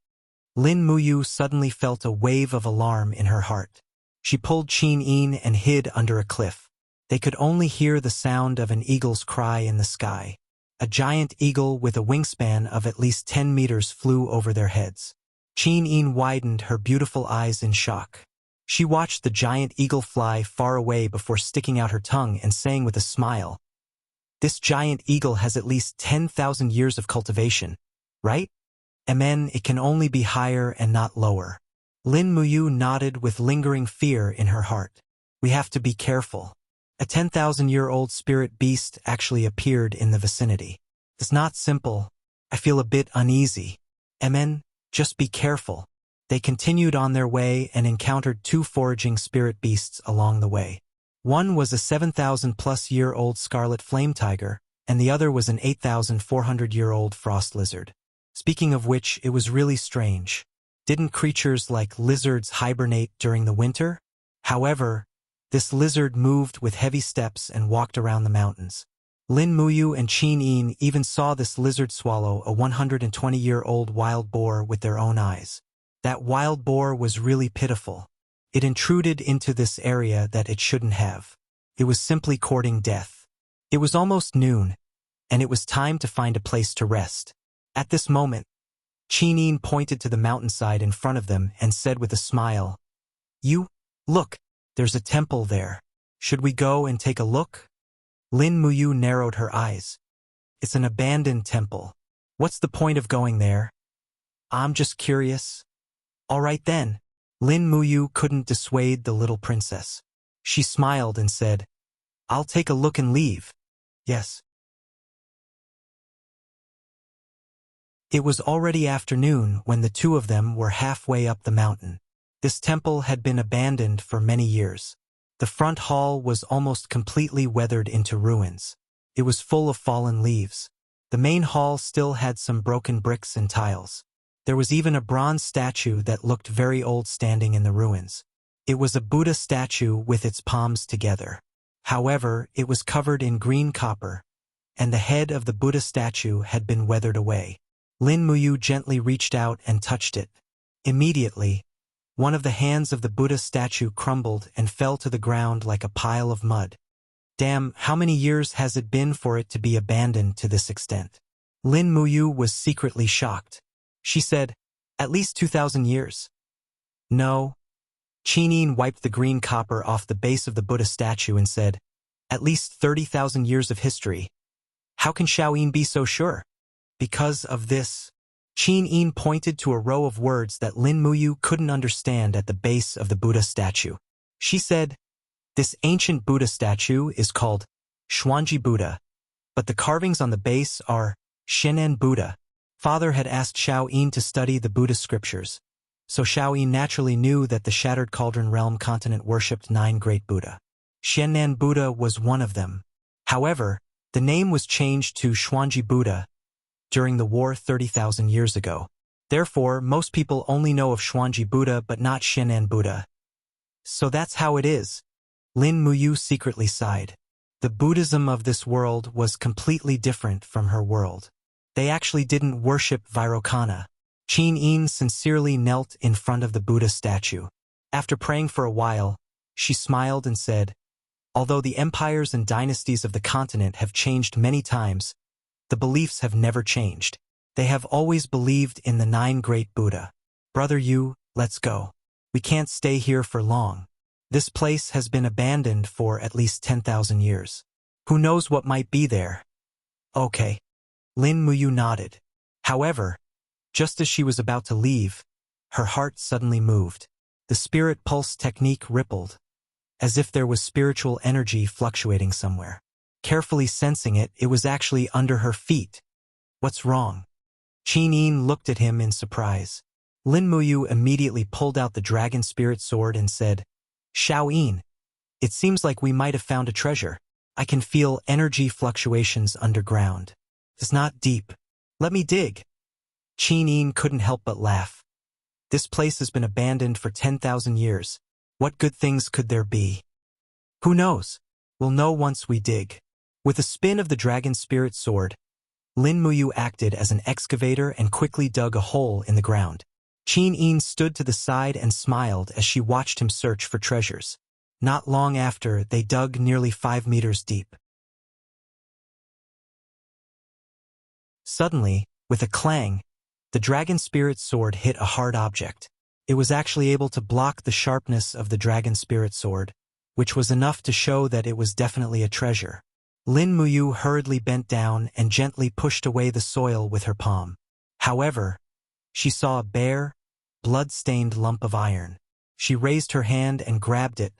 Lin Muyu suddenly felt a wave of alarm in her heart. She pulled Qin and hid under a cliff. They could only hear the sound of an eagle's cry in the sky. A giant eagle with a wingspan of at least 10 meters flew over their heads. Qin widened her beautiful eyes in shock. She watched the giant eagle fly far away before sticking out her tongue and saying with a smile, "This giant eagle has at least 10,000 years of cultivation, right? Amen, it can only be higher and not lower." Lin Muyu nodded with lingering fear in her heart. "We have to be careful. A 10,000-year-old spirit beast actually appeared in the vicinity. It's not simple. I feel a bit uneasy. Amen, just be careful." They continued on their way and encountered 2 foraging spirit beasts along the way. One was a 7,000-plus-year-old scarlet flame tiger, and the other was an 8,400-year-old frost lizard. Speaking of which, it was really strange. Didn't creatures like lizards hibernate during the winter? However, this lizard moved with heavy steps and walked around the mountains. Lin Muyu and Qin even saw this lizard swallow a 120-year-old wild boar with their own eyes. That wild boar was really pitiful. It intruded into this area that it shouldn't have. It was simply courting death. It was almost noon, and it was time to find a place to rest. At this moment, Qin pointed to the mountainside in front of them and said with a smile, Look, there's a temple there. Should we go and take a look?" Lin Muyu narrowed her eyes. "It's an abandoned temple. What's the point of going there?" "I'm just curious." "All right then." Lin Muyu couldn't dissuade the little princess. She smiled and said, "I'll take a look and leave." "Yes." It was already afternoon when the 2 of them were halfway up the mountain. This temple had been abandoned for many years. The front hall was almost completely weathered into ruins. It was full of fallen leaves. The main hall still had some broken bricks and tiles. There was even a bronze statue that looked very old standing in the ruins. It was a Buddha statue with its palms together. However, it was covered in green copper, and the head of the Buddha statue had been weathered away. Lin Muyu gently reached out and touched it. Immediately, one of the hands of the Buddha statue crumbled and fell to the ground like a pile of mud. Damn, how many years has it been for it to be abandoned to this extent? Lin Muyu was secretly shocked. She said, "At least 2,000 years." "No." Qin wiped the green copper off the base of the Buddha statue and said, "At least 30,000 years of history." "How can Xiaoyin be so sure?" "Because of this." Qin pointed to a row of words that Lin Muyu couldn't understand at the base of the Buddha statue. She said, "This ancient Buddha statue is called Xuanji Buddha, but the carvings on the base are Shenan Buddha." Father had asked Xiaoyin to study the Buddhist scriptures, so Xiaoyin naturally knew that the Shattered Cauldron Realm continent worshipped 9 great Buddha. Shenan Buddha was one of them. However, the name was changed to Xuanji Buddha during the war 30,000 years ago. Therefore, most people only know of Xuanji Buddha but not Shenan Buddha. So that's how it is. Lin Muyu secretly sighed. The Buddhism of this world was completely different from her world. They actually didn't worship Vairocana. Qin sincerely knelt in front of the Buddha statue. After praying for a while, she smiled and said, "Although the empires and dynasties of the continent have changed many times, the beliefs have never changed. They have always believed in the 9 great Buddha. Brother Yu, let's go. We can't stay here for long. This place has been abandoned for at least 10,000 years. Who knows what might be there? Okay. Lin Muyu nodded. However, just as she was about to leave, her heart suddenly moved. The spirit pulse technique rippled, as if there was spiritual energy fluctuating somewhere. Carefully sensing it, it was actually under her feet. What's wrong? Qin Yin looked at him in surprise. Lin Muyu immediately pulled out the dragon spirit sword and said, Xiao Yin, it seems like we might have found a treasure. I can feel energy fluctuations underground. It's not deep. Let me dig. Qin Yin couldn't help but laugh. This place has been abandoned for 10,000 years. What good things could there be? Who knows? We'll know once we dig. With a spin of the dragon spirit sword, Lin Muyu acted as an excavator and quickly dug a hole in the ground. Qin Yin stood to the side and smiled as she watched him search for treasures. Not long after, they dug nearly 5 meters deep. Suddenly, with a clang, the dragon spirit sword hit a hard object. It was actually able to block the sharpness of the dragon spirit sword, which was enough to show that it was definitely a treasure. Lin Muyu hurriedly bent down and gently pushed away the soil with her palm. However, she saw a bare, blood-stained lump of iron. She raised her hand and grabbed it,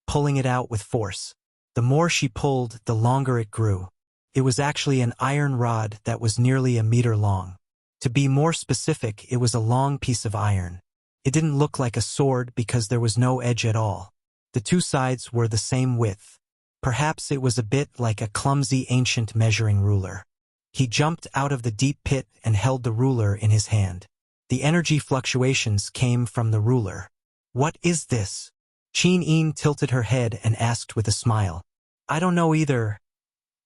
pulling it out with force. The more she pulled, the longer it grew. It was actually an iron rod that was nearly a meter long. To be more specific, it was a long piece of iron. It didn't look like a sword because there was no edge at all. The 2 sides were the same width. Perhaps it was a bit like a clumsy ancient measuring ruler. He jumped out of the deep pit and held the ruler in his hand. The energy fluctuations came from the ruler. What is this? Qin Yin tilted her head and asked with a smile. I don't know either.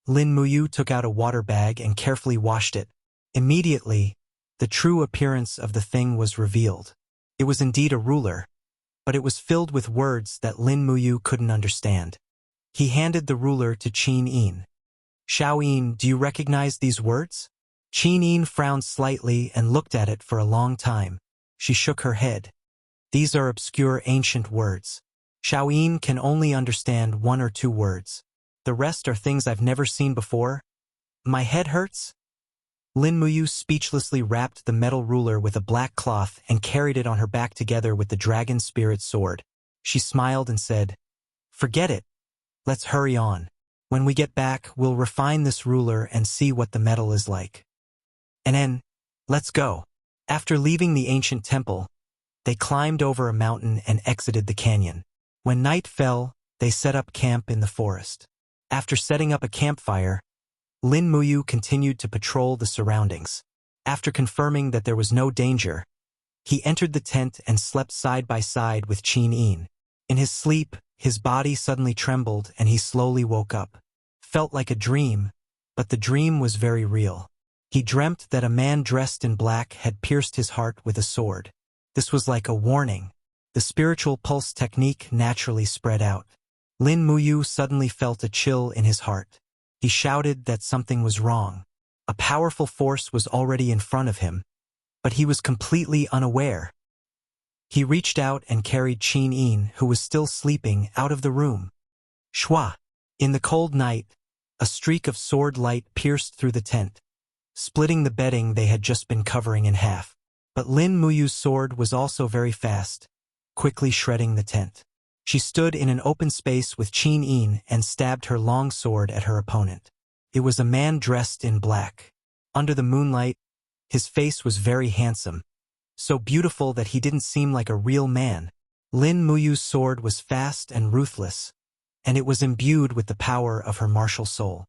Lin Muyu took out a water bag and carefully washed it. Immediately, the true appearance of the thing was revealed. It was indeed a ruler, but it was filled with words that Lin Muyu couldn't understand. He handed the ruler to Qin Yin. Xiao Yin, do you recognize these words? Qin Yin frowned slightly and looked at it for a long time. She shook her head. These are obscure ancient words. Xiao Yin can only understand 1 or 2 words. The rest are things I've never seen before. My head hurts? Lin Muyu speechlessly wrapped the metal ruler with a black cloth and carried it on her back together with the dragon spirit sword. She smiled and said, Forget it. Let's hurry on. When we get back, we'll refine this ruler and see what the metal is like. And then, let's go. After leaving the ancient temple, they climbed over a mountain and exited the canyon. When night fell, they set up camp in the forest. After setting up a campfire, Lin Muyu continued to patrol the surroundings. After confirming that there was no danger, he entered the tent and slept side by side with Qin Yin. In his sleep, his body suddenly trembled and he slowly woke up. Felt like a dream, but the dream was very real. He dreamt that a man dressed in black had pierced his heart with a sword. This was like a warning. The spiritual pulse technique naturally spread out. Lin Muyu suddenly felt a chill in his heart. He shouted that something was wrong. A powerful force was already in front of him, but he was completely unaware. He reached out and carried Qin Yin, who was still sleeping, out of the room. Shwa! In the cold night, a streak of sword light pierced through the tent, splitting the bedding they had just been covering in half. But Lin Muyu's sword was also very fast, quickly shredding the tent. She stood in an open space with Qin Yin and stabbed her long sword at her opponent. It was a man dressed in black. Under the moonlight, his face was very handsome, so beautiful that he didn't seem like a real man. Lin Muyu's sword was fast and ruthless, and it was imbued with the power of her martial soul.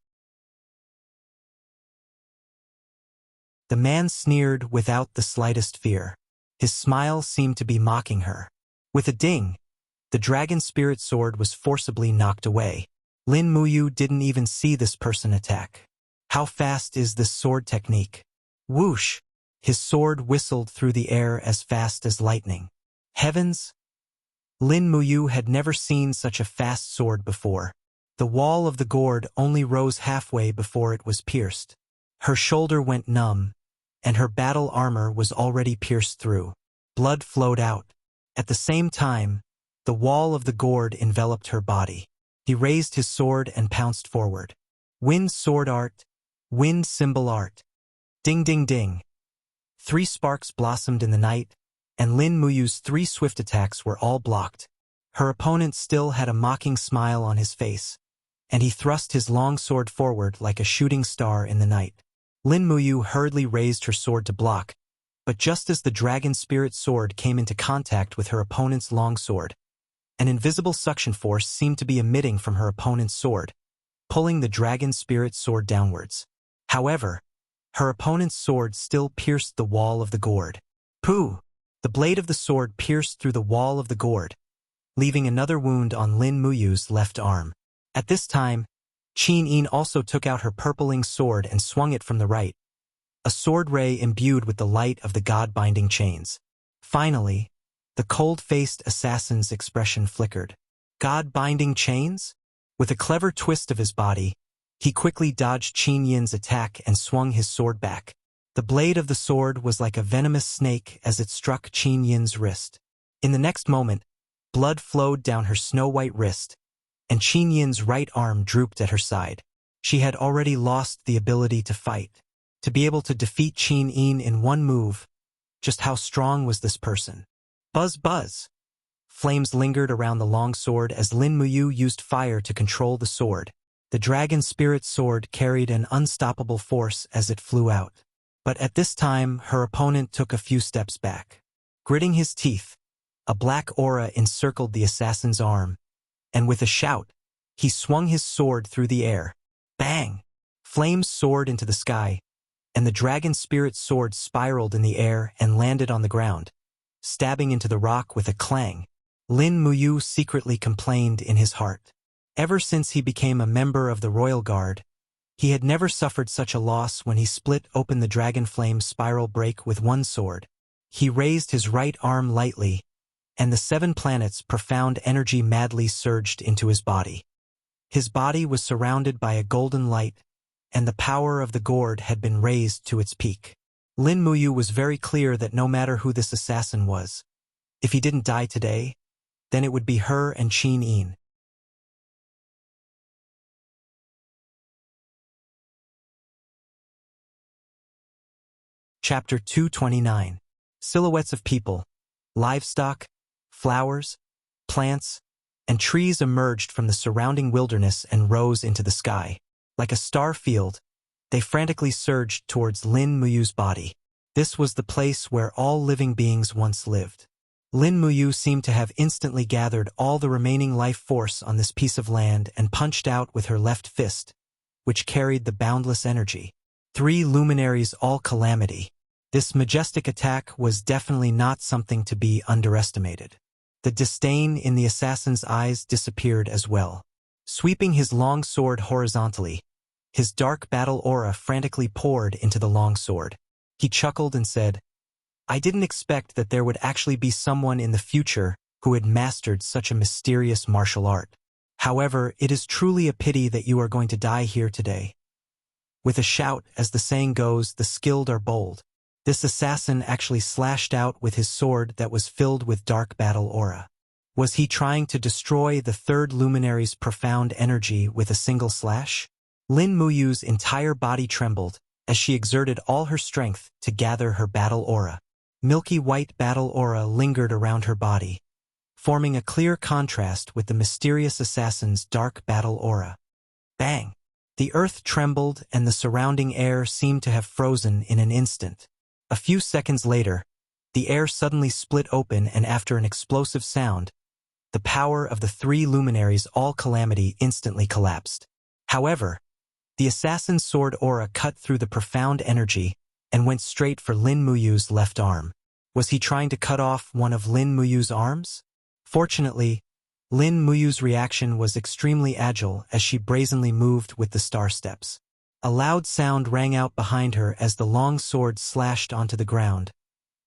The man sneered without the slightest fear. His smile seemed to be mocking her. With a ding, the dragon spirit sword was forcibly knocked away. Lin Muyu didn't even see this person attack. How fast is this sword technique? Whoosh! His sword whistled through the air as fast as lightning. Heavens! Lin Muyu had never seen such a fast sword before. The wall of the gourd only rose halfway before it was pierced. Her shoulder went numb, and her battle armor was already pierced through. Blood flowed out. At the same time, the wall of the gourd enveloped her body. He raised his sword and pounced forward. Wind sword art, wind symbol art. Ding ding ding. 3 sparks blossomed in the night, and Lin Muyu's 3 swift attacks were all blocked. Her opponent still had a mocking smile on his face, and he thrust his long sword forward like a shooting star in the night. Lin Muyu hurriedly raised her sword to block, but just as the dragon spirit sword came into contact with her opponent's long sword, an invisible suction force seemed to be emitting from her opponent's sword, pulling the dragon spirit sword downwards. However, her opponent's sword still pierced the wall of the gourd. Pooh! The blade of the sword pierced through the wall of the gourd, leaving another wound on Lin Muyu's left arm. At this time, Qin Yin also took out her purpling sword and swung it from the right, a sword ray imbued with the light of the god-binding chains. Finally, the cold-faced assassin's expression flickered. God-binding chains? With a clever twist of his body, he quickly dodged Qin Yin's attack and swung his sword back. The blade of the sword was like a venomous snake as it struck Qin Yin's wrist. In the next moment, blood flowed down her snow-white wrist, and Qin Yin's right arm drooped at her side. She had already lost the ability to fight. To be able to defeat Qin Yin in one move, just how strong was this person? Buzz buzz! Flames lingered around the long sword as Lin Muyu used fire to control the sword. The dragon spirit sword carried an unstoppable force as it flew out. But at this time, her opponent took a few steps back. Gritting his teeth, a black aura encircled the assassin's arm, and with a shout, he swung his sword through the air. Bang! Flames soared into the sky, and the dragon spirit sword spiraled in the air and landed on the ground, stabbing into the rock with a clang. Lin Muyu secretly complained in his heart. Ever since he became a member of the royal guard, he had never suffered such a loss when he split open the dragon flame spiral break with one sword. He raised his right arm lightly, and the 7 planets' profound energy madly surged into his body. His body was surrounded by a golden light, and the power of the gourd had been raised to its peak. Lin Muyu was very clear that no matter who this assassin was, if he didn't die today, then it would be her and Qin Yin. Chapter 229. Silhouettes of people, livestock, flowers, plants, and trees emerged from the surrounding wilderness and rose into the sky. Like a star field, they frantically surged towards Lin Muyu's body. This was the place where all living beings once lived. Lin Muyu seemed to have instantly gathered all the remaining life force on this piece of land and punched out with her left fist, which carried the boundless energy. 3 luminaries all calamity. This majestic attack was definitely not something to be underestimated. The disdain in the assassin's eyes disappeared as well. Sweeping his long sword horizontally, his dark battle aura frantically poured into the long sword. He chuckled and said, "I didn't expect that there would actually be someone in the future who had mastered such a mysterious martial art. However, it is truly a pity that you are going to die here today." With a shout, as the saying goes, the skilled are bold. This assassin actually slashed out with his sword that was filled with dark battle aura. Was he trying to destroy the 3rd luminary's profound energy with a single slash? Lin Muyu's entire body trembled as she exerted all her strength to gather her battle aura. Milky white battle aura lingered around her body, forming a clear contrast with the mysterious assassin's dark battle aura. Bang! The earth trembled and the surrounding air seemed to have frozen in an instant. A few seconds later, the air suddenly split open and after an explosive sound, the power of the 3 luminaries all calamity instantly collapsed. However, the assassin's sword aura cut through the profound energy and went straight for Lin Muyu's left arm. Was he trying to cut off one of Lin Muyu's arms? Fortunately, Lin Muyu's reaction was extremely agile as she brazenly moved with the star steps. A loud sound rang out behind her as the long sword slashed onto the ground,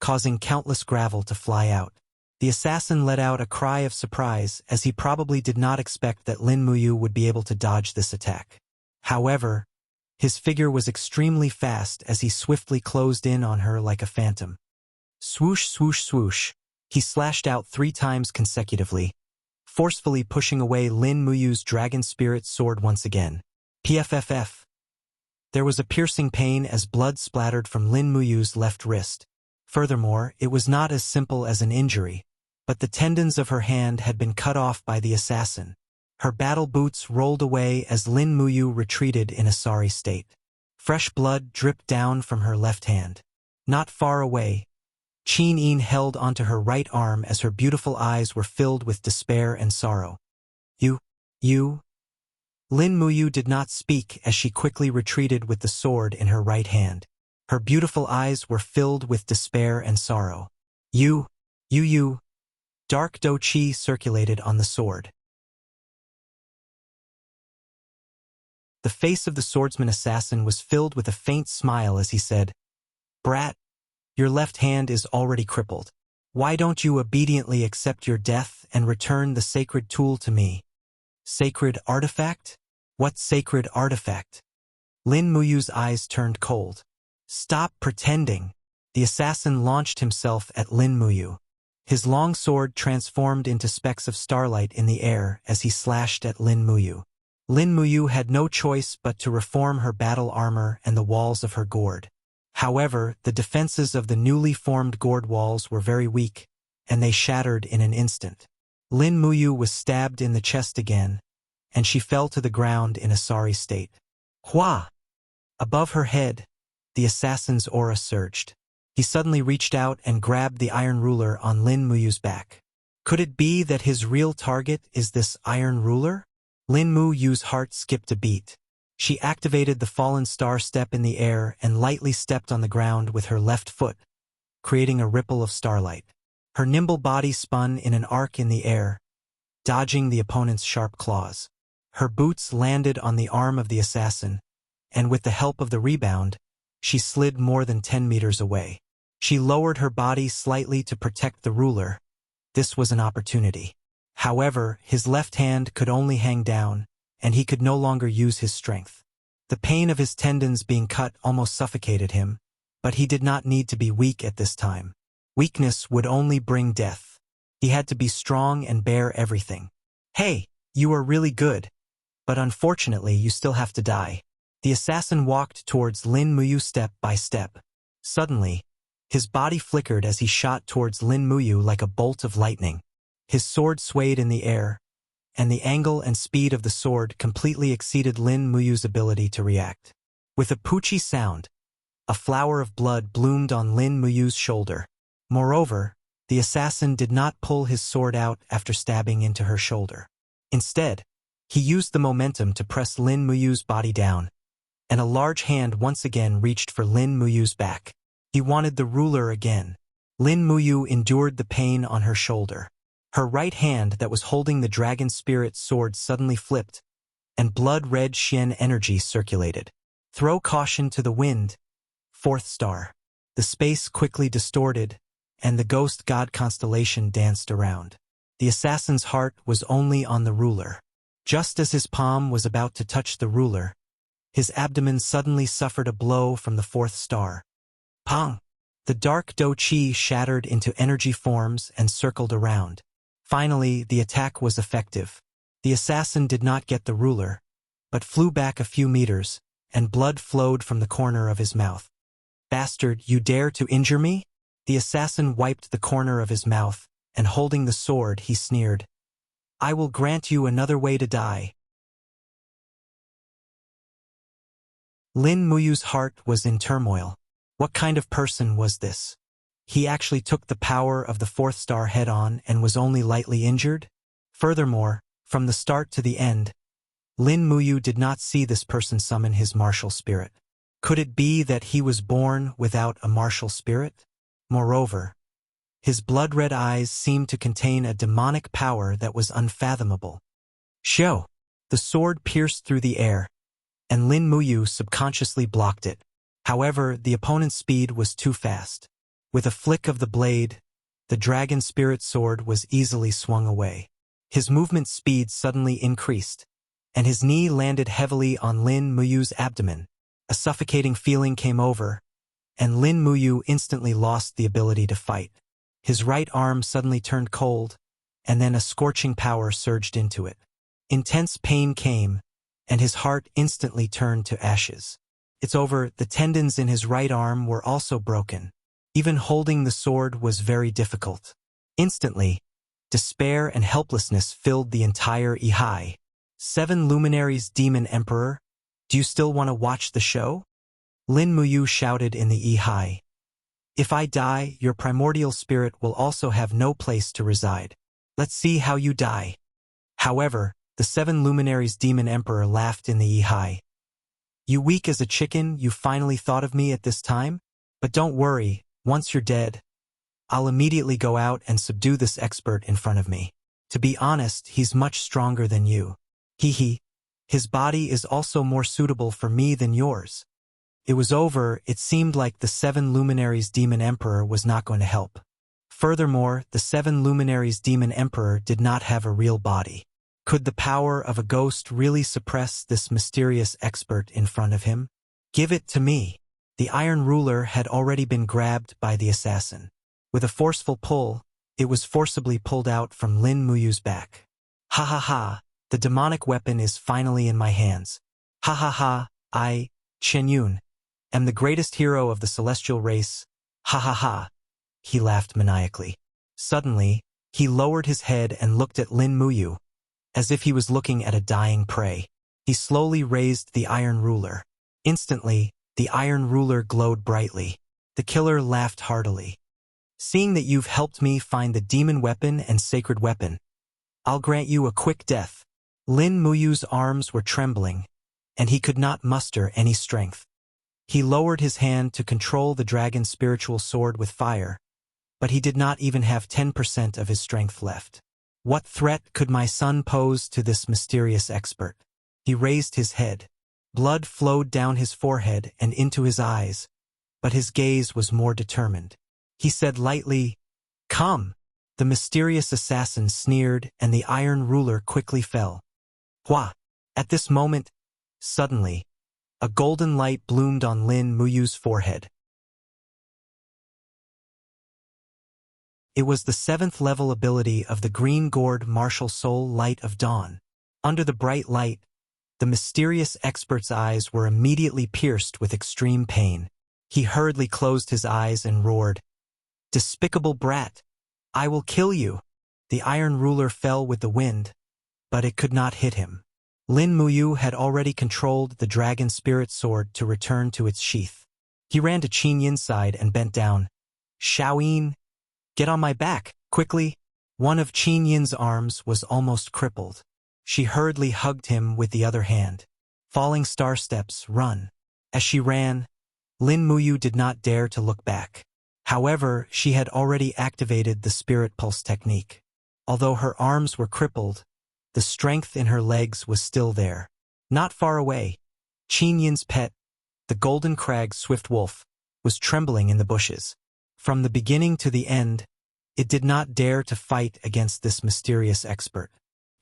causing countless gravel to fly out. The assassin let out a cry of surprise as he probably did not expect that Lin Muyu would be able to dodge this attack. However, His figure was extremely fast as he swiftly closed in on her like a phantom. Swoosh, swoosh, swoosh. He slashed out 3 times consecutively, forcefully pushing away Lin Muyu's dragon spirit sword once again. PFFF. There was a piercing pain as blood splattered from Lin Muyu's left wrist. Furthermore, it was not as simple as an injury, but the tendons of her hand had been cut off by the assassin. Her battle boots rolled away as Lin Muyu retreated in a sorry state. Fresh blood dripped down from her left hand. Not far away, Qin Yin held onto her right arm as her beautiful eyes were filled with despair and sorrow. You? Lin Muyu did not speak as she quickly retreated with the sword in her right hand. Her beautiful eyes were filled with despair and sorrow. You. Dark do chi circulated on the sword. The face of the swordsman assassin was filled with a faint smile as he said, "Brat, your left hand is already crippled. Why don't you obediently accept your death and return the sacred tool to me?" Sacred artifact? What sacred artifact? Lin Muyu's eyes turned cold. Stop pretending. The assassin launched himself at Lin Muyu. His long sword transformed into specks of starlight in the air as he slashed at Lin Muyu. Lin Muyu had no choice but to reform her battle armor and the walls of her gourd. However, the defenses of the newly formed gourd walls were very weak, and they shattered in an instant. Lin Muyu was stabbed in the chest again, and she fell to the ground in a sorry state. Hua! Above her head, the assassin's aura surged. He suddenly reached out and grabbed the iron ruler on Lin Muyu's back. Could it be that his real target is this iron ruler? Lin Muyu's heart skipped a beat. She activated the fallen star step in the air and lightly stepped on the ground with her left foot, creating a ripple of starlight. Her nimble body spun in an arc in the air, dodging the opponent's sharp claws. Her boots landed on the arm of the assassin, and with the help of the rebound, she slid more than 10 meters away. She lowered her body slightly to protect the ruler. This was an opportunity. However, his left hand could only hang down, and he could no longer use his strength. The pain of his tendons being cut almost suffocated him, but he did not need to be weak at this time. Weakness would only bring death. He had to be strong and bear everything. Hey, you are really good, but unfortunately you still have to die. The assassin walked towards Lin Muyu step by step. Suddenly, his body flickered as he shot towards Lin Muyu like a bolt of lightning. His sword swayed in the air, and the angle and speed of the sword completely exceeded Lin Muyu's ability to react. With a poochie sound, a flower of blood bloomed on Lin Muyu's shoulder. Moreover, the assassin did not pull his sword out after stabbing into her shoulder. Instead, he used the momentum to press Lin Muyu's body down, and a large hand once again reached for Lin Muyu's back. He wanted the ruler again. Lin Muyu endured the pain on her shoulder. Her right hand that was holding the dragon spirit sword suddenly flipped, and blood-red Xian energy circulated. Throw caution to the wind. 4th star. The space quickly distorted, and the ghost god constellation danced around. The assassin's heart was only on the ruler. Just as his palm was about to touch the ruler, his abdomen suddenly suffered a blow from the 4th star. Pong! The dark do chi shattered into energy forms and circled around. Finally, the attack was effective. The assassin did not get the ruler, but flew back a few meters, and blood flowed from the corner of his mouth. Bastard, you dare to injure me? The assassin wiped the corner of his mouth, and holding the sword, he sneered. I will grant you another way to die. Lin Muyu's heart was in turmoil. What kind of person was this? He actually took the power of the 4th star head-on and was only lightly injured? Furthermore, from the start to the end, Lin Muyu did not see this person summon his martial spirit. Could it be that he was born without a martial spirit? Moreover, his blood-red eyes seemed to contain a demonic power that was unfathomable. Shoo! The sword pierced through the air, and Lin Muyu subconsciously blocked it. However, the opponent's speed was too fast. With a flick of the blade, the dragon spirit sword was easily swung away. His movement speed suddenly increased, and his knee landed heavily on Lin Muyu's abdomen. A suffocating feeling came over, and Lin Muyu instantly lost the ability to fight. His right arm suddenly turned cold, and then a scorching power surged into it. Intense pain came, and his heart instantly turned to ashes. It's over. The tendons in his right arm were also broken. Even holding the sword was very difficult. Instantly, despair and helplessness filled the entire Ihai. 7 Luminaries Demon Emperor, do you still want to watch the show? Lin Muyu shouted in the Ihai. If I die, your primordial spirit will also have no place to reside. Let's see how you die. However, the 7 Luminaries Demon Emperor laughed in the Ihai. You weak as a chicken, you finally thought of me at this time? But don't worry, once you're dead, I'll immediately go out and subdue this expert in front of me. To be honest, he's much stronger than you. Hee. His body is also more suitable for me than yours. It was over. It seemed like the 7 Luminaries Demon Emperor was not going to help. Furthermore, the 7 Luminaries Demon Emperor did not have a real body. Could the power of a ghost really suppress this mysterious expert in front of him? Give it to me. The Iron Ruler had already been grabbed by the assassin. With a forceful pull, it was forcibly pulled out from Lin Muyu's back. Ha ha ha, the demonic weapon is finally in my hands. Ha ha ha, I, Chen Yun, am the greatest hero of the celestial race. Ha ha ha. He laughed maniacally. Suddenly, he lowered his head and looked at Lin Muyu, as if he was looking at a dying prey. He slowly raised the Iron Ruler. Instantly, the Iron Ruler glowed brightly. The killer laughed heartily. Seeing that you've helped me find the demon weapon and sacred weapon, I'll grant you a quick death. Lin Muyu's arms were trembling, and he could not muster any strength. He lowered his hand to control the dragon's spiritual sword with fire, but he did not even have 10% of his strength left. What threat could my son pose to this mysterious expert? He raised his head. Blood flowed down his forehead and into his eyes, but his gaze was more determined. He said lightly, "Come." The mysterious assassin sneered, and the Iron Ruler quickly fell. Hua! At this moment, suddenly, a golden light bloomed on Lin Muyu's forehead. It was the 7th level ability of the Green Gourd Martial Soul Light of Dawn. Under the bright light, the mysterious expert's eyes were immediately pierced with extreme pain. He hurriedly closed his eyes and roared, "Despicable brat! I will kill you!" The Iron Ruler fell with the wind, but it could not hit him. Lin Muyu had already controlled the dragon spirit sword to return to its sheath. He ran to Qin Yin's side and bent down. "Xiaoyin, get on my back, quickly!" One of Qin Yin's arms was almost crippled. She hurriedly hugged him with the other hand. Falling star steps, run. As she ran, Lin Muyu did not dare to look back. However, she had already activated the Spirit Pulse technique. Although her arms were crippled, the strength in her legs was still there. Not far away, Qin Yin's pet, the Golden Crag Swift Wolf, was trembling in the bushes. From the beginning to the end, it did not dare to fight against this mysterious expert.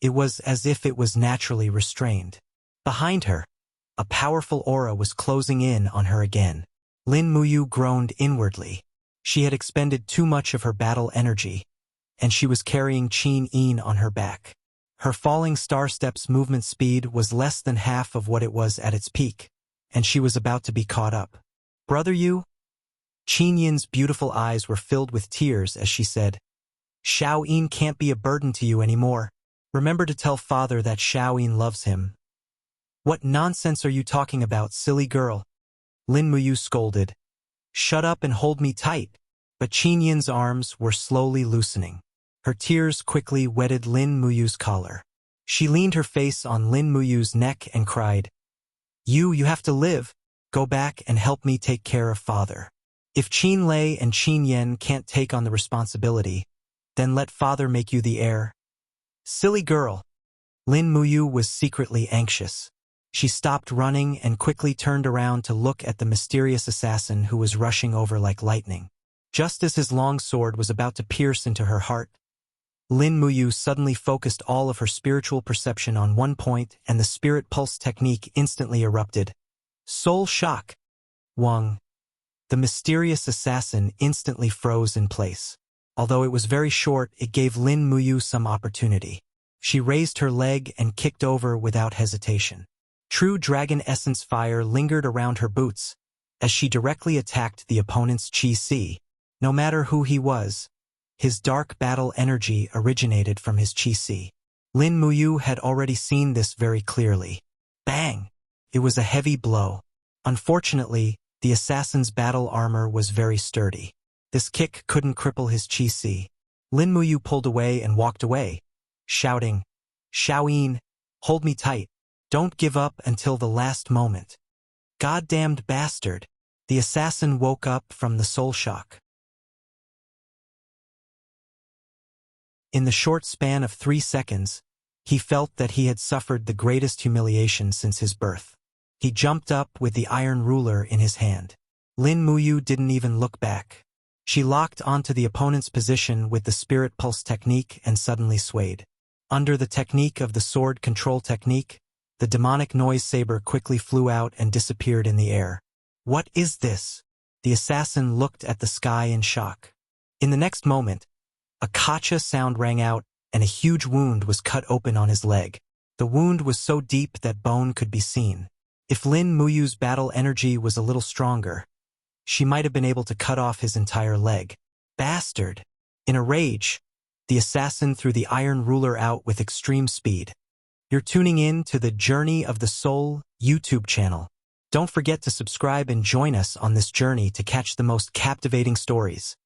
It was as if it was naturally restrained. Behind her, a powerful aura was closing in on her again. Lin Muyu groaned inwardly. She had expended too much of her battle energy, and she was carrying Qin Yin on her back. Her falling star steps movement speed was less than half of what it was at its peak, and she was about to be caught up. "Brother Yu?" Qin Yin's beautiful eyes were filled with tears as she said, "Xiao Yin can't be a burden to you anymore. Remember to tell father that Xiao Yin loves him." "What nonsense are you talking about, silly girl?" Lin Muyu scolded. "Shut up and hold me tight." But Qin Yin's arms were slowly loosening. Her tears quickly wetted Lin Muyu's collar. She leaned her face on Lin Muyu's neck and cried, You have to live. Go back and help me take care of father. If Qin Lei and Qin Yan can't take on the responsibility, then let father make you the heir." "Silly girl." Lin Muyu was secretly anxious. She stopped running and quickly turned around to look at the mysterious assassin who was rushing over like lightning. Just as his long sword was about to pierce into her heart, Lin Muyu suddenly focused all of her spiritual perception on one point, and the spirit pulse technique instantly erupted. Soul shock. Wang. The mysterious assassin instantly froze in place. Although it was very short, it gave Lin Muyu some opportunity. She raised her leg and kicked over without hesitation. True dragon essence fire lingered around her boots as she directly attacked the opponent's Qi. No matter who he was, his dark battle energy originated from his Qi. Lin Muyu had already seen this very clearly. Bang! It was a heavy blow. Unfortunately, the assassin's battle armor was very sturdy. This kick couldn't cripple his Qi. Lin Muyu pulled away and walked away, shouting, "Shaoyin, hold me tight. Don't give up until the last moment." Goddamned bastard. The assassin woke up from the soul shock. In the short span of 3 seconds, he felt that he had suffered the greatest humiliation since his birth. He jumped up with the iron ruler in his hand. Lin Muyu didn't even look back. She locked onto the opponent's position with the spirit pulse technique and suddenly swayed. Under the technique of the sword control technique, the demonic noise saber quickly flew out and disappeared in the air. What is this? The assassin looked at the sky in shock. In the next moment, a kacha sound rang out and a huge wound was cut open on his leg. The wound was so deep that bone could be seen. If Lin Muyu's battle energy was a little stronger, she might have been able to cut off his entire leg. Bastard! In a rage, the assassin threw the iron ruler out with extreme speed. You're tuning in to the Journey of the Soul YouTube channel. Don't forget to subscribe and join us on this journey to catch the most captivating stories.